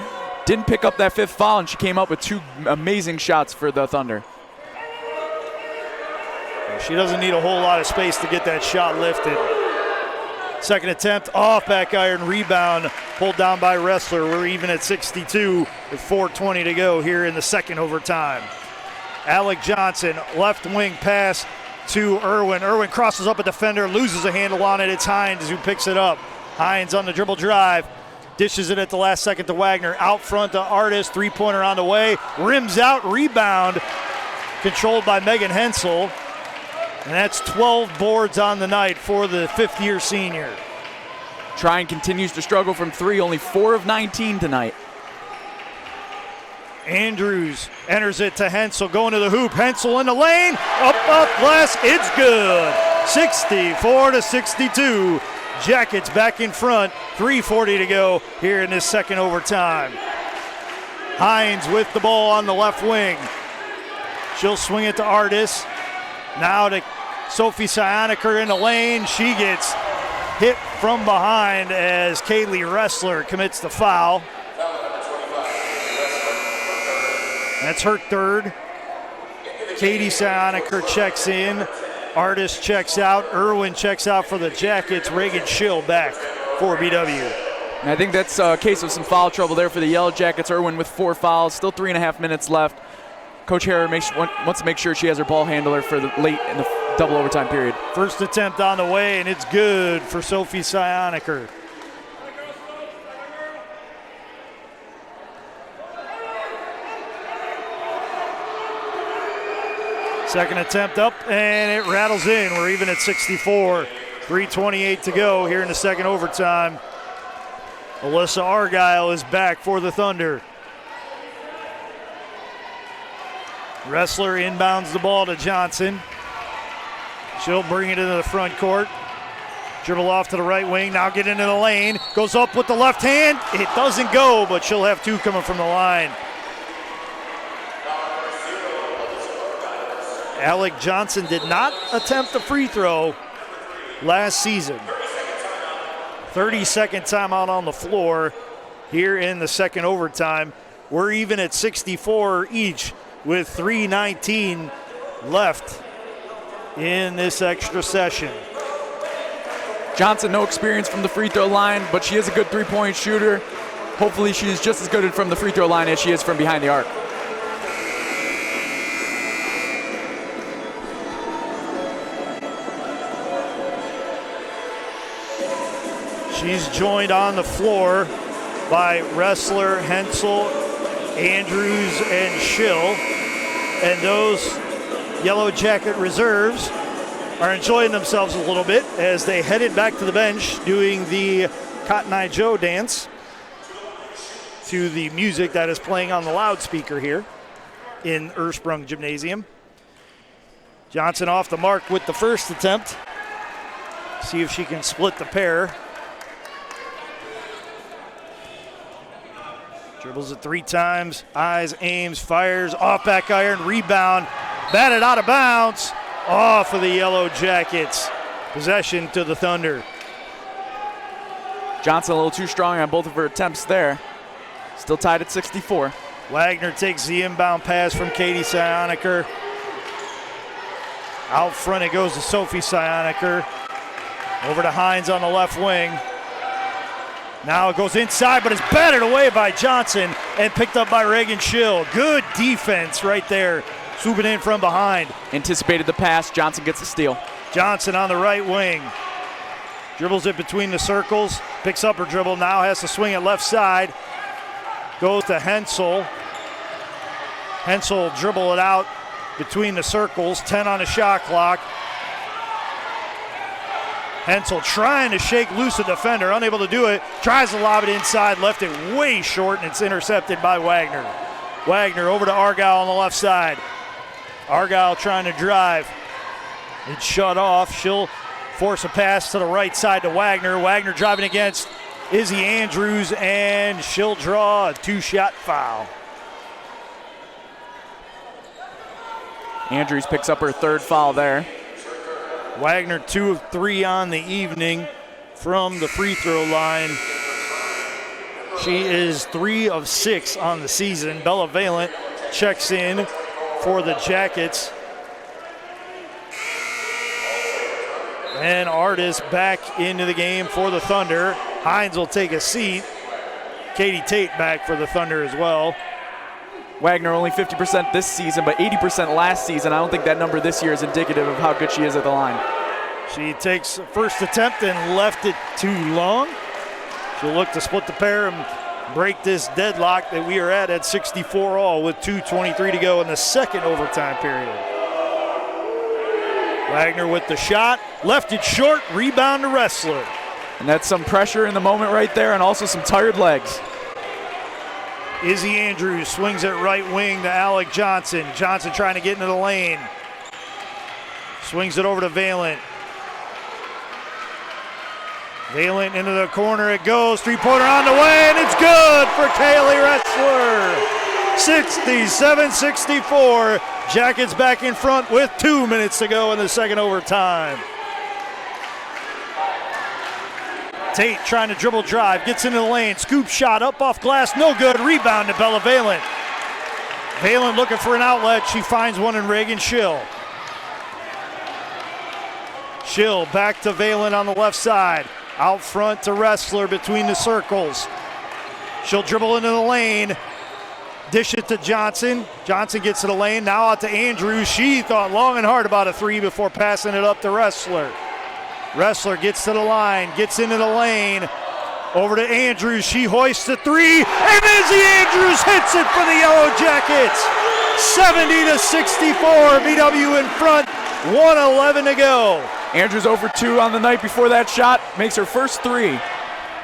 Didn't pick up that 5th foul, and she came up with 2 amazing shots for the Thunder. She doesn't need a whole lot of space to get that shot lifted. Second attempt off, back iron rebound, pulled down by Wrestler. We're even at 62 with 4:20 to go here in the second overtime. Alec Johnson, left wing pass to Irwin. Irwin crosses up a defender, loses a handle on it. It's Hines who picks it up. Hines on the dribble drive. Dishes it at the last second to Wagner. Out front to Artis. Three-pointer on the way. Rims out. Rebound. Controlled by Megan Hensel. And that's 12 boards on the night for the fifth-year senior. Trine continues to struggle from three. Only 4 of 19 tonight. Andrews enters it to Hensel. Going to the hoop. Hensel in the lane. Up, glass. It's good. 64-62. Jackets back in front. 3:40 to go here in this second overtime. Hines with the ball on the left wing. She'll swing it to Artis. Now to Sophie Sioniker in the lane. She gets hit from behind as Kaylee Ressler commits the foul. That's her third. Katie Sioniker checks in. Artis checks out. Irwin checks out for the Jackets. Reagan Schill back for BW. And I think that's a case of some foul trouble there for the Yellow Jackets. Irwin with 4 fouls. Still 3.5 minutes left. Coach Harrer wants to make sure she has her ball handler for the late in the double overtime period. First attempt on the way, and it's good for Sophie Sioniker. Second attempt up, and it rattles in. We're even at 64. 3:28 to go here in the second overtime. Alyssa Argyle is back for the Thunder. Ressler inbounds the ball to Johnson. She'll bring it into the front court. Dribble off to the right wing, now get into the lane. Goes up with the left hand. It doesn't go, but she'll have 2 coming from the line. Alec Johnson did not attempt the free throw last season. 32nd timeout on the floor here in the second overtime. We're even at 64 each with 3:19 left in this extra session. Johnson, no experience from the free throw line, but she is a good three-point shooter. Hopefully she's just as good from the free throw line as she is from behind the arc. She's joined on the floor by Ressler, Hensel, Andrews, and Schill. And those Yellow Jacket reserves are enjoying themselves a little bit as they headed back to the bench doing the Cotton Eye Joe dance to the music that is playing on the loudspeaker here in Ursprung Gymnasium. Johnson off the mark with the first attempt. See if she can split the pair. Dribbles it 3 times, eyes, aims, fires, off back iron, rebound, batted out of bounds, off of the Yellow Jackets. Possession to the Thunder. Johnson a little too strong on both of her attempts there. Still tied at 64. Wagner takes the inbound pass from Katie Sioniker. Out front it goes to Sophie Sioniker. Over to Hines on the left wing. Now it goes inside, but it's batted away by Johnson and picked up by Reagan Schill. Good defense right there, swooping in from behind. Anticipated the pass. Johnson gets a steal. Johnson on the right wing. Dribbles it between the circles, picks up her dribble, now has to swing it left side. Goes to Hensel. Hensel dribble it out between the circles, 10 on the shot clock. Hensel trying to shake loose a defender, unable to do it. Tries to lob it inside, left it way short, and it's intercepted by Wagner. Wagner over to Argyle on the left side. Argyle trying to drive. It's shut off. She'll force a pass to the right side to Wagner. Wagner driving against Izzy Andrews, and she'll draw a 2-shot foul. Andrews picks up her 3rd foul there. Wagner 2 of 3 on the evening from the free throw line. She is 3 of 6 on the season. Bella Valent checks in for the Jackets. And Artis back into the game for the Thunder. Hines will take a seat. Katie Tate back for the Thunder as well. Wagner only 50% this season, but 80% last season. I don't think that number this year is indicative of how good she is at the line. She takes first attempt and left it too long. She'll look to split the pair and break this deadlock that we are at 64 all with 2:23 to go in the second overtime period. Wagner with the shot, left it short, rebound to Wrestler. And that's some pressure in the moment right there and also some tired legs. Izzy Andrews swings it right wing to Alec Johnson. Johnson trying to get into the lane. Swings it over to Valent. Valent into the corner, it goes. Three-pointer on the way, and it's good for Kaylee Wrestler. 67-64. Jackets back in front with 2 minutes to go in the second overtime. Tate trying to dribble drive, gets into the lane, scoop shot up off glass, no good. Rebound to Bella Valent. Valent looking for an outlet. She finds one in Reagan Schill. Schill back to Valent on the left side. Out front to Wrestler between the circles. She'll dribble into the lane. Dish it to Johnson. Johnson gets to the lane. Now out to Andrews. She thought long and hard about a three before passing it up to Wrestler. Wrestler gets to the line, gets into the lane. Over to Andrews. She hoists the three. And Izzy Andrews hits it for the Yellow Jackets. 70-64. BW in front. 1:11 to go. Andrews over 2 on the night before that shot. Makes her first three.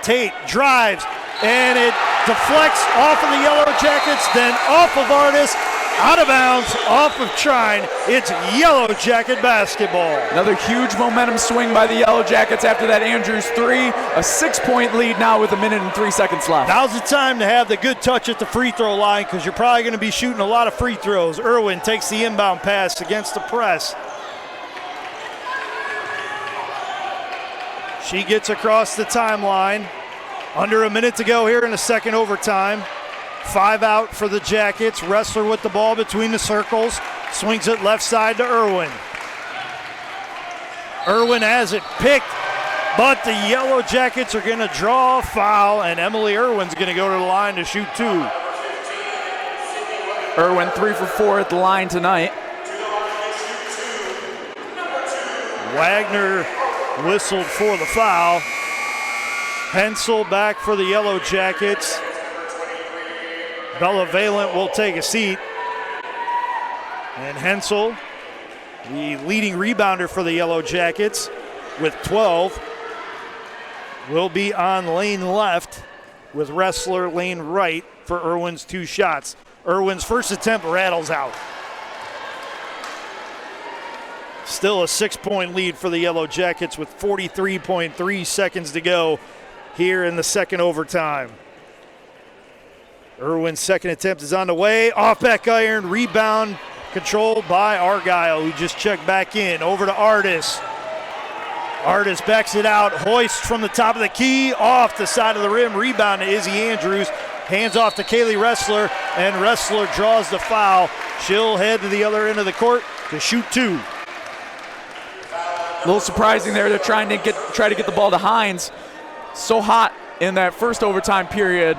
Tate drives, and it deflects off of the Yellow Jackets, then off of Artis, out of bounds, off of Trine. It's Yellow Jacket basketball. Another huge momentum swing by the Yellow Jackets after that Andrews three. A 6-point lead now with 1 minute and 3 seconds left. Now's the time to have the good touch at the free throw line because you're probably going to be shooting a lot of free throws. Irwin takes the inbound pass against the press. She gets across the timeline. Under a minute to go here in the second overtime. 5 out for the Jackets. Wrestler with the ball between the circles. Swings it left side to Irwin. Irwin has it picked, but the Yellow Jackets are going to draw a foul, and Emily Irwin's going to go to the line to shoot 2. Irwin 3 for 4 at the line tonight. Wagner whistled for the foul. Hensel back for the Yellow Jackets. Bella Valent will take a seat. And Hensel, the leading rebounder for the Yellow Jackets with 12, will be on lane left with Wrestler lane right for Irwin's 2 shots. Irwin's first attempt rattles out. Still a 6-point lead for the Yellow Jackets with 43.3 seconds to go here in the second overtime. Irwin's second attempt is on the way. Off back iron, rebound controlled by Argyle, who just checked back in. Over to Artis. Artis backs it out, hoists from the top of the key, off the side of the rim, rebound to Izzy Andrews. Hands off to Kaylee Wrestler, and Wrestler draws the foul. She'll head to the other end of the court to shoot 2. A little surprising there. They're trying to try to get the ball to Hines. So hot in that first overtime period.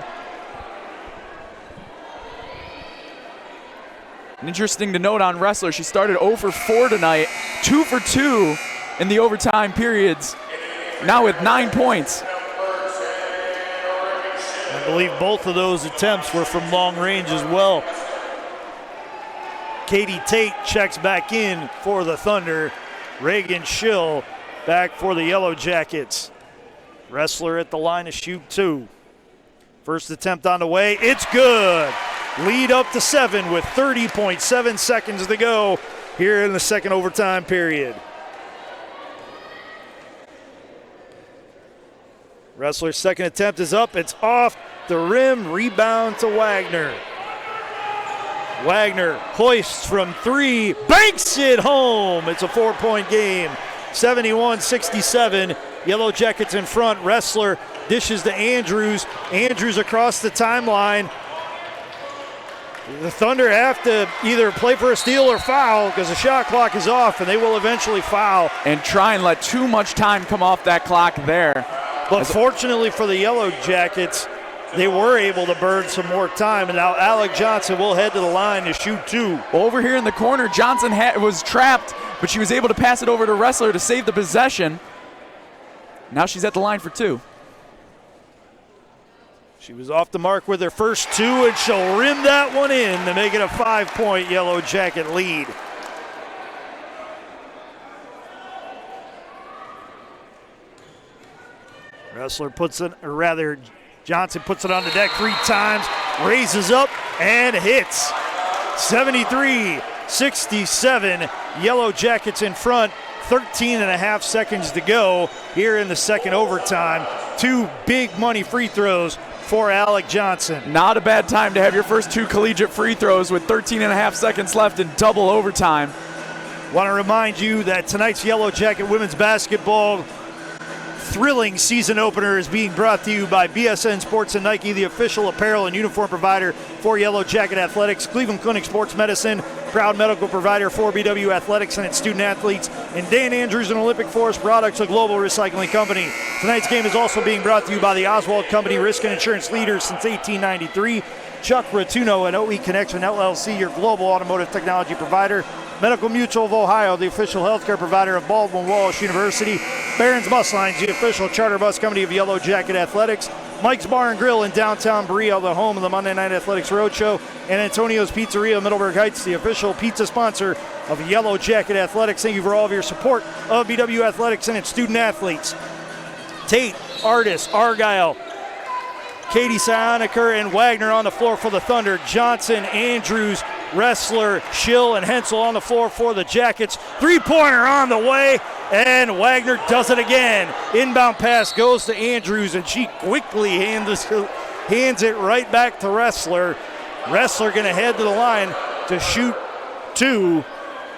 And interesting to note on Wrestler, she started 0 for 4 tonight, 2 for 2 in the overtime periods, now with 9 points. I believe both of those attempts were from long range as well. Katie Tate checks back in for the Thunder. Reagan Schill back for the Yellow Jackets. Wrestler at the line to shoot 2. First attempt on the way, it's good. Lead up to 7 with 30.7 seconds to go here in the second overtime period. Wrestler's second attempt is up, it's off the rim, rebound to Wagner. Wagner hoists from 3, banks it home. It's a 4-point game, 71-67. Yellow Jackets in front. Wrestler dishes to Andrews. Andrews across the timeline. The Thunder have to either play for a steal or foul because the shot clock is off, and they will eventually foul. And try and let too much time come off that clock there. But fortunately for the Yellow Jackets, they were able to burn some more time. And now Alec Johnson will head to the line to shoot 2. Well, over here in the corner, Johnson was trapped, but she was able to pass it over to Wrestler to save the possession. Now she's at the line for 2. She was off the mark with her first 2, and she'll rim that one in to make it a 5-point Yellow Jacket lead. Johnson puts it on the deck 3 times, raises up, and hits. 73-67, Yellow Jackets in front. 13 and a half seconds to go here in the second overtime. 2 big money free throws for Alec Johnson. Not a bad time to have your first 2 collegiate free throws with 13 and a half seconds left in double overtime. Want to remind you that tonight's Yellow Jacket women's basketball thrilling season opener is being brought to you by BSN Sports and Nike, the official apparel and uniform provider for Yellow Jacket Athletics. Cleveland Clinic Sports Medicine, proud medical provider for BW Athletics and its student athletes. And Dan Andrews and Olympic Forest Products, a global recycling company. Tonight's game is also being brought to you by the Oswald Company, risk and insurance leaders since 1893. Chuck Rotuno and OE Connection LLC, your global automotive technology provider. Medical Mutual of Ohio, the official healthcare provider of Baldwin Wallace University. Barron's Bus Lines, the official charter bus company of Yellow Jacket Athletics. Mike's Bar and Grill in downtown Berea, the home of the Monday Night Athletics Roadshow. And Antonio's Pizzeria, Middleburg Heights, the official pizza sponsor of Yellow Jacket Athletics. Thank you for all of your support of BW Athletics and its student athletes. Tate, Artis, Argyle, Katie Sioniker, and Wagner on the floor for the Thunder. Johnson, Andrews, Wrestler, Schill, and Hensel on the floor for the Jackets. 3-pointer on the way, and Wagner does it again. Inbound pass goes to Andrews, and she quickly hands it right back to Wrestler. Wrestler going to head to the line to shoot 2,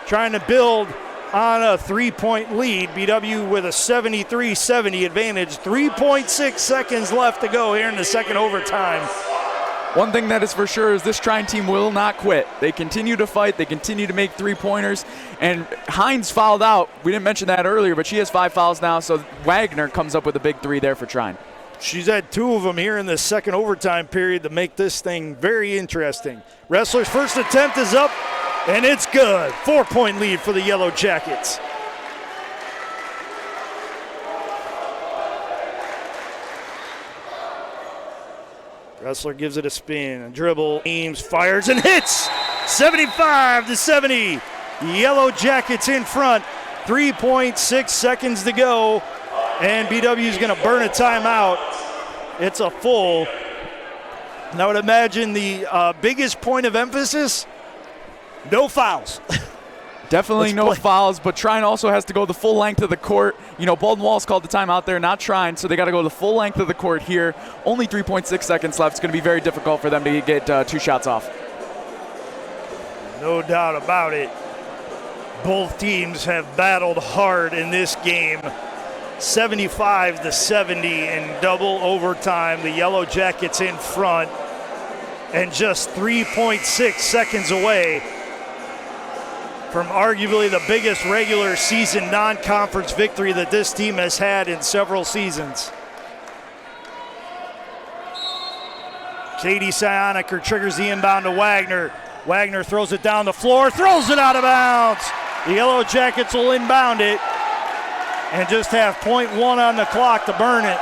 trying to build on a 3-point lead. BW with a 73-70 advantage. 3.6 seconds left to go here in the second overtime. One thing that is for sure is this Trine team will not quit. They continue to fight. They continue to make 3-pointers. And Hines fouled out. We didn't mention that earlier, but she has 5 fouls now, so Wagner comes up with a big 3 there for Trine. She's had 2 of them here in the second overtime period to make this thing very interesting. Wrestler's first attempt is up, and it's good. 4-point lead for the Yellow Jackets. Wrestler gives it a spin, a dribble, aims, fires, and hits! 75-70. Yellow Jackets in front. 3.6 seconds to go, and BW is going to burn a timeout. It's a full. And I would imagine the biggest point of emphasis, no fouls. Definitely no fouls, but Trine also has to go the full length of the court. You know, Baldwin Wallace called the timeout there, not Trine, so they got to go the full length of the court here. Only 3.6 seconds left. It's going to be very difficult for them to get 2 shots off. No doubt about it. Both teams have battled hard in this game. 75-70 in double overtime. The Yellow Jackets in front, and just 3.6 seconds away from arguably the biggest regular season non-conference victory that this team has had in several seasons. Katie Sioniker triggers the inbound to Wagner. Wagner throws it down the floor, throws it out of bounds. The Yellow Jackets will inbound it and just have 0.1 on the clock to burn it.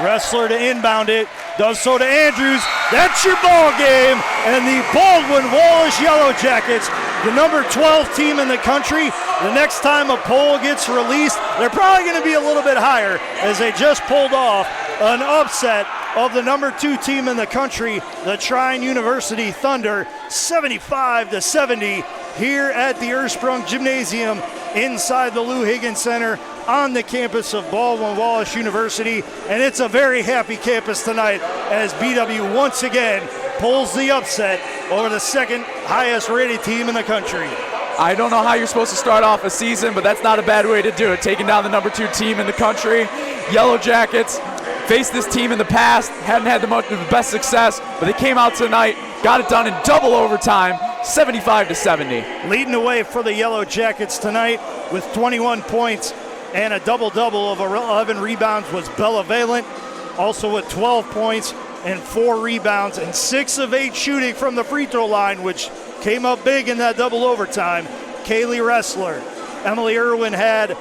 Wrestler to inbound it, does so to Andrews. That's your ball game, and the Baldwin Wallace Yellow Jackets, the number 12 team in the country. The next time a poll gets released, they're probably going to be a little bit higher, as they just pulled off an upset of the number 2 team in the country, the Trine University Thunder, 75-70 here at the Ursprung Gymnasium inside the Lou Higgins Center on the campus of Baldwin Wallace University. And it's a very happy campus tonight as BW once again pulls the upset over the second highest rated team in the country. I don't know how you're supposed to start off a season, but that's not a bad way to do it. Taking down the number 2 team in the country. Yellow Jackets faced this team in the past, hadn't had the best success, but they came out tonight, got it done in double overtime, 75-70. Leading the way for the Yellow Jackets tonight with 21 points And a double-double of 11 rebounds was Bella Valent, also with 12 points and 4 rebounds and 6 of 8 shooting from the free throw line, which came up big in that double overtime. Kaylee Ressler. Emily Irwin had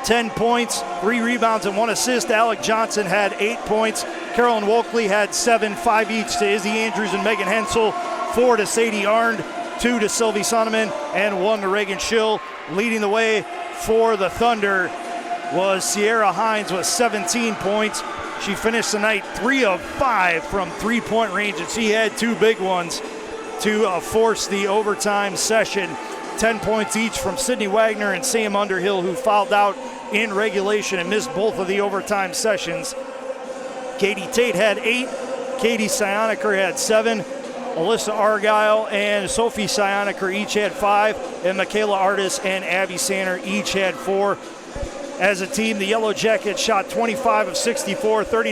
10 points, 3 rebounds, and 1 assist. Alec Johnson had 8 points. Carolyn Wolkley had 7, 5 each to Izzy Andrews and Megan Hensel, 4 to Sadie Arndt, 2 to Sylvie Sonneman, and 1 to Reagan Schill. Leading the way for the Thunder was Sierra Hines with 17 points. She finished the night 3 of 5 from three-point range, and she had 2 big ones to force the overtime session. 10 points each from Sydney Wagner and Sam Underhill, who fouled out in regulation and missed both of the overtime sessions. Katie Tate had 8, Katie Cyaniker had 7, Alyssa Argyle and Sophie Cyaniker each had 5, and Michaela Artis and Abby Sander each had 4. As a team, the Yellow Jackets shot 25 of 64, 39